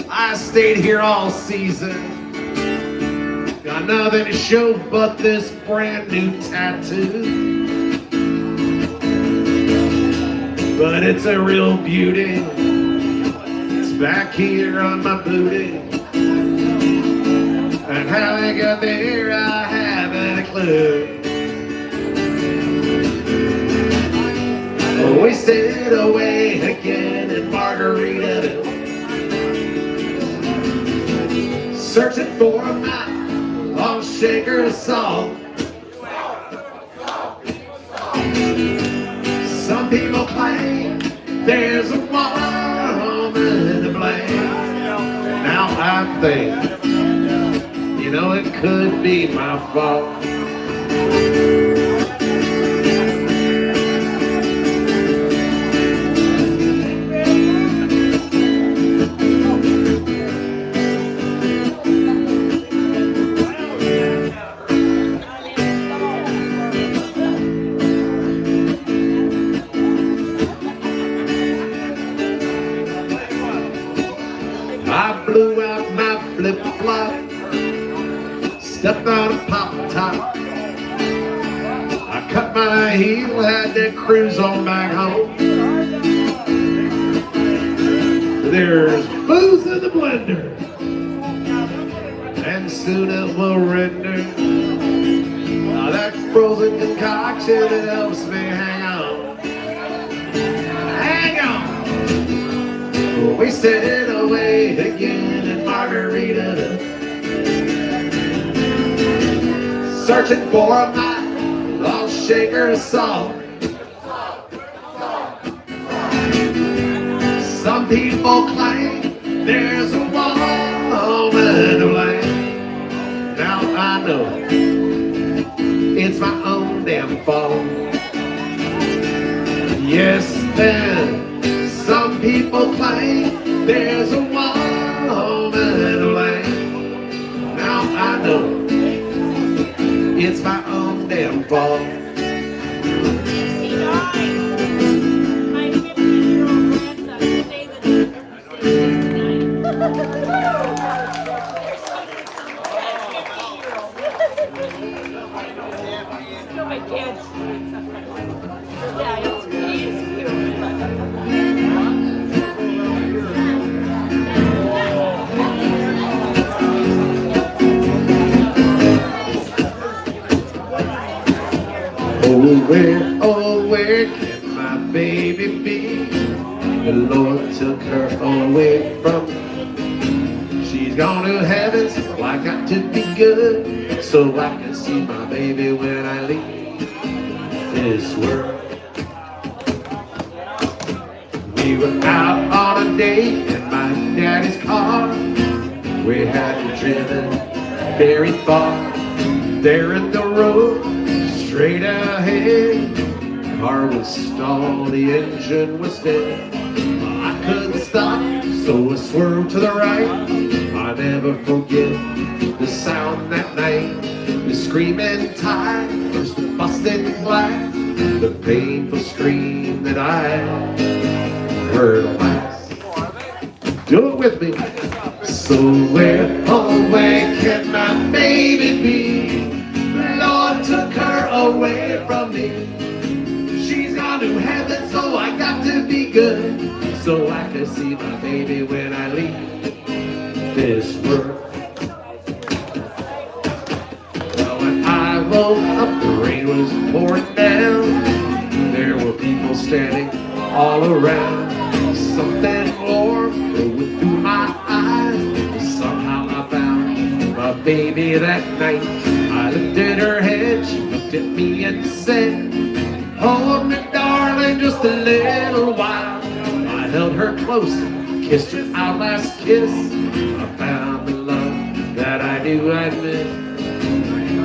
I I stayed here all season. Got nothing to show but this brand new tattoo. But it's a real beauty. It's back here on my booty. And how I got there, I haven't a clue. Wasted away again in Margaritaville, searching for my lost shaker of salt. Some people claim there's a woman to blame. Now I think, you know, it could be my fault. I blew out my flip-flop, stepped on a pop-top. I cut my heel, had to cruise on back home. There's booze in the blender, and soon it will render. Now that frozen concoction, it helps me hang on. Hang on! Wasted away again in Margaritaville, searching for my lost shaker of salt. Some people claim there's a woman to blame. Now I know it's my own damn fault. Yes, then some people claim there's a woman to blame. Now I know it's my own damn fault. My 15-year-old grandson, David, no, my kids. Yeah, he's Oh, where can my baby be? The Lord took her away from me. She's gone to heaven, so I got to be good, so I can see my baby when I leave this world. We were out on a date in my daddy's car. We hadn't driven very far. There in the road, straight ahead, car was stalled, the engine was dead. I couldn't stop, so I swerved to the right. I never forget the sound that night, the screaming tire, first the busted glass, the painful scream that I heard last. Do it with me. So where, oh where can my baby be? The Lord took her away from me. She's gone to heaven, so I got to be good, so I can see my baby when I leave this world. Well, when I woke up, the rain was pouring down. There were people standing all around. Something warm went through my eyes. Somehow I found my baby that night. I lifted her head, she looked at me and said, "Hold me, darling, just a little while." I held her close, kissed her our last kiss. I found the love that I knew I'd miss.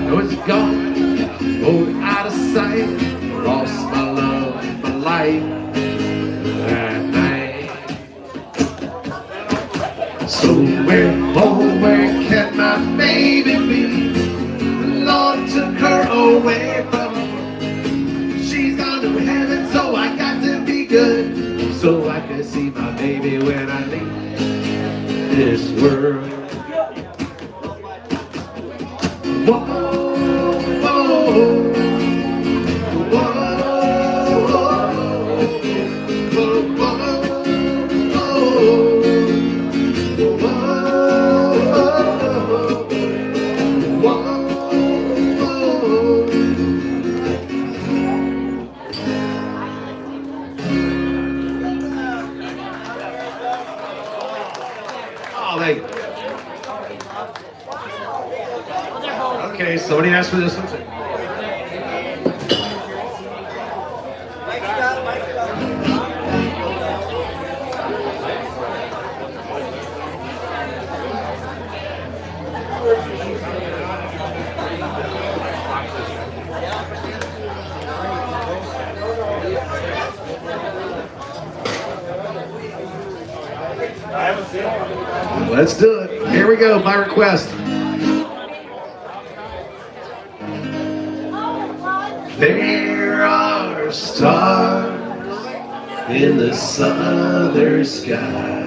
Now it's gone, both out of sight. Lost my love, my life that night. So where, oh where can my baby be? The Lord took her away from me. She's gone to heaven, so I got to be good, so I can see my baby when I leave this world. Whoa, whoa, okay, somebody asked for this one too. Let's do it. Here we go, my request. There are stars in the southern sky,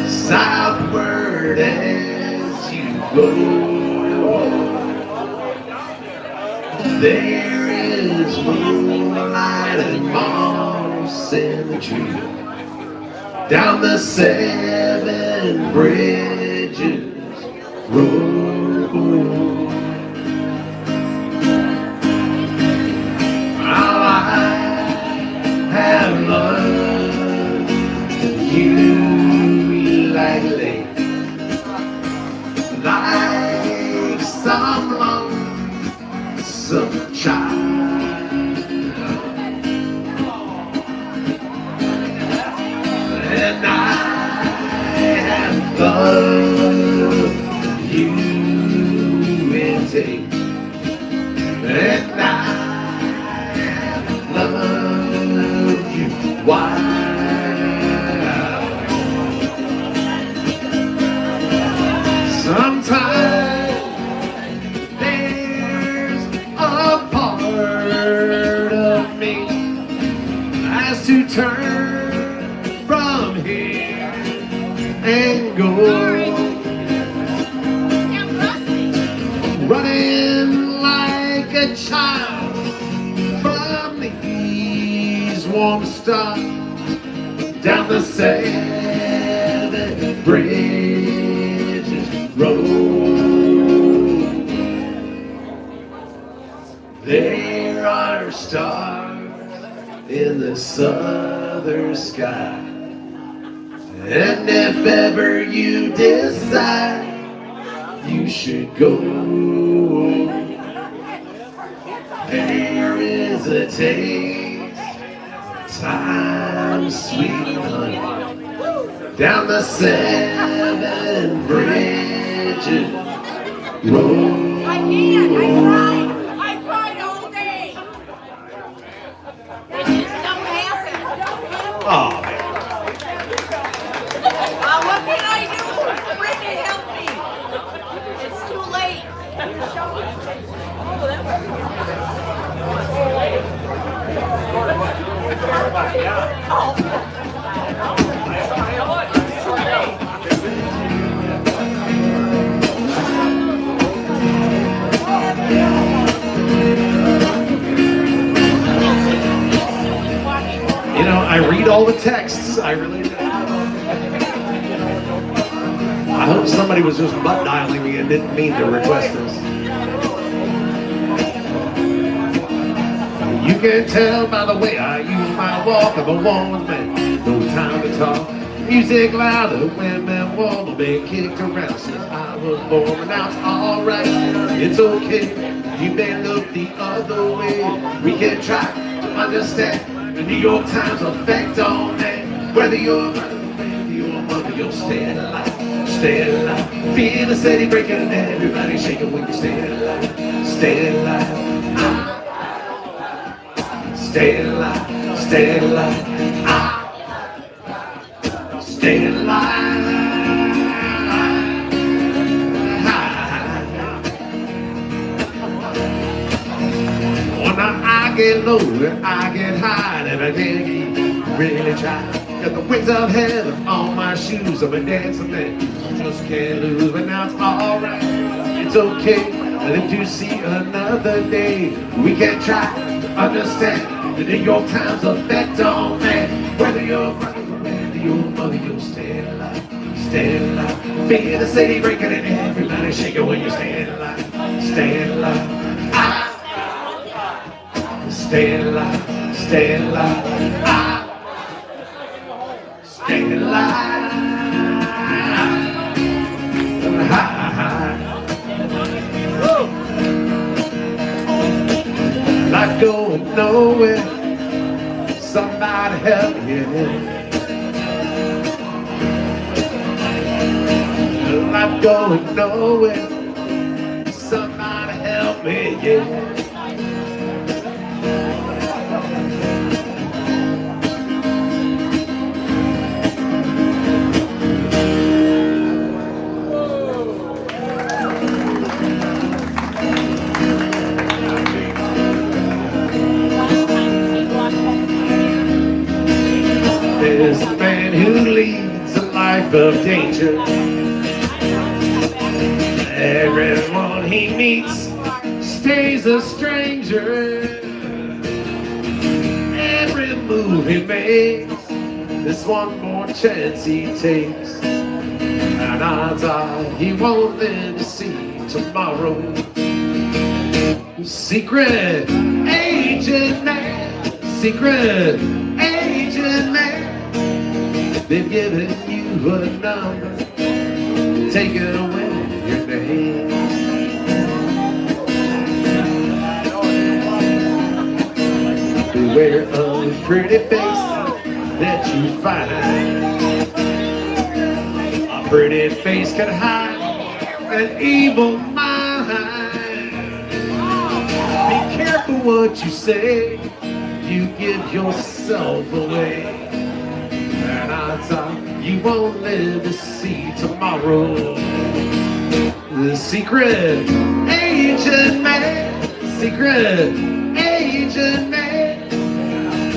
southward as you go. There is moonlight and moss in the tree, down the 7 bridges road. How I have loved you like some lonesome child, and I have loved you in take, and I have loved you wild. Sometimes there's a part of me has to turn from here and go, running like a child from these warm stars, down the 7 bridges road. There are stars in the southern sky, and if ever you decide you should go, there is a taste of time, sweet honey, down the 7 bridges road. I cried all day. It just don't happen. Oh, man. What can I do? Brenda, help me. It's too late. You know, I read all the texts. I really do. I hope somebody was just butt dialing me and didn't mean to request this. You can tell by the way I use my walk, I'm a woman's man, no time to talk. Music louder, women warm, I've been kicked around since I was born, and now it's alright, it's okay. You may look the other way, we can try to understand the New York Times effect on that. Whether you're mother, you'll stay alive, stay alive. Feel the city breaking and everybody shaking when you stay alive, stay alive. Stay alive, stay alive, stay alive. When I get low, I get high, and I can't really try. Got the wings of heaven on my shoes. I'm a dancing man, just can't lose. But now it's alright, it's okay. I live to see another day. We can try to understand that in your times affect all man. Whether you're brother or whether your mother, you'll stay alive, stay alive. Feel the city breaking and everybody shaking when you stay alive, stay alive. Stay alive, stay alive. Stay alive. Not going nowhere. Somebody help me. Not going nowhere. Somebody help me, yeah. There's a man who leads a life of danger. Everyone he meets stays a stranger. Every move he makes, this one more chance he takes. And odds are he won't live to see tomorrow. Secret agent man, secret agent man. They've given you a number, taken away your name. Beware of the pretty face that you find. A pretty face can hide an evil mind. Be careful what you say, you give yourself away. And odds are you won't live to see tomorrow. The secret agent man, secret agent man.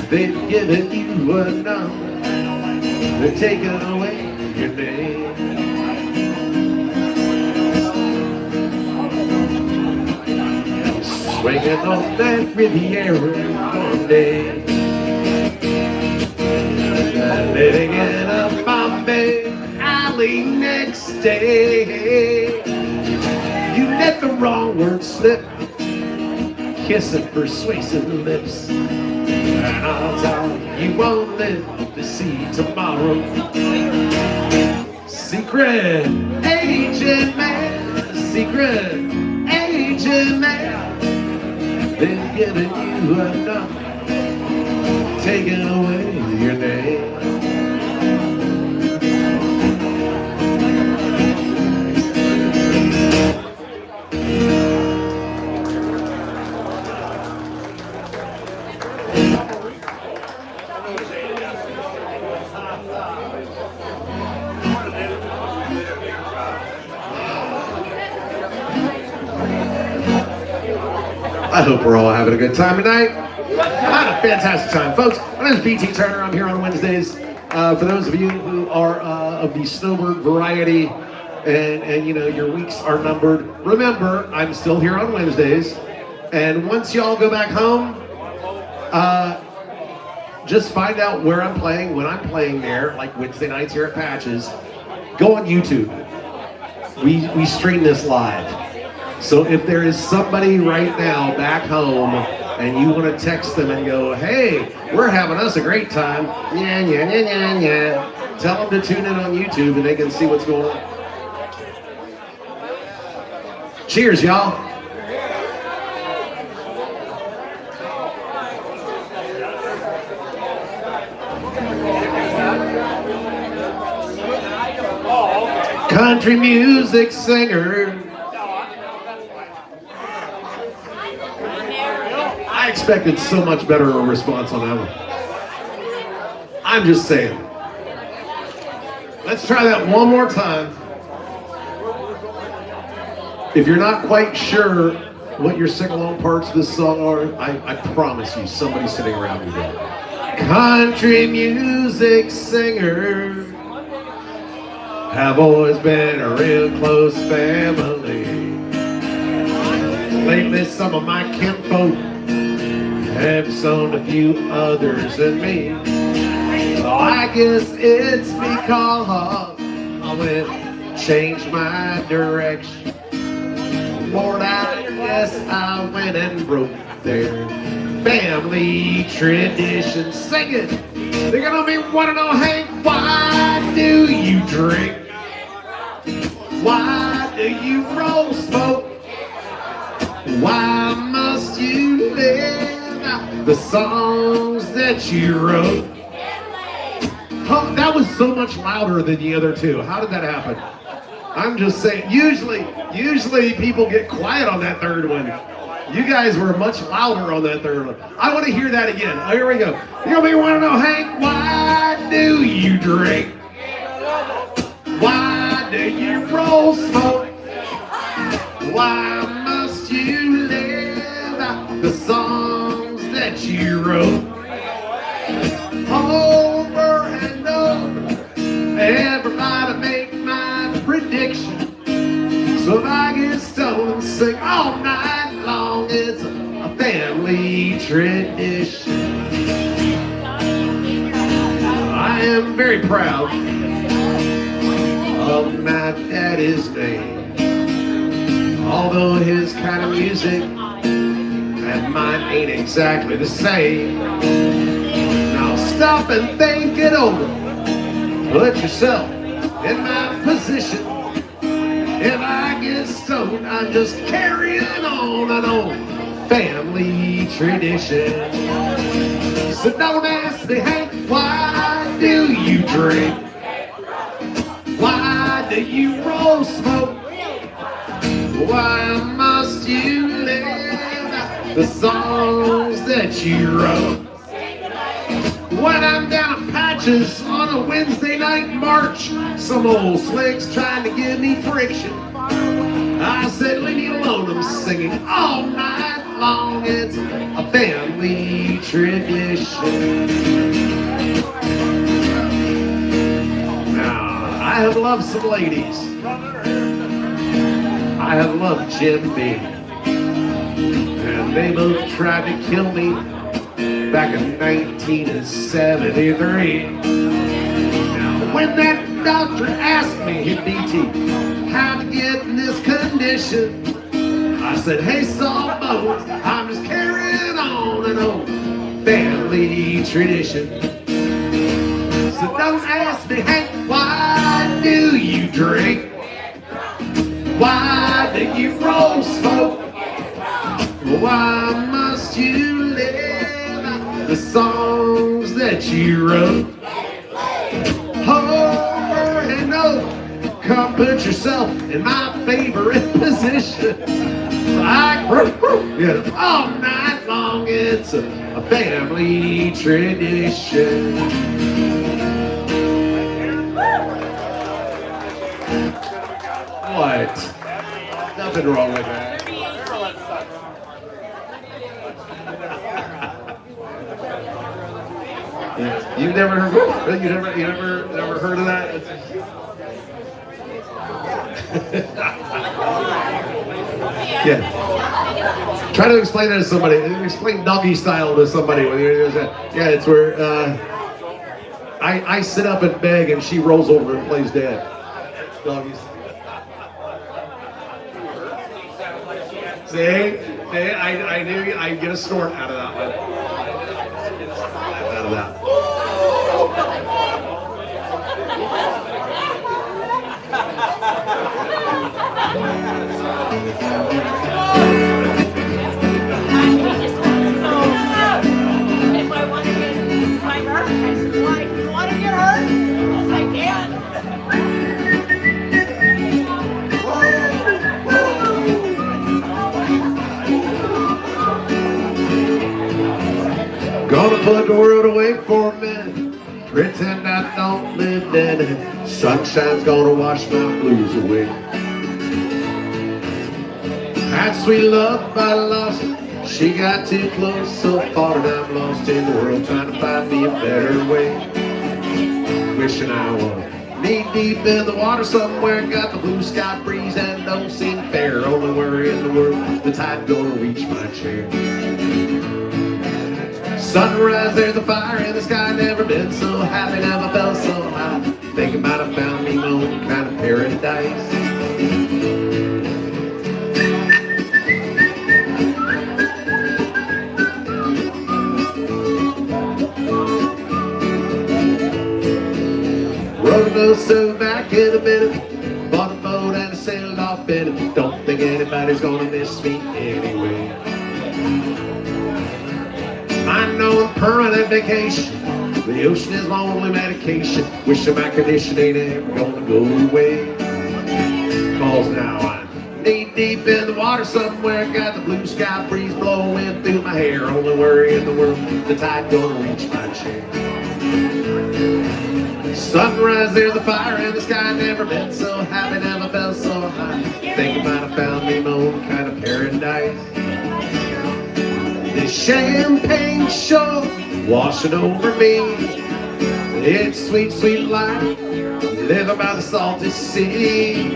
They've given you a number, they're taking away your name. Swinging on that Riviera one day, living in a Bombay alley next day. You let the wrong word slip, kissing persuasive lips. And odds are you won't live to see tomorrow. Secret agent man, secret agent man. They've given you a number, taking away your name. I hope we're all having a good time tonight. I had a fantastic time, folks. My name is BT Turner. I'm here on Wednesdays. For those of you who are of the snowbird variety and you know your weeks are numbered, remember I'm still here on Wednesdays. And once y'all go back home, just find out where I'm playing, when I'm playing there, like Wednesday nights here at Patches. Go on YouTube. We stream this live. So if there is somebody right now back home and you want to text them and go, hey, we're having us a great time, tell them to tune in on YouTube and they can see what's going on. Cheers, y'all. Country music singer. I expected so much better of a response on that one. I'm just saying. Let's try that one more time. If you're not quite sure what your sing-along parts of this song are, I promise you somebody's sitting around you there. Country music singers have always been a real close family. Lately, some of my kinfolk have sown a few others than me. So I guess it's because I went changed my direction. Lord, I guess I went and broke their family tradition. Sing it. They're gonna be wanting to know, Hank, why do you drink? Why do you roll smoke? Why must you live out the songs that you wrote? Oh, that was so much louder than the other two. How did that happen? I'm just saying, usually people get quiet on that third one. You guys were much louder on that third one. I want to hear that again. Oh, here we go. You're going to want to know, Hank, why do you drink? Why do you roll smoke? Why must you live out the songs that you wrote? Over and over, everybody make my prediction. So if I get stoned and sing all night long, it's a family tradition. I am very proud of my daddy's name. Although his kind of music and mine ain't exactly the same. Now stop and think it over. Put yourself in my position. If I get stoned, I'm just carrying on and on. Family tradition. So don't ask me, Hank, why do you drink? Why do you roll smoke? Why must you live the songs that you wrote? When I'm down at Patches on a Wednesday night march, some old slick's trying to give me friction. I said, leave me alone, I'm singing all night long. It's a family tradition. Now, I have loved some ladies. I have loved Jim Beam. And they both tried to kill me back in 1973. Now, when that doctor asked me, BT, how to get in this condition, I said, hey, Sawbones, I'm just carrying on and on. Family tradition. So don't ask me, Hank, why do you drink? Why do you roll smoke? Why must you live the songs that you wrote? Over and over, come put yourself in my favorite position. I get all night long, it's a family tradition. What? Nothing wrong with that. Yeah. You've never heard? You never heard of that? Yeah. Try to explain that to somebody. Explain doggy style to somebody. Yeah, it's where I sit up and beg, and she rolls over and plays dead. Doggies. See, I knew I'd get a snort out of that one. Out of that. If I want to get my hurt, I said, why? You want to get hurt? Yes, I can. Gonna put the world away for a minute, pretend I don't live in it. Sunshine's gonna wash my blues away. That sweet love I lost She got too close, so far and I'm lost in the world, trying to find me a better way. Wishing I was knee deep in the water somewhere, got the blue sky breeze and don't seem fair. Only worry in the world, the tide gonna reach my chair. Sunrise, there's a fire in the sky, never been so happy, never felt so high. Think I might have found me my own kind of paradise. Rode a little so back in a minute, bought a boat and I sailed off in it. Don't think anybody's gonna miss me anyway. I know I'm permanent vacation, the ocean is my only medication. Wishing my condition ain't ever gonna go away. Cause now I'm knee deep in the water somewhere, got the blue sky breeze blowing through my hair. Only worry in the world, the tide gonna reach my chair. Sunrise, there's a fire in the sky, never been so happy, never felt so high. Think I might have found me my own kind of paradise. This champagne shore washing over me, it's sweet, sweet life, living by the salty sea.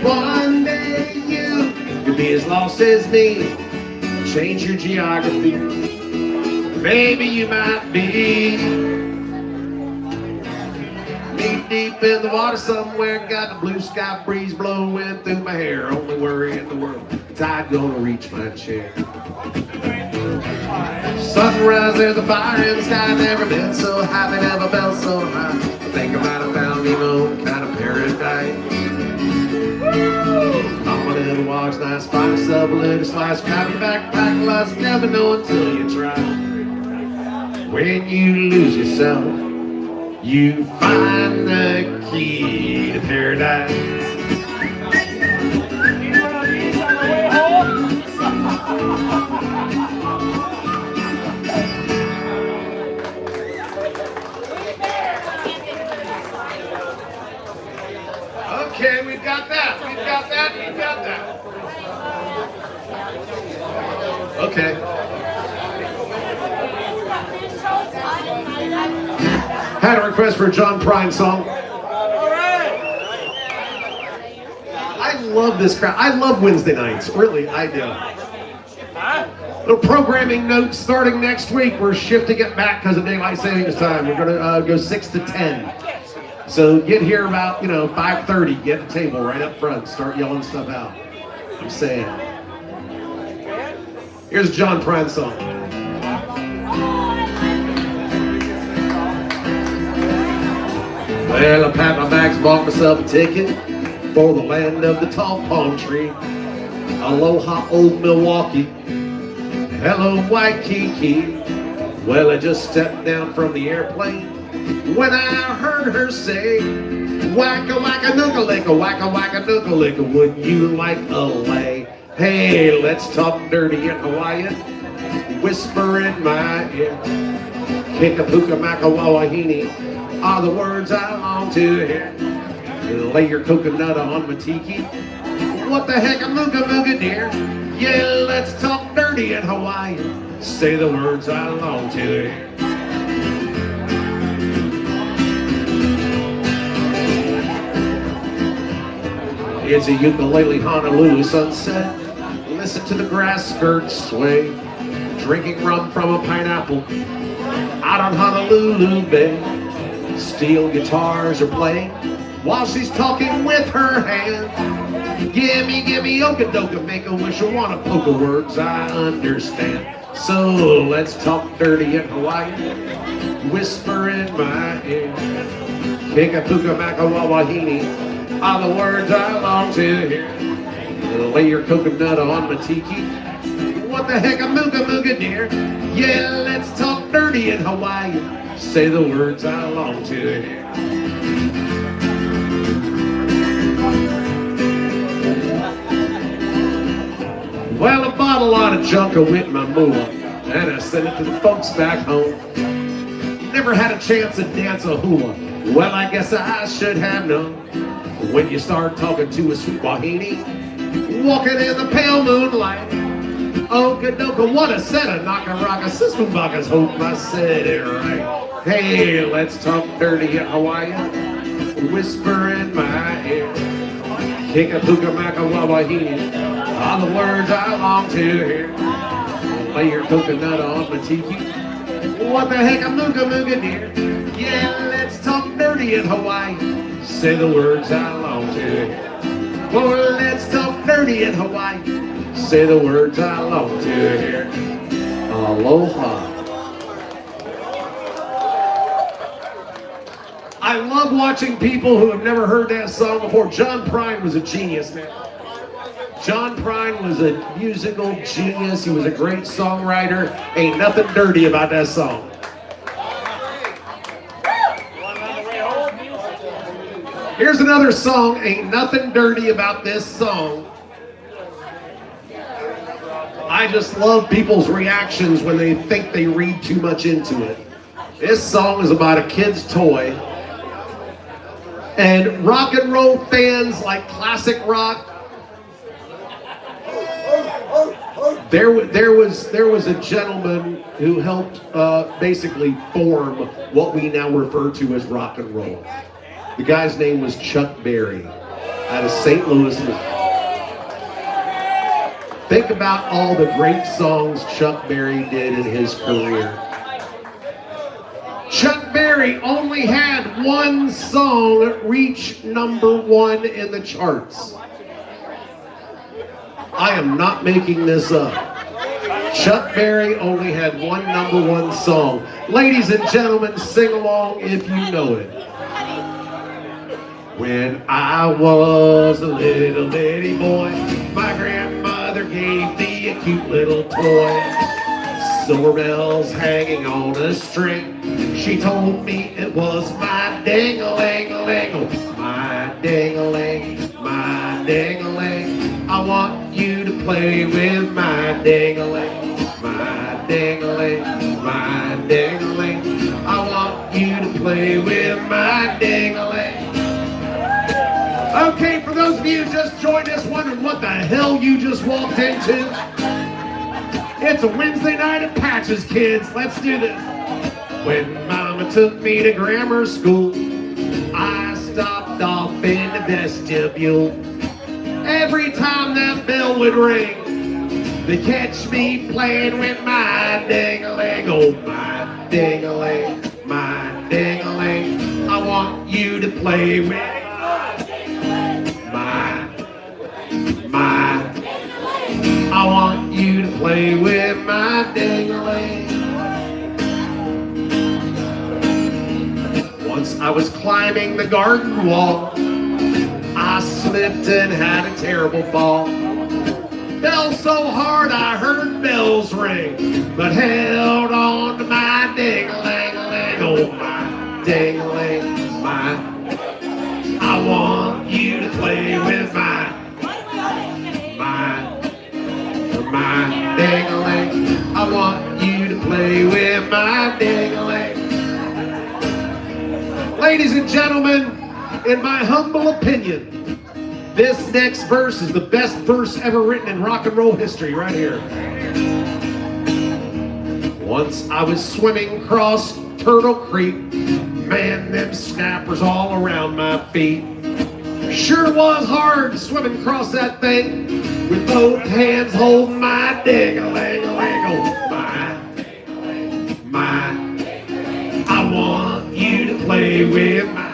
One day you'll be as lost as me, change your geography, maybe you might be. Knee deep in the water somewhere, got the blue sky breeze blowing through my hair. Only worry in the world, tide gonna reach my chair. Sunrise, there's a fire in the sky, never been so happy, never felt so high. I think I might have found me my own kind of paradise. On a little walks, nice, find yourself a little slice, grab your backpack, lost, never know until you try. When you lose yourself, you find the key to paradise. Okay, we've got that. We've got that. We've got that. Okay. Had a request for a John Prine song. I love this crowd. I love Wednesday nights. Really, I do. Little programming notes starting next week. We're shifting it back because of daylight savings time. We're going to go 6 to 10. So get here about, 5:30. Get a table right up front. Start yelling stuff out. I'm saying. Here's a John Prine song. Well, I packed my bags, bought myself a ticket for the land of the tall palm tree. Aloha, old Milwaukee. Hello, Waikiki. Well, I just stepped down from the airplane when I heard her say, wacka wacka nooka licka, wacka wacka nooka licka, would you like a lay? Hey, let's talk dirty in Hawaiian, whisper in my ear. Kikapuka maka wawahini are the words I long to hear. Lay your coconut on my tiki. What the heck, a mooga mooga dear? Yeah, let's talk dirty in Hawaiian. Say the words I long to hear. It's a ukulele Honolulu sunset. Listen to the grass skirts sway. Drinking rum from a pineapple out on Honolulu Bay. Steel guitars are playing while she's talking with her hand. Gimme, okadoka, make a wish, I wanna poke a words I understand. So let's talk dirty in Hawaii, whisper in my ear. Kikapuka maka wawahini are the words I long to hear. Lay your coconut on my tiki. What the heck, a mooga mooga dear? Yeah, let's talk dirty in Hawaii. Say the words I long to hear. Well, I bought a lot of junk with my moolah, and I sent it to the folks back home. Never had a chance to dance a hula. Well, I guess I should have known. When you start talking to a sweet wahine, walking in the pale moonlight, Okanoka, what a set of Nakaraka system buckets. Hope I said it right. Hey, let's talk dirty Hawaii. Whisper in my ear. Kikapuka Makawawahini. All the words I long to hear. Lay your coconut on my tiki. What the heck, a mooga mooga dear. Yeah, let's talk dirty in Hawaii. Say the words I long to hear. Well, let's talk dirty in Hawaii. Say the words I long to hear. Aloha. I love watching people who have never heard that song before. John Prine was a genius, man. John Prine was a musical genius. He was a great songwriter. Ain't nothing dirty about that song. Here's another song. Ain't nothing dirty about this song. I just love people's reactions when they think they read too much into it. This song is about a kid's toy. And rock and roll fans like classic rock, there was a gentleman who helped basically form what we now refer to as rock and roll. The guy's name was Chuck Berry out of St. Louis. Think about all the great songs Chuck Berry did in his career. Chuck Berry only had one song reach #1 in the charts. I am not making this up. Chuck Berry only had one #1 song. Ladies and gentlemen, sing along if you know it. When I was a little bitty boy, my grandmother gave me a cute little toy. Silver bells hanging on a string. She told me it was my ding-a-ling-a-ling, my ding-a-ling, my ding-a-ling. I want you to play with my ding-a-ling, my ding-a-ling, my ding-a-ling. I want you to play with my ding-a-ling. Okay, for those of you who just joined us wondering what the hell you just walked into, it's a Wednesday night at Patches, kids. Let's do this. When Mama took me to grammar school, I stopped off in the vestibule. Every time that bell would ring, they catch me playing with my ding-a-ling. Oh, my ding-a-ling, my ding-a-ling. I want you to play with my. I want you to play with my ding-a-ling. Once I was climbing the garden wall, I slipped and had a terrible fall. Fell so hard I heard bells ring, but held on to my ding-a-ling-a-ling. Oh, my ding-a-ling, my. I want you to play with my ding-a-ling. I want you to play with my ding-a-ling. Ladies and gentlemen, in my humble opinion, this next verse is the best verse ever written in rock and roll history right here. Once I was swimming across Turtle Creek, man, them snappers all around my feet. Sure was hard swimming across that thing with both hands holding my ding-a-ling-a-ling. Oh, my. I want you to play with my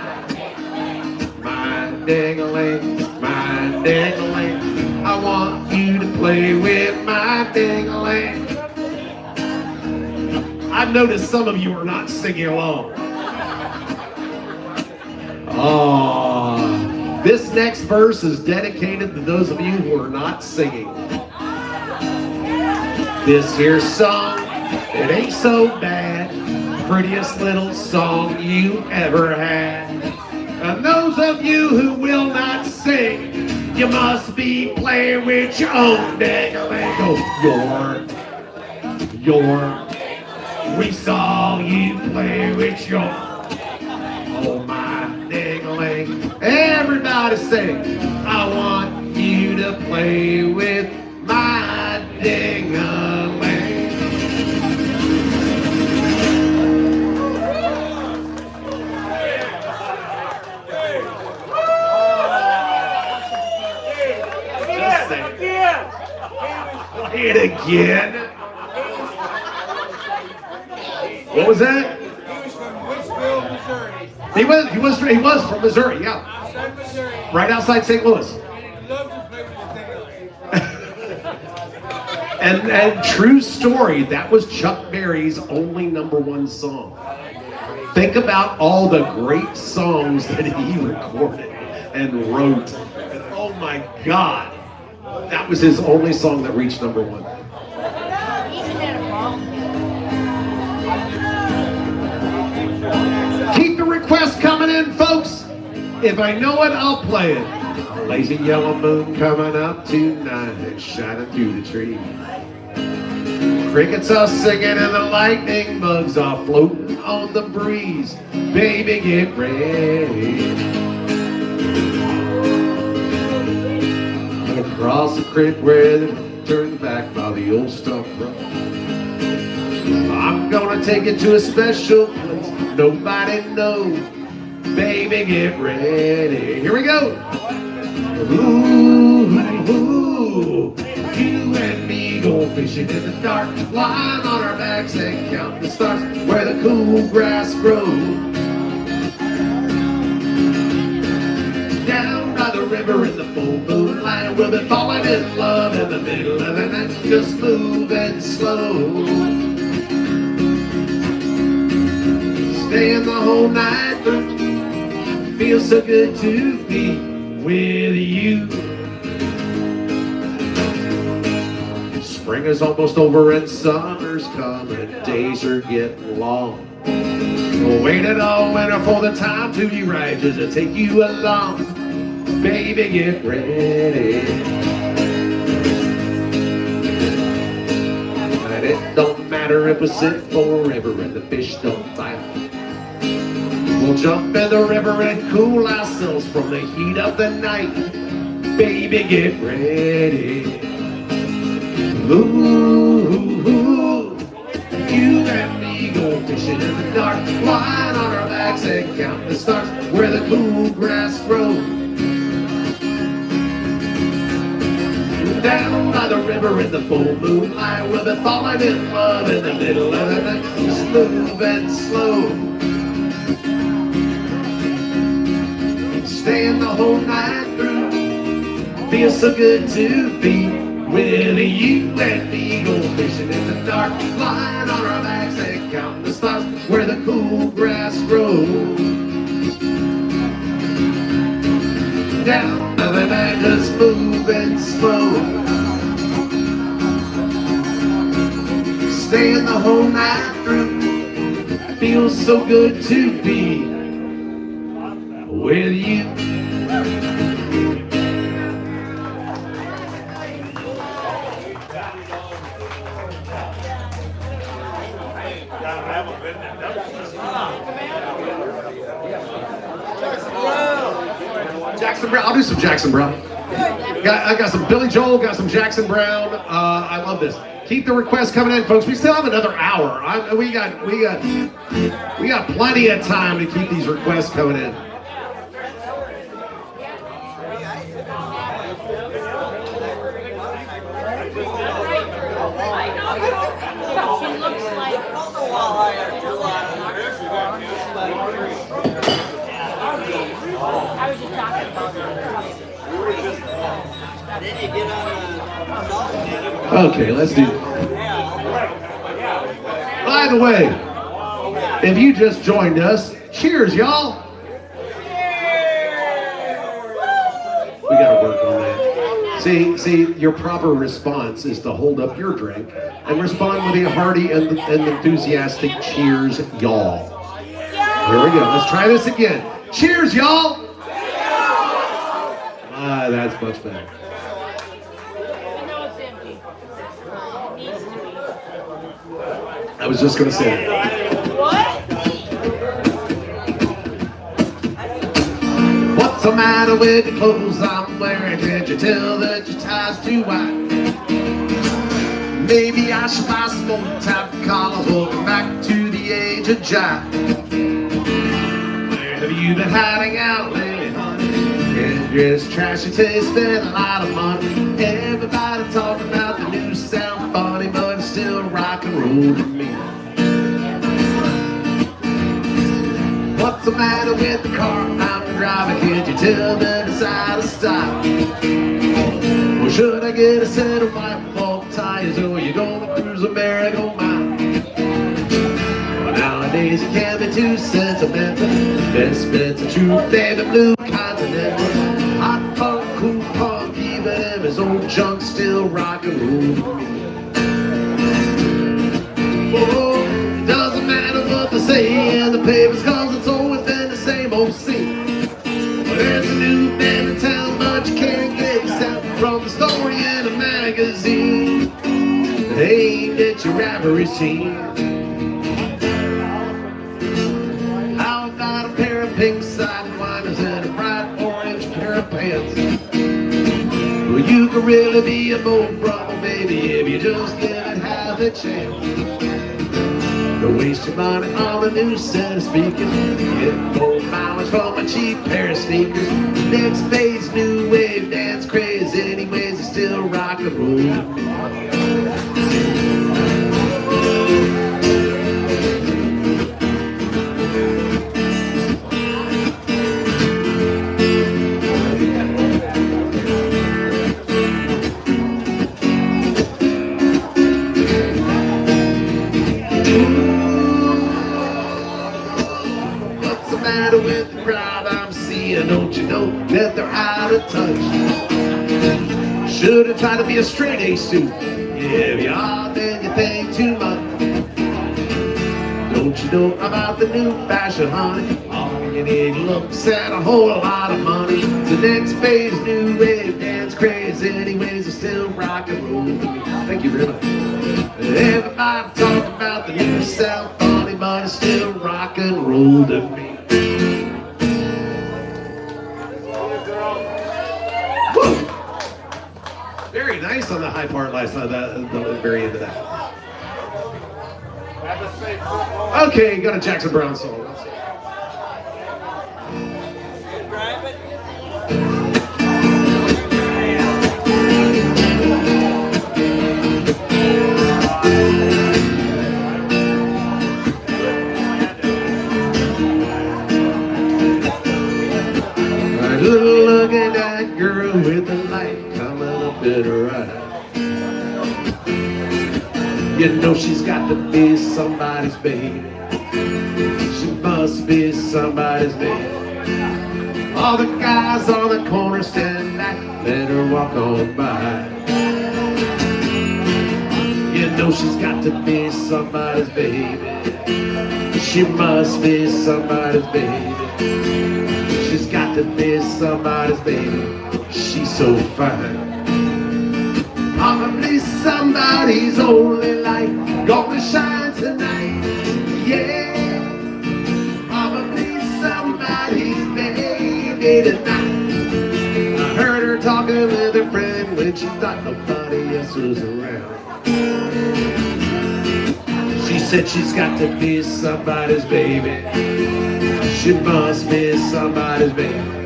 ding-a-ling, my ding-a-ling. I want you to play with my ding-a-ling. I've noticed some of you are not singing along. Oh, this next verse is dedicated to those of you who are not singing. This here song, it ain't so bad. Prettiest little song you ever had. And those of you who will not sing, you must be playing with your own ding-a-ling. Oh, your. We saw you play with your. Oh, my ding-a-ling. Everybody sing. I want you to play with my ding-a-ling. Play it again. What was that? He was from Witchville, Missouri. He was from Missouri, yeah. Outside Missouri. Right outside St. Louis. And he loved to play with the tail. And true story, that was Chuck Berry's only #1 song. Think about all the great songs that he recorded and wrote. And oh my God, that was his only song that reached #1. Even had a mom. Keep the requests coming in, folks. If I know it, I'll play it. Lazy yellow moon coming up tonight, shining through the trees. Crickets are singing and the lightning bugs are floating on the breeze. Baby, get ready. Across the creek where they turn back by the old stump road. I'm gonna take you to a special place nobody knows. Baby, get ready. Here we go. Ooh, ooh, you and me go fishing in the dark, lying on our backs and count the stars where the cool grass grows. Down by the river in the full moonlight, we'll be falling in love in the middle of the night, just moving slow. Staying the whole night through, feels so good to be with you. Spring is almost over and summer's coming, days are getting long. Waited all winter for the time to be right, just to take you along. Baby, get ready. And it don't matter if we sit forever and the fish don't bite. We'll jump in the river and cool ourselves from the heat of the night. Baby, get ready. Ooh, ooh, you and me go fishing in the dark, lying on our backs and count the stars where the cool grass grows. Down by the river in the full moonlight, we'll be falling in love in the middle of the night, smooth and slow. Staying the whole night through, feels so good to be with you and me. Go fishing in the dark, lying on our backs and counting the stars where the cool grass grows. Down by the night, just moving slow. Staying the whole night through, feels so good to be with you. Jackson Brown. I'll do some Jackson Brown. I got some Billy Joel, got some Jackson Brown. I love this. Keep the requests coming in, folks. We still have another hour. We got plenty of time to keep these requests coming in. She looks like I was just talking about her. Then you get on the Okay, let's do it. By the way, if you just joined us, cheers, y'all. We gotta work on that. See, your proper response is to hold up your drink and respond with a hearty and enthusiastic cheers, y'all. Here we go. Let's try this again. Cheers, y'all. That's much better. I know it's empty. It needs to be. I was just gonna say that. What? What's the matter with the clothes I'm wearing? Can't you tell that your tie's too wide? Maybe I should buy some more type collars. Welcome back to the age of jive. Where have you been hiding out lately, honey? Getting dressed trashy till you spend a lot of money. Everybody talking about the new sound. road to me. What's the matter with the car I'm driving? Can't you tell me decide to stop? Or should I get a set of white ball tires? Or you gonna cruise a merry-go-round? Well, nowadays you can't be too sentimental. Best bet's a true baby blue continental. Hot funk, cool punk, even if his old junk still rock and roll to me. Oh, it doesn't matter what they say in the papers, cause it's always been the same old scene. Well, there's a new band in town, but you can't get yourself from the story in a magazine. They ain't at your average scene. How about a pair of pink sidewinders and a bright orange pair of pants? Well, you could really be a bold brother, baby, if you just give it half a chance. Don't waste your money on a new set of speakers. Get more mileage from a cheap pair of sneakers. Next phase, new wave, dance craze. Anyways, it's still rock and roll. With the crowd I'm seeing, don't you know that they're out of touch? Should've tried to be a straight A student. Yeah, if you are, then you think too much. Don't you know about the new fashion, honey? All you need looks and a whole lot of money. The next phase, new wave, dance craze. Anyways, it's still rock and roll. Thank you very much. Everybody talking about the new sound funny, but it's still rock and roll to me. Woo! Very nice on the high part last night, the very end of that. Okay, got a Jackson Brown song. Look at that girl with the light coming up in her eye. You know she's got to be somebody's baby. She must be somebody's baby. All the guys on the corner stand back, let her walk on by. You know she's got to be somebody's baby. She must be somebody's baby. She's got to be somebody's baby. She's so fine. Probably somebody's only light gonna shine tonight. Yeah. Probably somebody's baby tonight. I heard her talking with her friend when she thought nobody else was around. She said she's got to be somebody's baby. She must be somebody's baby.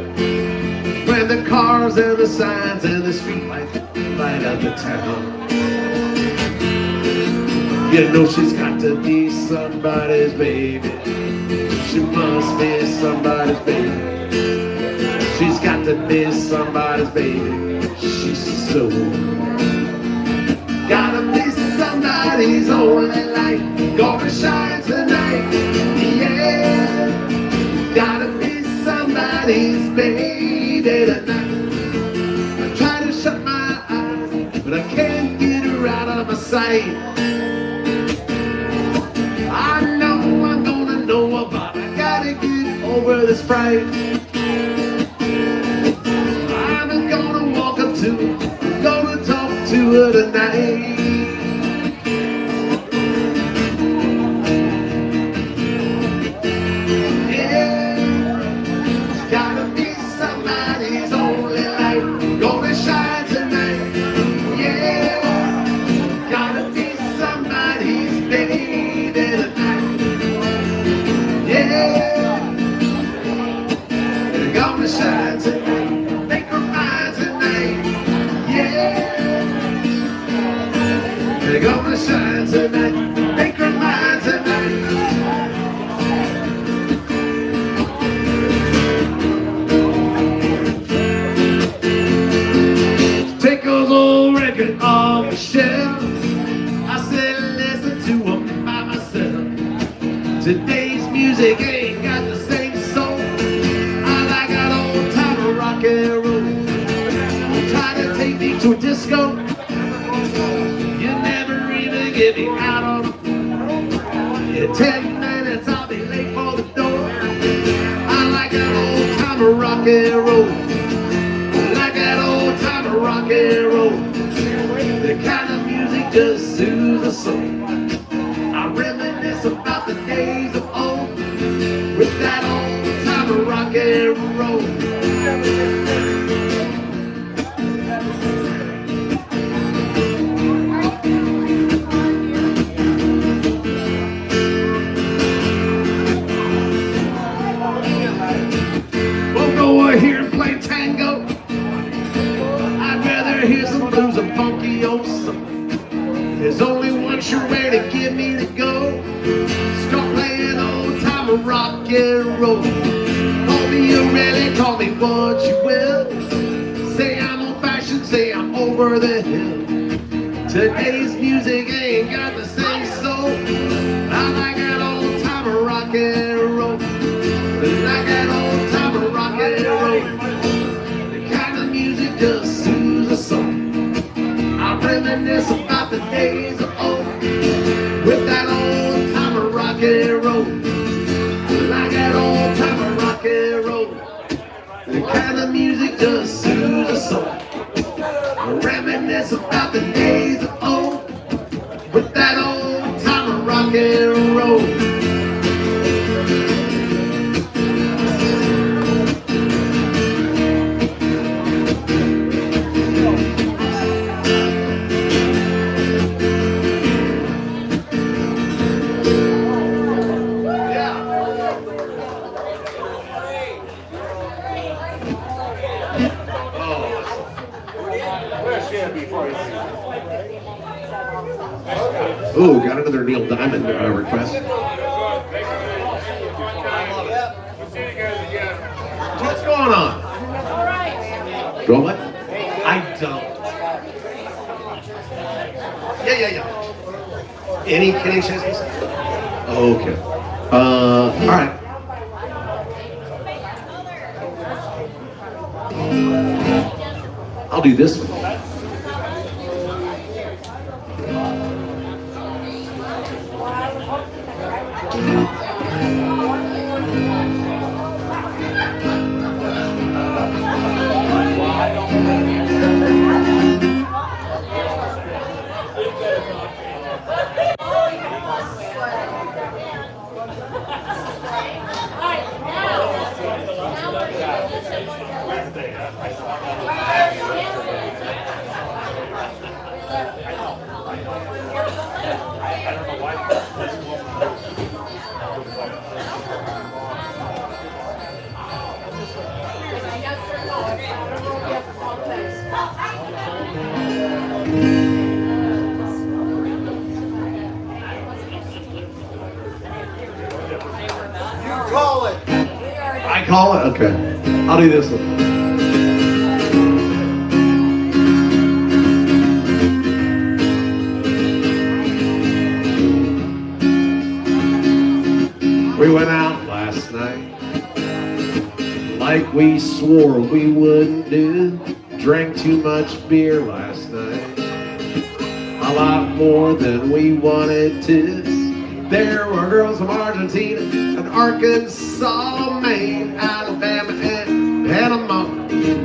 When the cars and the signs and the streetlights light up the town, you know she's got to be somebody's baby. She must be somebody's baby. She's got to be somebody's baby. She's so gotta be somebody's only light gonna shine tonight. Yeah. Gotta be somebody's baby tonight. I try to shut my eyes, but I can't get her out of my sight. I know I'm gonna know about it. I gotta get over this fright. I'm gonna walk up to her, gonna talk to her tonight. Shine tonight, make her mine tonight, yeah. They're gonna shine tonight, make shelf. I said, listen to them by myself. Today's music ain't got the same soul. I like that old time of rock and roll. Try to take me to a disco. You never even get me out on the floor. In 10 minutes I'll be late for the door. I like that old time of rock and roll. I like that old time of rock and roll. The kind of music just soothes the soul. I reminisce about the days of old with that old time of rock and roll. We'll go here and play tango. I'd rather hear some blues and funky old song. There's only one sure way to get me to go. Start playing old time of rock and roll. Call me a really, call me what you will. Say I'm old fashioned, say I'm over the hill. Today's music ain't got the same soul. I like that old time of rock and roll. I like that old time of rock and roll. The kind of music just soothes the soul. I reminisce about the days of old with that old time of rock and roll. Like that old time of rock and roll. The kind of music just soothes the soul. I reminisce about the days of old with that old time of rock and roll. Ooh, got another Neil Diamond request. What's going on? All right. Go what? I don't. Yeah. Any Kenny Chesney? Okay. All right. I'll do this one. Call it. I call it? Okay. I'll do this one. We went out last night like we swore we wouldn't do. Drank too much beer last night, a lot more than we wanted to. There were girls from Argentina and Arkansas, Maine, Alabama, and Panama,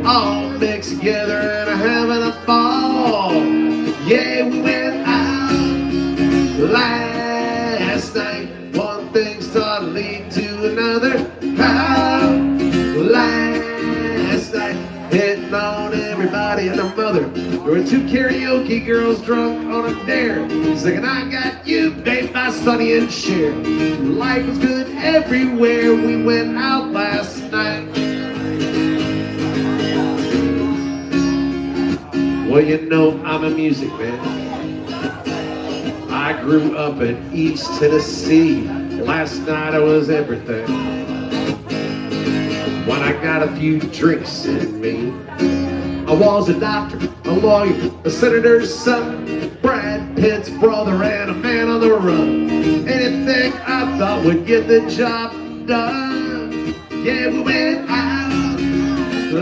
all mixed together and having a ball. Yeah, we went out last night. One thing started to lead to another. Out last night, hitting on everybody and their mother. There were two karaoke girls drunk on a dare, singing "I Got You" babe by Sonny and Cher. Life was good everywhere we went out last night. Well, you know I'm a music man. I grew up in East Tennessee. Last night I was everything. When I got a few drinks in me, I was a doctor, a lawyer, a senator's son. Pitts brother and a man on the run. Anything I thought would get the job done. Yeah, we went out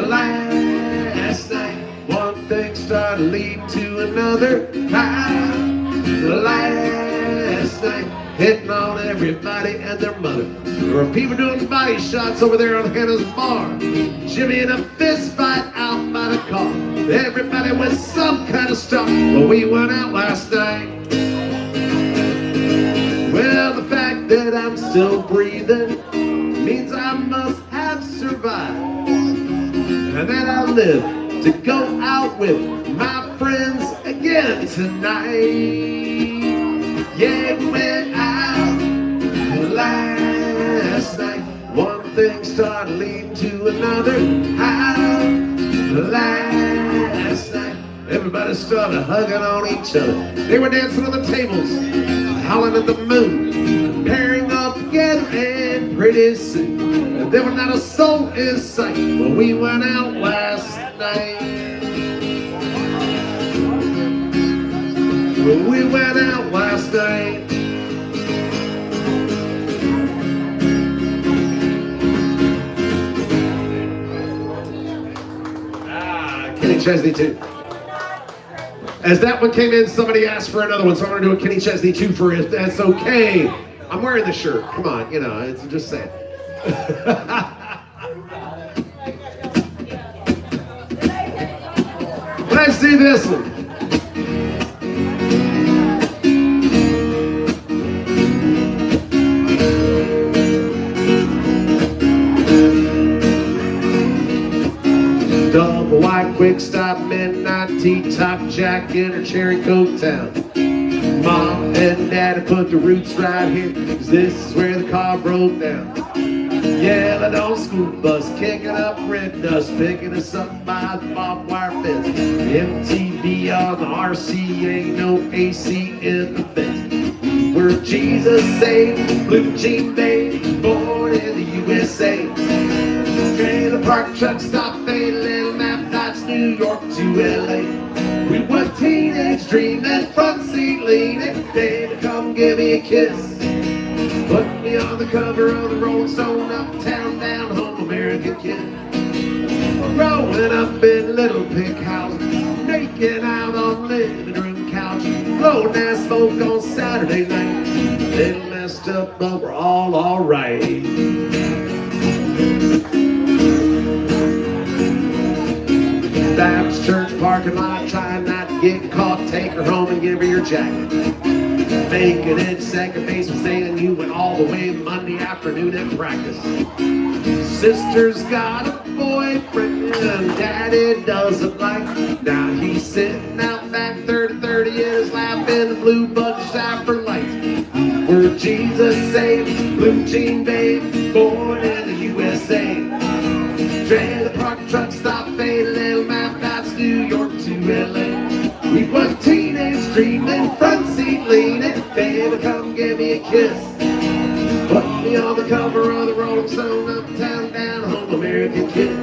last night. One thing started to lead to another. Last night, hitting on everybody and their mother. There were people doing body shots over there on Hannah's bar. Jimmy in a fist fight out by the car. Everybody with some kind of stuff. But we went out last night. Well, the fact that I'm still breathing means I must have survived. And that I live to go out with my friends again tonight. Yeah, we went out last night. One thing started leading to another. Last night, everybody started hugging on each other. They were dancing on the tables, howling at the moon, pairing up together, and pretty soon there was not a soul in sight. When we went out last night. When we went out last night. Kenny Chesney 2. As that one came in, somebody asked for another one, so I'm going to do a Kenny Chesney 2 for you. That's okay. I'm wearing the shirt. Come on, you know, it's just saying. Let's do this one. Double white, quick stop, midnight tea, top jacket, or cherry coke town. Mom and daddy put the roots right here, 'cause this is where the car broke down. Yelling on school bus, kicking up red dust, picking us up by the barbed wire fence. MTV on the RC, ain't no AC in the fence. We're Jesus saved, blue jean baby, born in the USA. Trailer park, truck stop, fade, little map, that's New York to LA. We were teenage dreaming, front seat leaning, baby, come give me a kiss. Put me on the cover of the Rolling Stone, uptown, down home, American kid. Growing up in little pink houses, making out on living room couches, blowing that smoke on Saturday night. A little messed up, but we're all alright. Baptist church parking lot, trying not to get caught, take her home and give her your jacket. Making it second base with saying you went all the way Monday afternoon at practice. Sister's got a boyfriend and daddy doesn't like. Now he's sitting out back 30-30 in his lap in the blue button for lights. We're Jesus saved, blue jean babe, born in the USA. Trailer park, truck stop, fade, little map, that's New York to LA. We were teenage dreaming, front seat leaning, baby, come give me a kiss. Put me on the cover of the Rolling Stone, uptown, down home, American kid.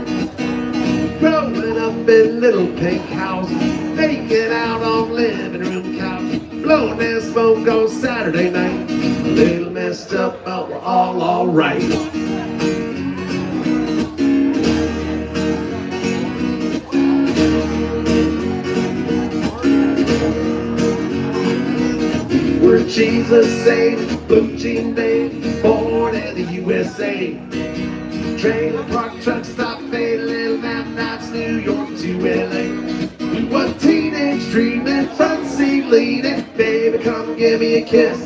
Growing up in little pink houses, making out on living room couches, blowing that smoke on Saturday night. A little messed up, but we're all alright. We're Jesus saved, blue jean babe, born in the USA. Trailer park, truck stop, fade, little map, that's New York to LA. We were teenage dreaming, front seat leaning, baby, come give me a kiss.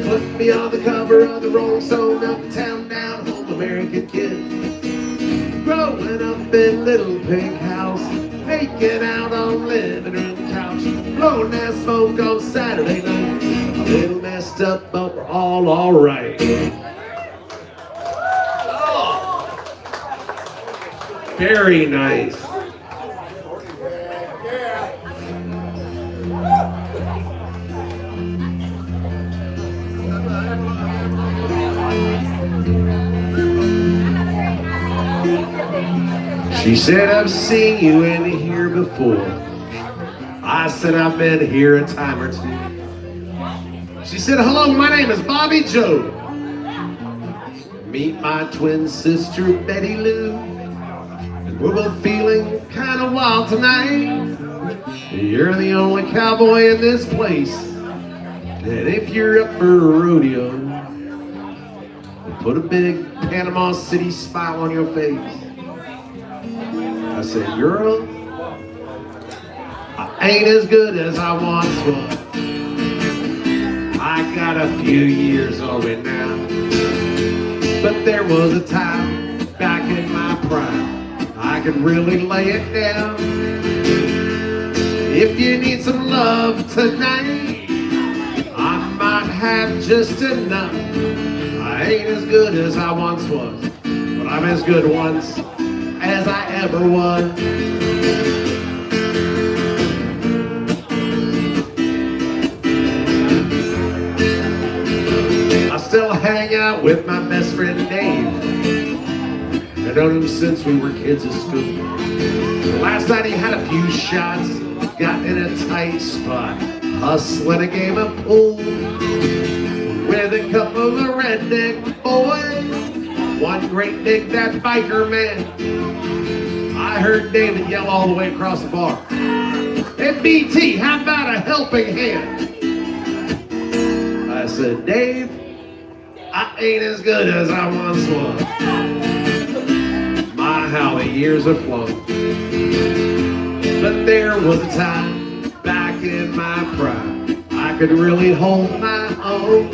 Put me on the cover of the Rolling Stone, uptown, down home, American kid. Growing up in little pink house, making out on living room couch, blowing that smoke on Saturday night. A little messed up, but we're all alright. Oh, very nice. She said, I've seen you in here before. I said, I've been here a time or two. She said, hello, my name is Bobby Joe. Meet my twin sister, Betty Lou. And we're both feeling kind of wild tonight. You're the only cowboy in this place. And if you're up for a rodeo, put a big Panama City smile on your face. I said, girl, I ain't as good as I once was. I got a few years on it now. But there was a time back in my prime I could really lay it down. If you need some love tonight, I might have just enough. I ain't as good as I once was, but I'm as good once as I ever was. I still hang out with my best friend Dave. I've known him since we were kids at school. Last night he had a few shots, got in a tight spot, hustling a game of pool with a couple of redneck boys. One great big that biker man. I heard David yell all the way across the bar, "Hey BT, how about a helping hand?" I said, Dave, I ain't as good as I once was. My, how the years have flown. But there was a time back in my prime I could really hold my own.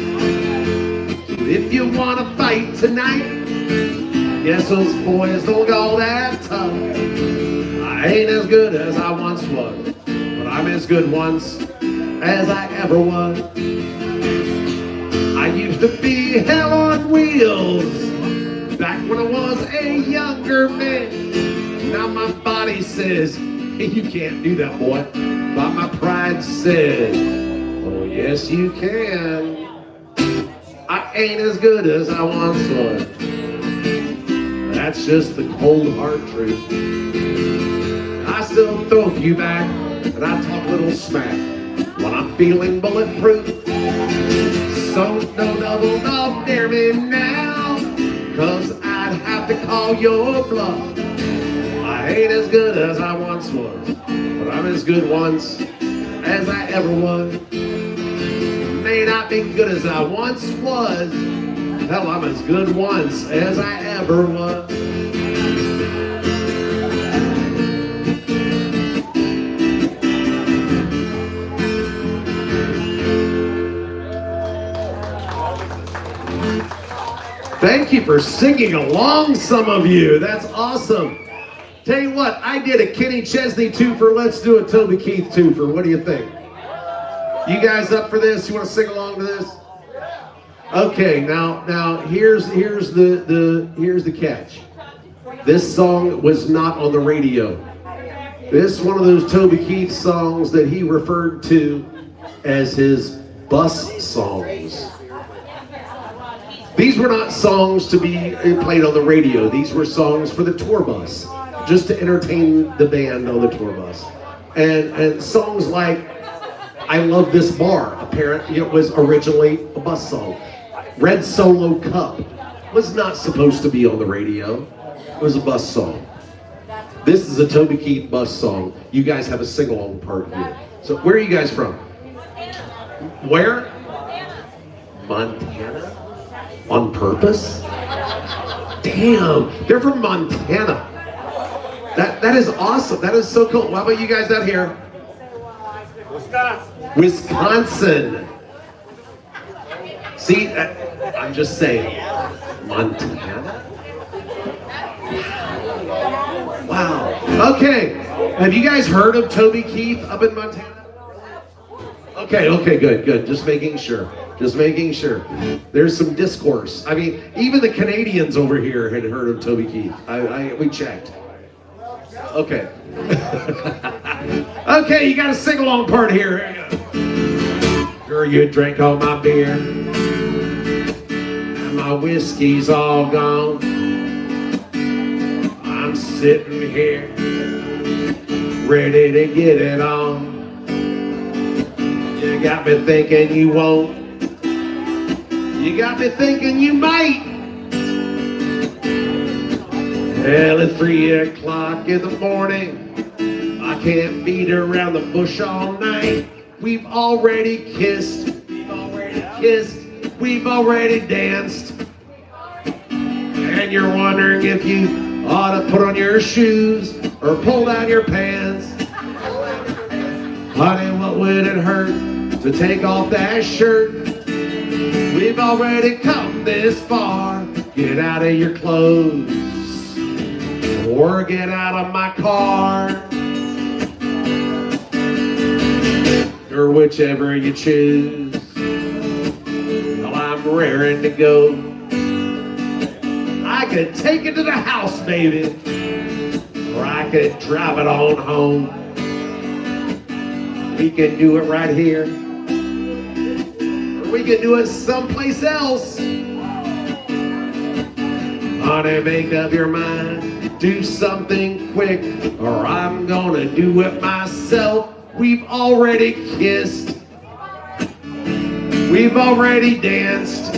If you want to fight tonight, guess those boys don't go that tough. I ain't as good as I once was, but I'm as good once as I ever was. I used to be hell on wheels back when I was a younger man. Now my body says, hey, you can't do that, boy. But my pride says, oh yes you can. I ain't as good as I once was. That's just the cold hard truth. I still throw a few back and I talk a little smack when I'm feeling bulletproof. So no double dog dare me now, 'cause I'd have to call your bluff. I ain't as good as I once was, but I'm as good once as I ever was. May not be good as I once was. Hell, I'm as good once as I ever was. Thank you for singing along, some of you. That's awesome. Tell you what, I did a Kenny Chesney twofer. Let's do a Toby Keith twofer. What do you think? You guys up for this? You want to sing along to this? Okay, now here's the catch. This song was not on the radio. This is one of those Toby Keith songs that he referred to as his bus songs. These were not songs to be played on the radio. These were songs for the tour bus, just to entertain the band on the tour bus. And songs like I Love This Bar, apparently it was originally a bus song. Red Solo Cup was not supposed to be on the radio. It was a bus song. This is a Toby Keith bus song. You guys have a sing-along part here. So where are you guys from? Where? Montana? On purpose? Damn, they're from Montana. That is awesome. That is so cool. How about you guys out here? Wisconsin. See, I'm just saying. Montana? Wow. Okay. Have you guys heard of Toby Keith up in Montana? Okay, good. Just making sure. There's some discourse. I mean, even the Canadians over here had heard of Toby Keith. We checked. Okay. Okay, you got a sing-along part here. Here you go. Girl, you drank all my beer, and my whiskey's all gone. I'm sitting here, ready to get it on. You got me thinking you won't. You got me thinking you might. Well, it's 3 o'clock in the morning. I can't beat around the bush all night. We've already kissed. We've already danced. And you're wondering if you ought to put on your shoes or pull down your pants. Honey, what would it hurt to take off that shirt? We've already come this far. Get out of your clothes or get out of my car, or whichever you choose. Well, I'm raring to go. I could take it to the house, baby, or I could drive it on home. We can do it right here, or we can do it someplace else. Honey, make up your mind, do something quick, or I'm gonna do it myself. We've already kissed, we've already danced,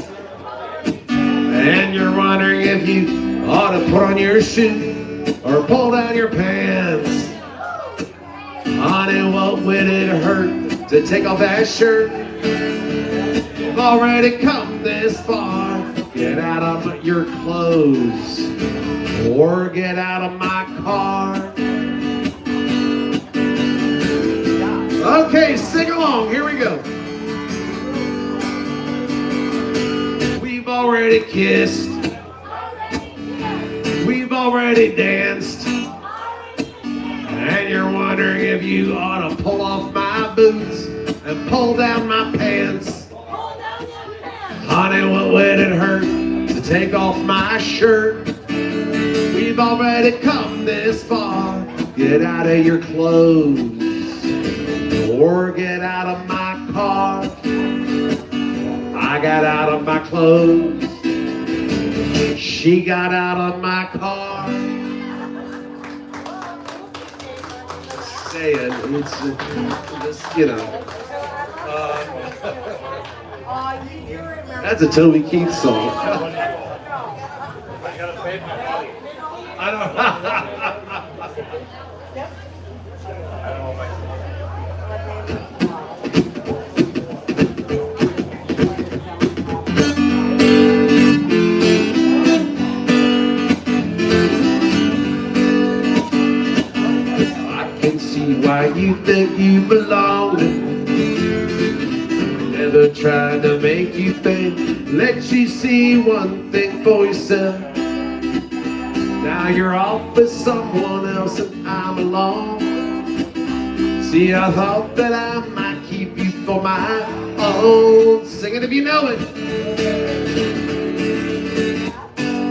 and you're wondering if you ought to put on your shoe or pull down your pants. Honey, what would it hurt to take off that shirt? We've already come this far. Get out of your clothes or get out of my car. Okay, sing along. Here we go. We've already kissed. We've already danced. And you're wondering if you ought to pull off my boots and pull down my pants. Honey, what would it hurt to take off my shirt? We've already come this far. Get out of your clothes or get out of my car. I got out of my clothes. She got out of my car. Saying, it's just, you know. That's a Toby Keith song. I don't. I can see why you think you belong to me. Never tried to make you think. Let you see one thing for yourself. Now you're off with someone else and I'm alone. See, I thought that I might keep you for my own. Sing it if you know it.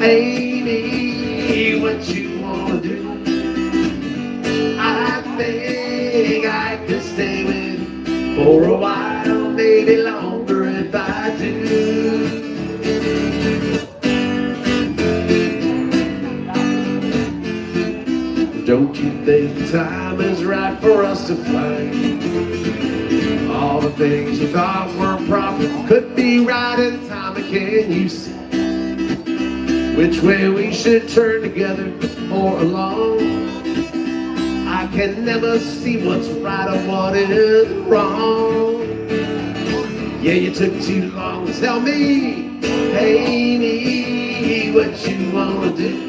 Amy, what you wanna do? I think I could stay with you for a while, maybe longer if I do. Don't you think time is right for us to find? All the things you thought were proper could be right in time. And can you see which way we should turn together or alone? I can never see what's right or what is wrong. Yeah, you took too long to tell me. Amy, what you wanna do?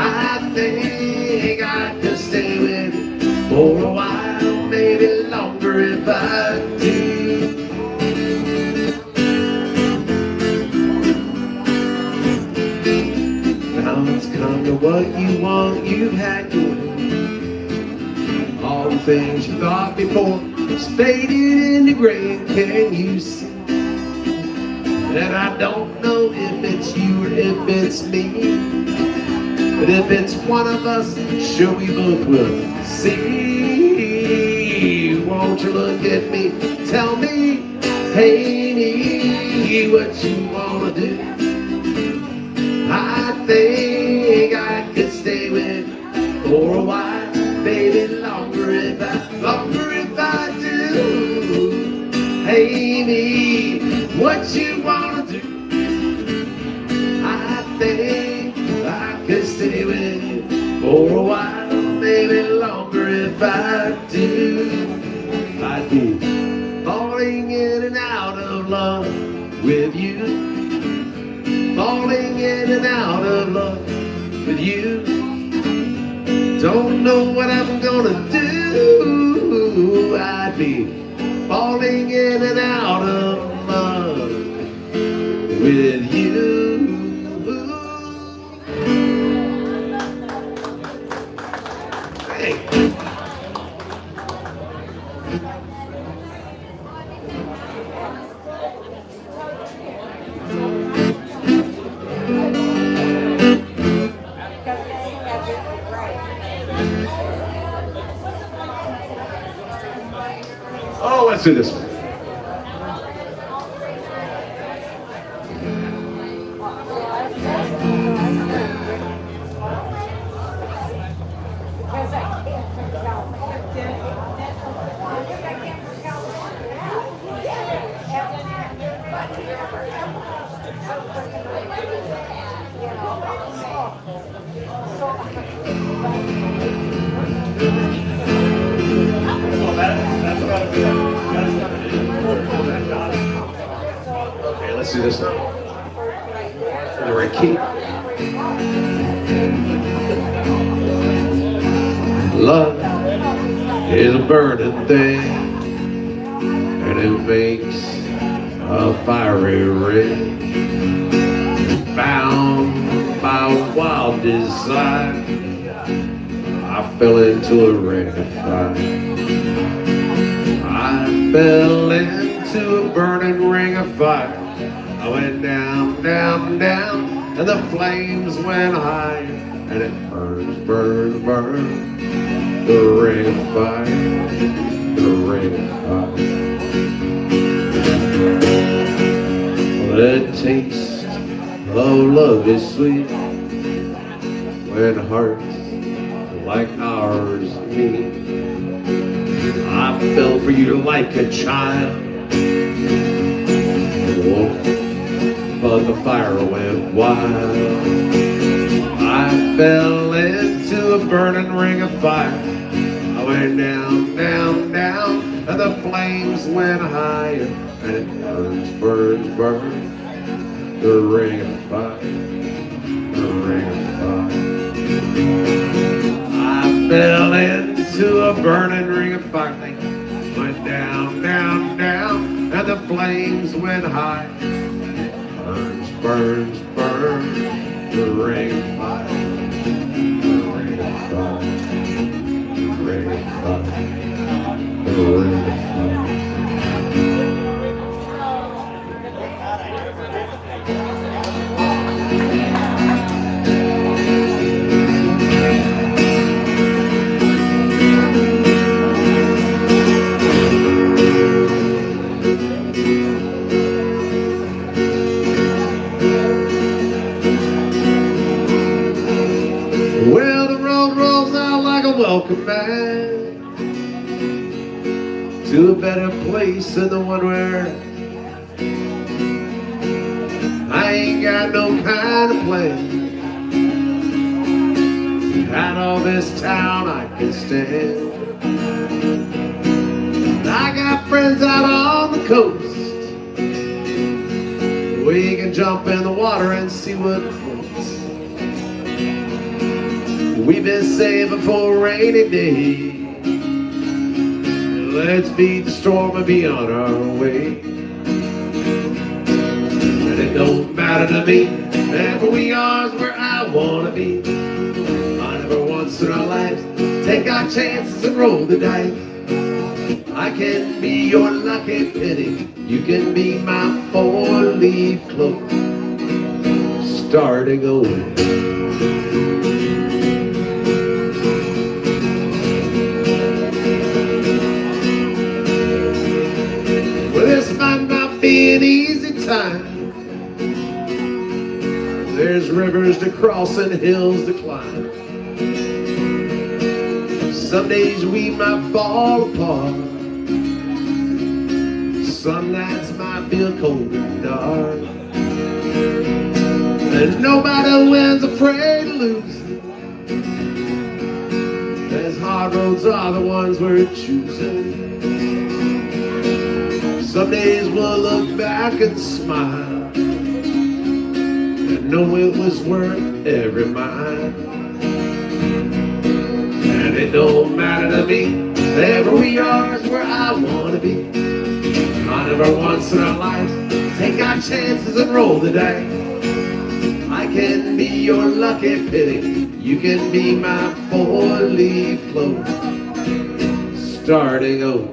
I think I could stay with you for a while, maybe longer if I do. Now it's come to what you want, you've had your way. All the things you thought before just faded into gray. Can you see that I don't know if it's you or if it's me? But if it's one of us, sure we both will see. Won't you look at me, tell me, hey, what you wanna do? I think I could stay with you for a while, baby, longer if I do. baby, what you wanna do? I think I could stay with you for a while, maybe longer if I do. I'd be falling in and out of love with you, falling in and out of love with you. Don't know what I'm gonna do. I'd be falling in and out of love with you. Hey. Oh, let's do this one. Okay, let's do this one. The right key. Love is a burning thing, and it makes a fiery ring. Bound by a wild desire, I fell into a ring of fire. I fell into a burning ring of fire. I went down, down, down, and the flames went higher, and it burns, burns, burns. The ring of fire, the ring of fire. Well, the taste of love is sweet when hearts like ours meet. I fell for you like a child, oh, but the fire went wild. I fell into a burning ring of fire. I went down, down, down, and the flames went higher, and it burns, burns, burns. The ring of fire, the ring of fire. I fell into a burning ring of fire. Went down, down, down, and the flames went high. Burns, burns, burns. The ring of fire, the ring of fire, the ring of fire, the ring of fire. Well, the road rolls out like a welcome back to a better place than the one where I ain't got no kind of plan. Out of this town I can stand. I got friends out on the coast. We can jump in the water and see what floats. We've been saving for a rainy day. Let's beat the storm and be on our way. And it don't matter to me, and we are where I wanna be. I never once in our lives take our chances and roll the dice. I can be your lucky penny, you can be my four-leaf cloak, starting over. Well, this might not be an easy time. There's rivers to cross and hills to climb. Some days we might fall apart. Some nights might feel cold and dark, and nobody wins afraid to lose. As hard roads are the ones we're choosing. Some days we'll look back and smile and know it was worth every mile. And it don't matter to me, wherever we are is where I wanna be. Not ever once in our lives, take our chances and roll the dice. I can be your lucky penny, you can be my four-leaf clover, starting over.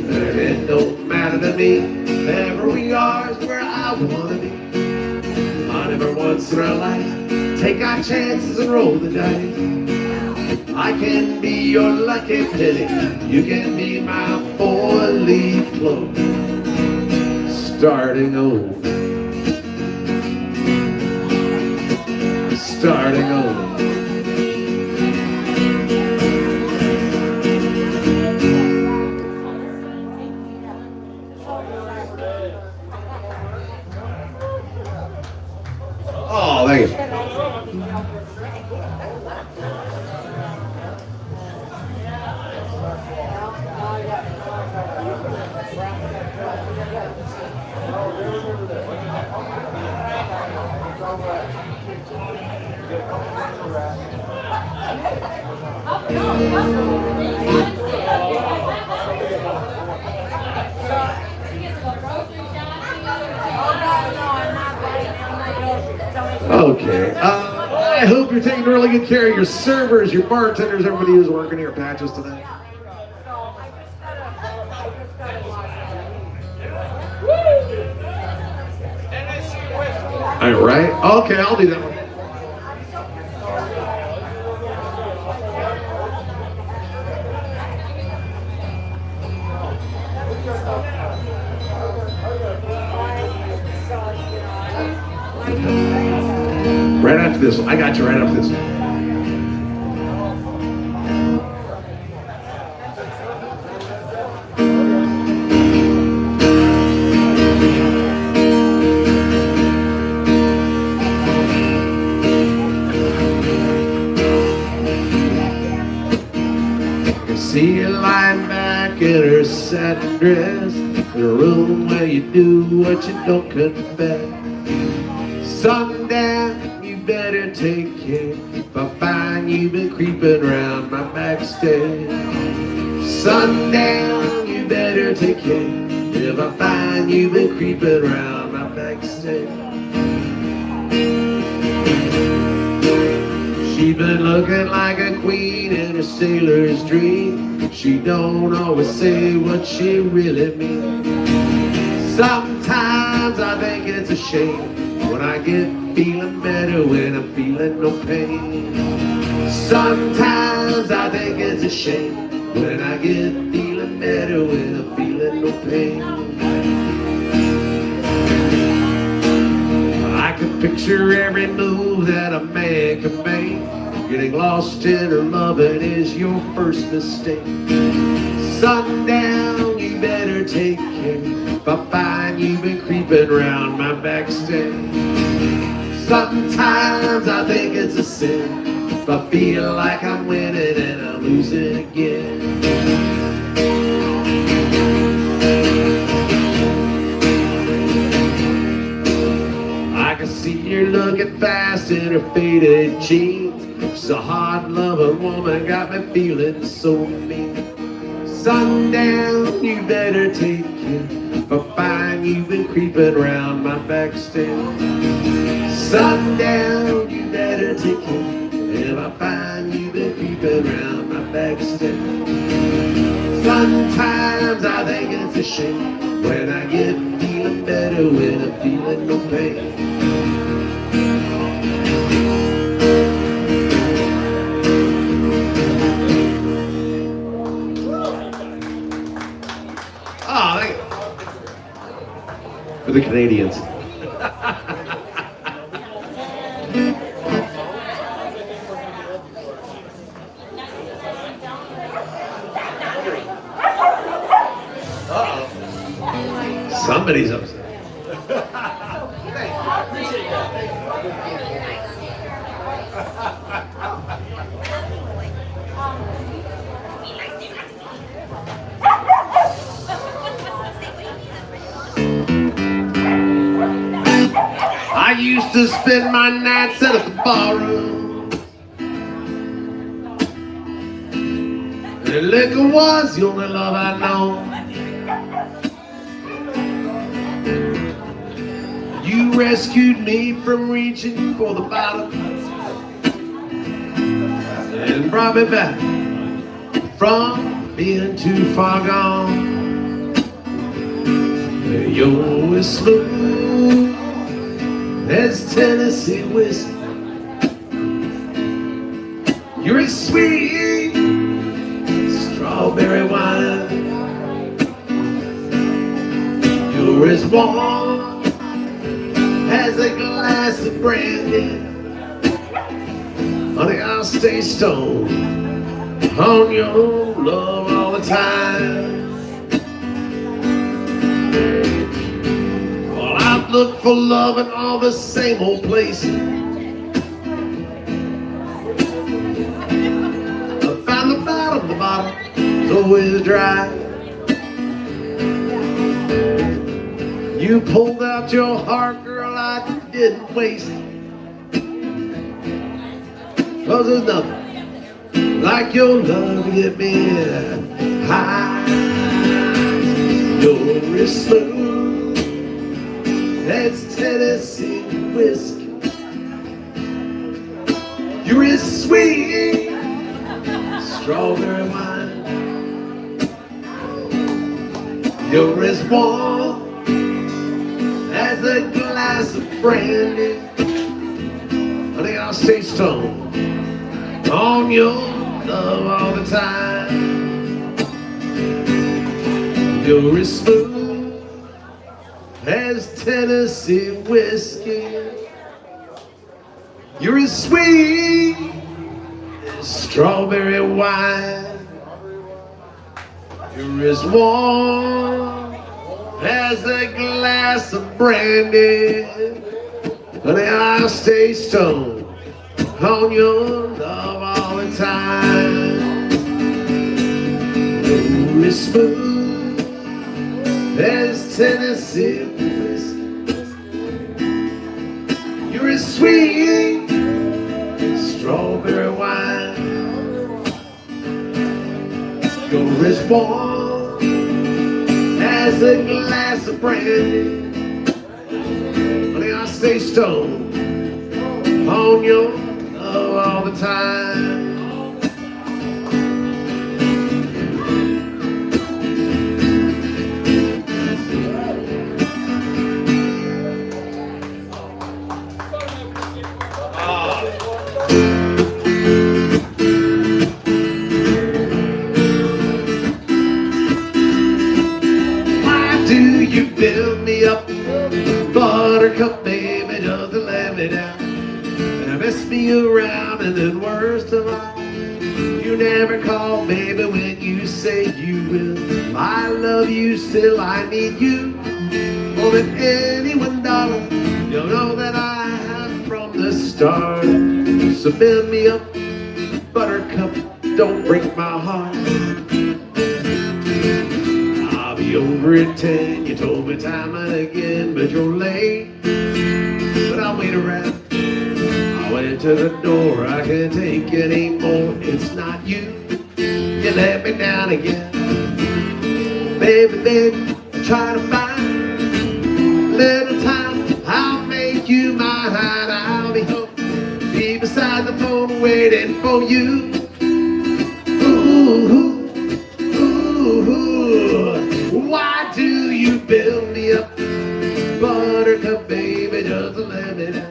And it don't matter to me, wherever we are is where I wanna be. Not ever once in our lives, take our chances and roll the dice. I can be your lucky penny, you can be my four-leaf clover, starting over. Starting over. Oh, thank you. Okay. I hope you're taking really good care of your servers, your bartenders, everybody who's working here at Patches today. All right. Okay, I'll do that one. Right after this one. I got you right after this one. See her lying back in her satin dress, in a room where you do what you don't confess. Sundown, you better take care, if I find you've been creeping around my back stairs. Sundown, you better take care, if I find you've been creeping around my back stairs. She's been looking like a queen in a sailor's dream. She don't always say what she really means. Sometimes I think it's a shame when I get feeling better when I'm feeling no pain. Sometimes I think it's a shame when I get feeling better when I'm feeling no pain. I can picture every move that a man can make. Getting lost in her loving is your first mistake. Sundown, you better take care, if I find you've been creeping around my backstairs. Sometimes I think it's a sin if I feel like I'm winning and I'm losing again. I can see her looking fast in her faded jeans. She's a hard-loving woman, got me feeling so mean. Sundown, you better take care, if I find you've been creeping around my backstairs. Sundown, you better take care, if I find you've been creeping around my backstairs. Sometimes I think it's a shame when I get feeling better when I'm feeling no pain. For the Canadians. Somebody's upset. I used to spend my nights at the barroom, and liquor was the only love I know. You rescued me from reaching for the bottom and brought me back from being too far gone. You're as smooth as Tennessee whiskey. You're as sweet as strawberry wine. You're as warm as a glass of brandy. Honey, I'll stay stoned on your love all the time. Well, I've looked for love in all the same old places. I found the bottom's always dry. You pulled out your heart, girl, I didn't waste it. 'Cause there's nothing like your love to get me high. You're as smooth as Tennessee whiskey. You're as sweet as strawberry wine. You're as warm as a glass of brandy. Honey, I'll stay stoned on your love all the time. You're as smooth as Tennessee whiskey. You're as sweet as strawberry wine. You're as warm as a glass of brandy. Honey, I'll stay stoned on your love all the time. You're as smooth as Tennessee whiskey. You're as sweet as strawberry wine. You're as warm as a glass of brandy. Honey, I'll stay stoned on your love all the time. Why do you build me up, buttercup baby, just to let me down? Mess me around, and then worst of all, you never call, baby, when you say you will. I love you still, I need you more than anyone, darling. You'll know that I have from the start. So build me up, buttercup, don't break my heart. I'll be over in 10, you told me time and again, but you're late. But I'll wait around. Went to the door, I can't take it anymore. It's not you, you let me down again. Baby, baby, try to find little time, I'll make you mine. I'll be home, be beside the phone waiting for you. Ooh, ooh, ooh. Why do you build me up, buttercup baby, just to let me down?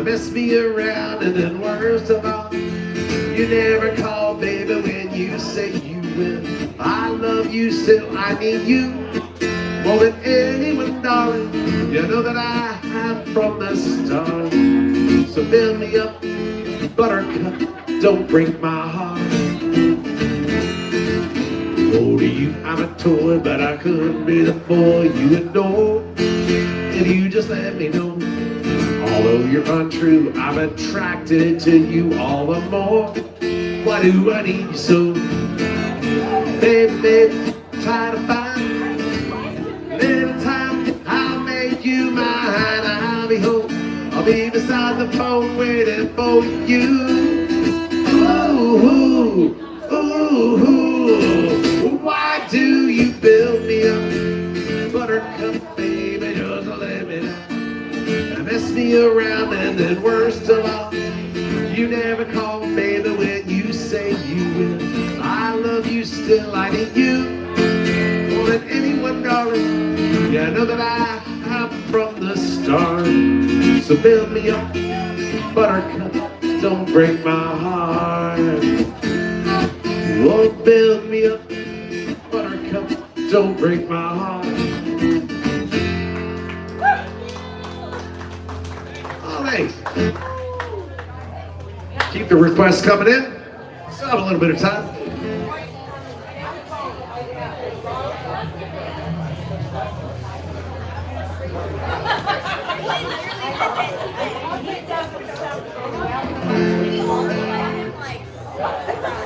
Mess me around, and then worst of all, you never call, baby, when you say you will. I love you still, I need you more than anyone, darling. from the start. So build me up, buttercup, don't break my heart. Oh, to you I'm a toy, but I couldn't be the boy you adore if you just let me know. Although you're untrue, I'm attracted to you all the more. Why do I need you so? Baby, baby, try to find little time, I'll make you mine. I'll be home, I'll be beside the phone waiting for you. Ooh, ooh, ooh, why do you build me up? Buttercup, baby, just let me down. Mess me around and then worst of all, you never call, baby, when you say you will. I love you still, I need you more than anyone, darling. Yeah, I know that I have from the start. So build me up, buttercup, don't break my heart. Oh, build me up, buttercup, don't break my heart. Oh, thanks. Keep the requests coming in. Still have a little bit of time.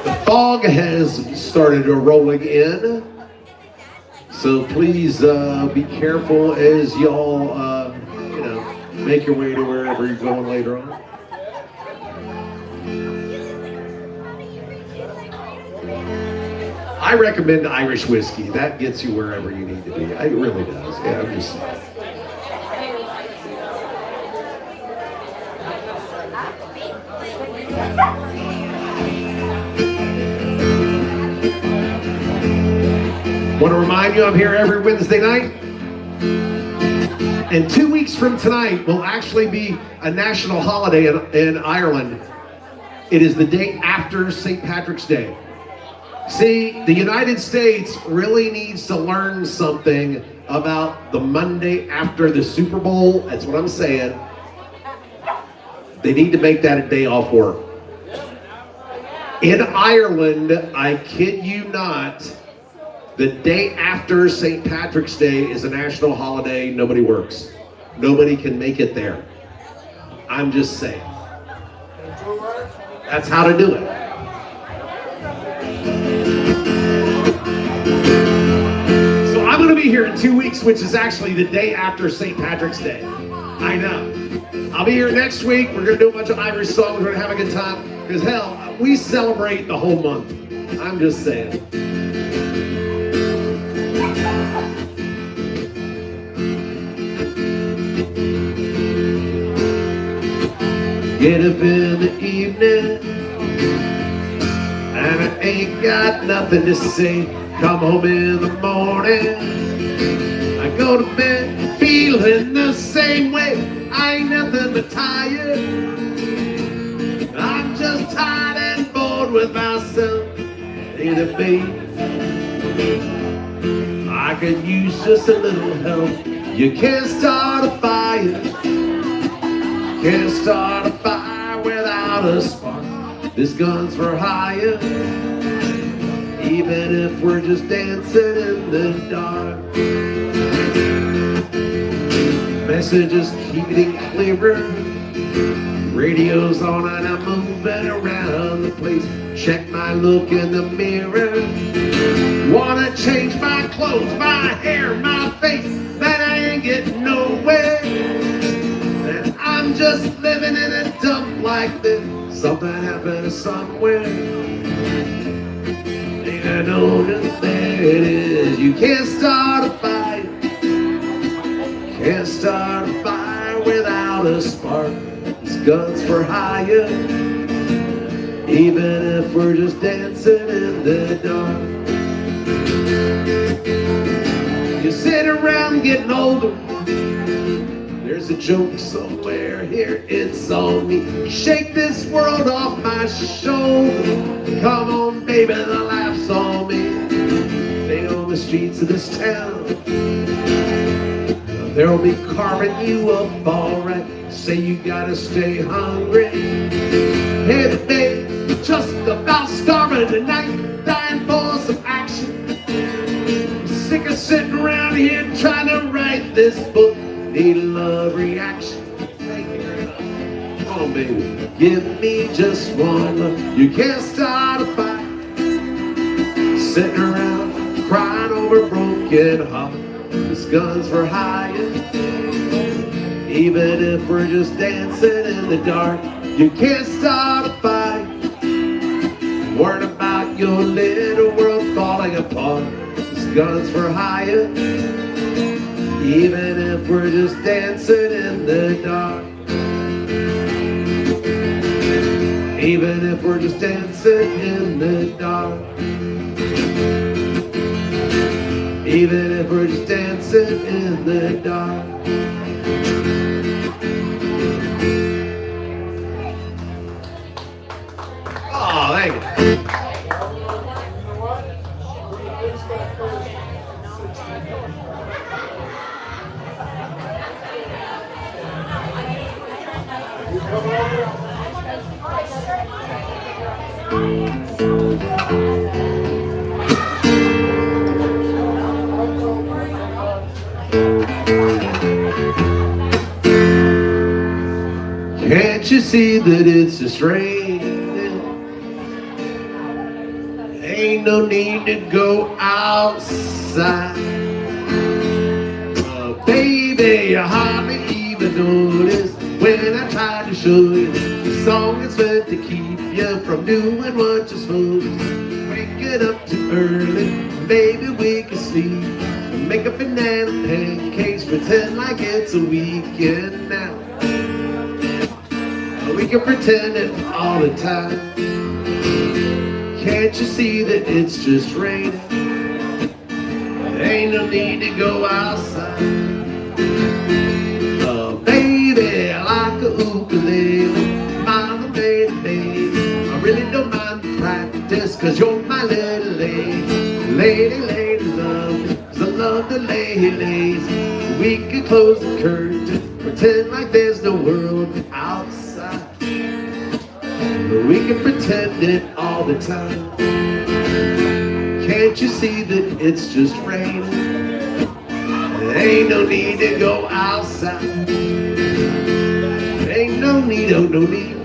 The fog has started rolling in, so please be careful as y'all, make your way to wherever you're going later on. I recommend Irish whiskey. That gets you wherever you need to be. It really does. Yeah, I'm just. Want to remind you I'm here every Wednesday night. And 2 weeks from tonight will actually be a national holiday in Ireland. It is the day after St. Patrick's Day. See, the United States really needs to learn something about the Monday after the Super Bowl. That's what I'm saying. They need to make that a day off work. In Ireland, I kid you not, the day after St. Patrick's Day is a national holiday. Nobody works. Nobody can make it there. I'm just saying. That's how to do it. So I'm going to be here in 2 weeks, which is actually the day after St. Patrick's Day. I know. I'll be here next week. We're going to do a bunch of Irish songs. We're going to have a good time. Because hell, we celebrate the whole month. I'm just saying. Get up in the evening and I ain't got nothing to say. Come home in the morning, I go to bed feeling the same way. I ain't nothing but tired. I'm just tired and bored with myself. Need a baby, I could use just a little help. You can't start a fire. Can't start a fire without a spark. This gun's for hire, even if we're just dancing in the dark. Messages keep getting clearer. Radio's on and I'm moving around the place. Check my look in the mirror. Wanna change my clothes, my hair, my face, but I ain't getting nowhere. And I'm just living in a dump like this. Something happened somewhere. And I know that there it is. You can't start a fire. Can't start a fire without a spark. This gun's for hire, even if we're just dancing in the dark. You sit around getting older. There's a joke somewhere here, it's on me. Shake this world off my shoulder. Come on, baby, the laugh's on me. Stay on the streets of this town. There'll be carving you up alright. Say you gotta stay hungry. Hey babe, just about starving tonight, dying for some action. Sick of sitting around here trying to write this book. Need a love reaction. Thank you very much. Come on, baby. Give me just one look. You can't start a fight. Sitting around crying over broken heart. This gun's for hire. Even if we're just dancing in the dark, you can't start a fight. Worried about your little world falling apart. This gun's for hire. Even if we're just dancing in the dark. Even if we're just dancing in the dark. Even if we're just dancing in the dark. Oh, thank you. Can't you see that it's just raining? Ain't no need to go outside. Baby, you hardly even notice when I try to show you the song is meant to keep you from doing what you're supposed to. Waking up too early, maybe we can sleep. Make a banana pancakes, pretend like it's a weekend now. We can pretend it all the time. Can't you see that it's just raining? Ain't no need to go outside. Baby, I like a ukulele, mama made a baby. I really don't mind the practice, cause you're my little lady. Lady, lady, love me, cause I love the lady lazy. We could close the curtain, pretend like there's no world outside. We can pretend it all the time. Can't you see that it's just raining? Ain't no need to go outside. Ain't no need, oh no need.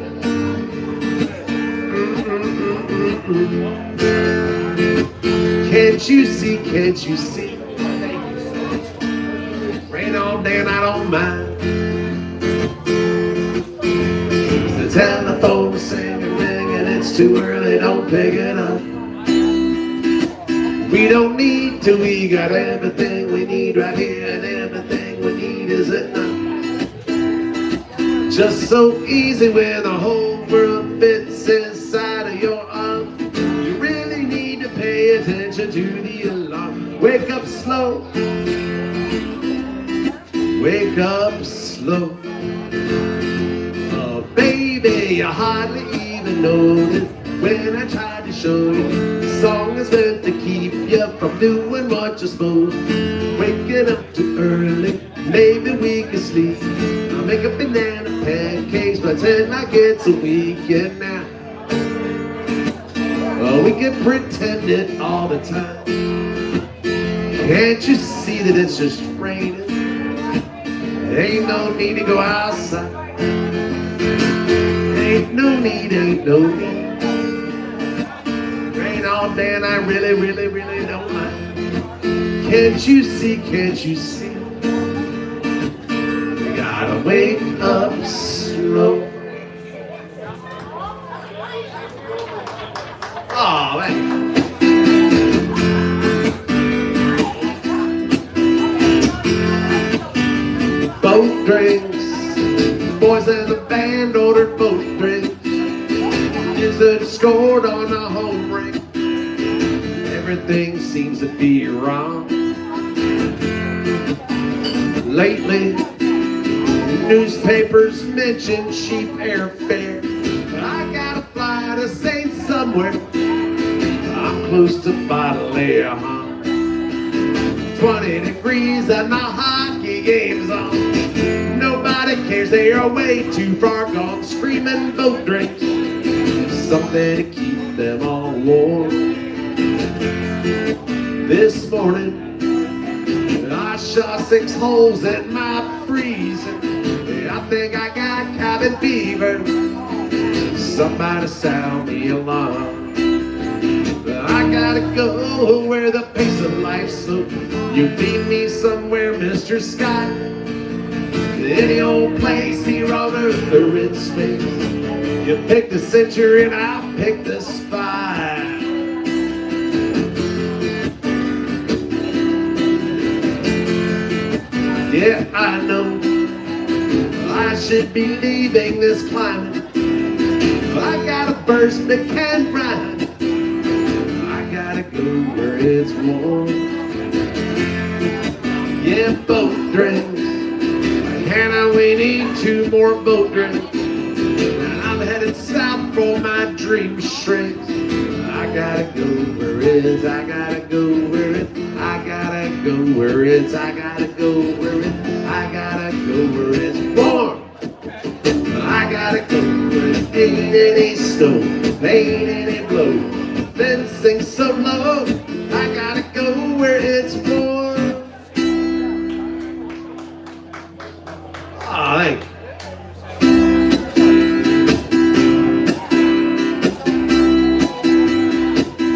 Can't you see, can't you see? Rain all day and I don't mind. The telephone is singing, ringing, it's too early, don't pick it up. We don't need to, we got everything we need right here, and everything we need is enough. Just so easy when the whole world fits inside of your arm. You really need to pay attention to the alarm. Wake up slow. Wake up slow. Oh, baby, you hardly even notice when I tried to show you the song is meant to keep you from doing what you're supposed to. Waking up too early, maybe we can sleep. I'll make a banana pancakes, pretend like it's a weekend now. Oh, we can pretend it all the time. Can't you see that it's just raining? Ain't no need to go outside. Ain't no need, ain't no need. Rain all day and I really, really, really don't mind. Can't you see, can't you see? You gotta wake up slow. Oh, man. Both drinks, boys in the band ordered both drinks. Is it scored on the home ring? Everything seems to be wrong. Lately, newspapers mention cheap airfare. But I gotta fly to St. somewhere. I'm close to Bottle 20 degrees and my heart hockey games on. Nobody cares, they are way too far gone, screaming boat drinks, something to keep them all warm. This morning I shot 6 holes in my freezer. I think I got cabin fever. Somebody sound the alarm. I gotta go where the pace of life's slow. You meet me somewhere, Mr. Scott. Any old place here on earth or in space. You pick the century and I'll pick the spot. Yeah, I know I should be leaving this climate. I got a verse that can rhyme. I gotta go where it's warm. Yeah, boat drinks. Hannah, we need 2 more boat drinks. I'm headed south for my dream shrinks. I gotta go where it's, I gotta go where it's, I gotta go where it's, I gotta go where it's, I gotta go where it's warm. I gotta go where it ain't any snow, ain't any blow, then sing so low. I gotta go where it's warm. Oh, thank you.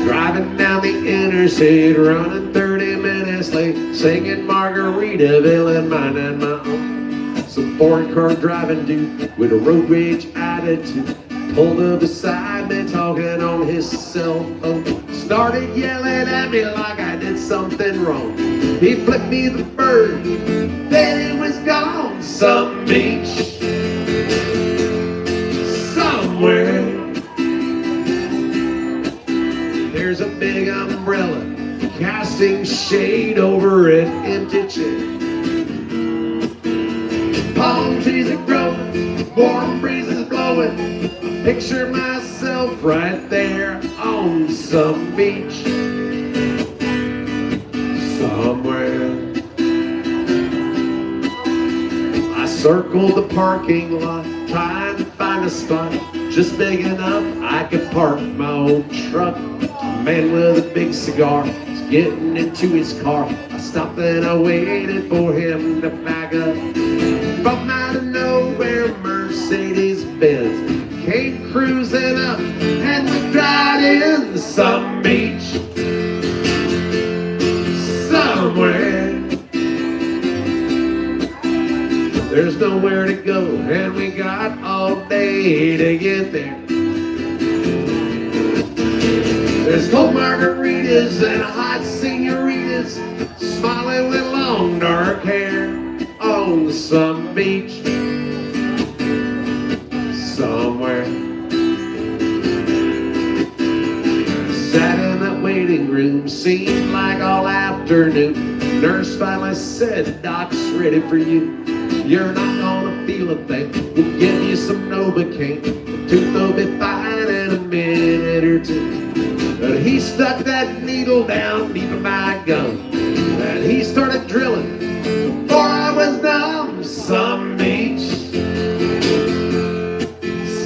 Driving down the interstate, running 30 minutes late, singing Margaritaville and minding my own. Some foreign car driving dude with a road rage attitude pulled up beside me talking on his cell phone. Started yelling at me like I did something wrong. He flipped me the bird, then it was gone. Some beach somewhere, there's a big umbrella casting shade over an empty chair. Palm trees are growing, warm breezes blowing. I picture myself right there on some beach somewhere. I circled the parking lot, trying to find a spot just big enough I could park my old truck. A man with a big cigar was getting into his car. I stopped and I waited for him to back up. From out of nowhere, Mercedes-Benz came cruising up and we drive in some beach somewhere. There's nowhere to go and we got all day to get there. There's cold margaritas and hot senoritas smiling with long dark hair on some beach somewhere. Sat in that waiting room, seemed like all afternoon. Nurse finally said, "Doc's ready for you. You're not gonna feel a thing. We'll give you some Novocaine. The tooth will be fine in a minute or 2. But he stuck that needle down deep in my gum, and he started drilling before I was done. Some beach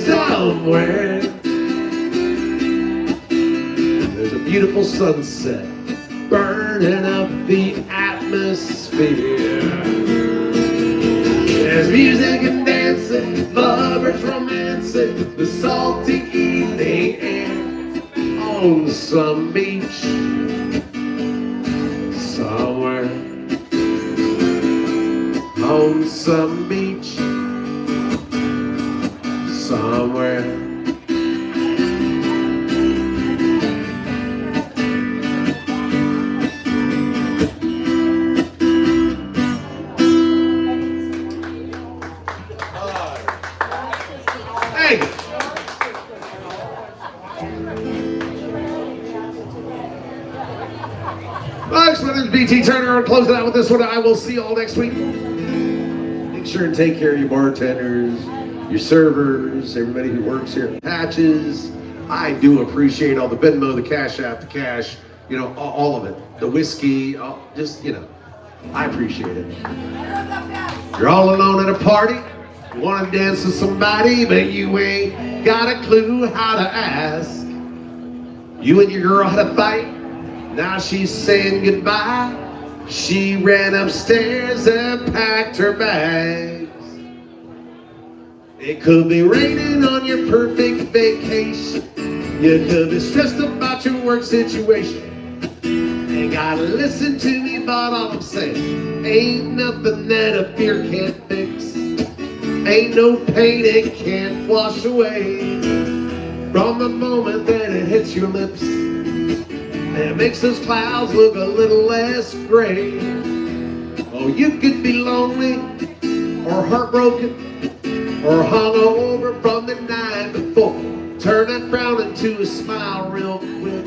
somewhere, there's a beautiful sunset burning up the atmosphere. There's music and dancing, lovers romancing, the salty evening air on some beach somewhere. On some beach somewhere. Hey! Folks, my name's BT Turner. I'll close it out with this one. I will see you all next week. Make sure and take care of your bartenders, your servers, everybody who works here. Patches. I do appreciate all the Venmo, the Cash App, the cash, you know, all of it. The whiskey, just, you know. I appreciate it. You're all alone at a party. You want to dance with somebody, but you ain't got a clue how to ask. You and your girl had a fight. Now she's saying goodbye. She ran upstairs and packed her bags. It could be raining on your perfect vacation. You could be stressed about your work situation. Ain't gotta listen to me, but all I'm saying, ain't nothing that a beer can't fix. Ain't no pain it can't wash away. From the moment that it hits your lips, it makes those clouds look a little less gray. Oh, you could be lonely, or heartbroken, or hungover from the night before. Turn that frown into a smile real quick.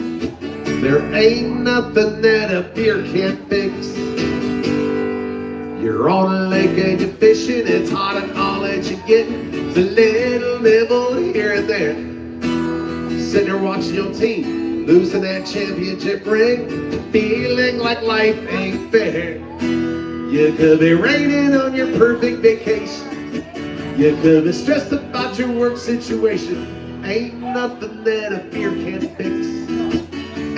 There ain't nothing that a beer can't fix. You're on a lake and you're fishing, it's hard and all that you get. It's a little nibble here and there. Sitting there watching your team losing that championship ring, feeling like life ain't fair. You could be raining on your perfect vacation. You could be stressed about your work situation. Ain't nothing that a beer can't fix.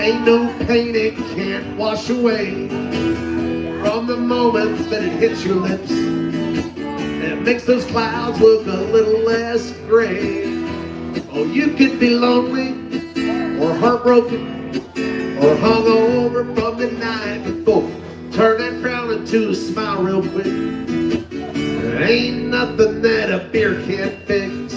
Ain't no pain it can't wash away. From the moment that it hits your lips, it makes those clouds look a little less gray. Oh, you could be lonely, or heartbroken, or hungover from the night before. Turn that frown into a smile real quick. There ain't nothing that a beer can't fix.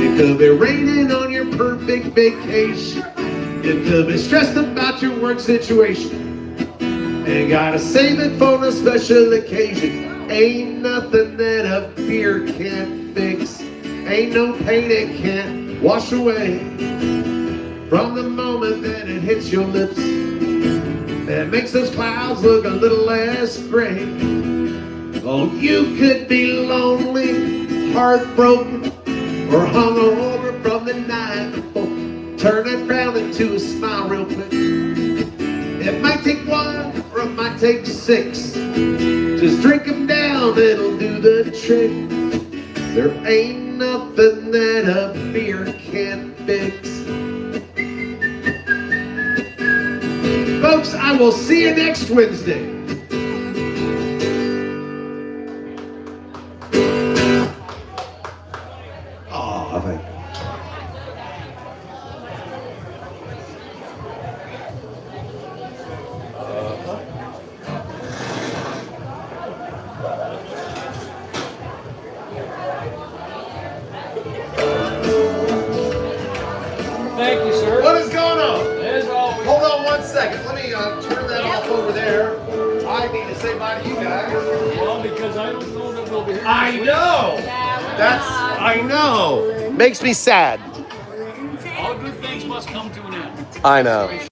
It could be raining on your perfect vacation. You could be stressed about your work situation. And gotta save it for a special occasion. Ain't nothing that a beer can't fix. Ain't no pain it can't wash away. From the moment that it hits your lips, that makes those clouds look a little less gray. Oh, you could be lonely, heartbroken, or hungover from the night before. Turn that frown into a smile real quick. It might take one, or it might take six. Just drink them down, it'll do the trick. There ain't nothing that a beer can't fix. Folks, I will see you next Wednesday. Oh, thank you. Thank you, sir. What is going on? As always. Hold on 1 second. Let me turn that off over there. I need to say bye to you guys. Well, because I don't know that we'll be here. I know. I know. Makes me sad. All good things must come to an end. I know.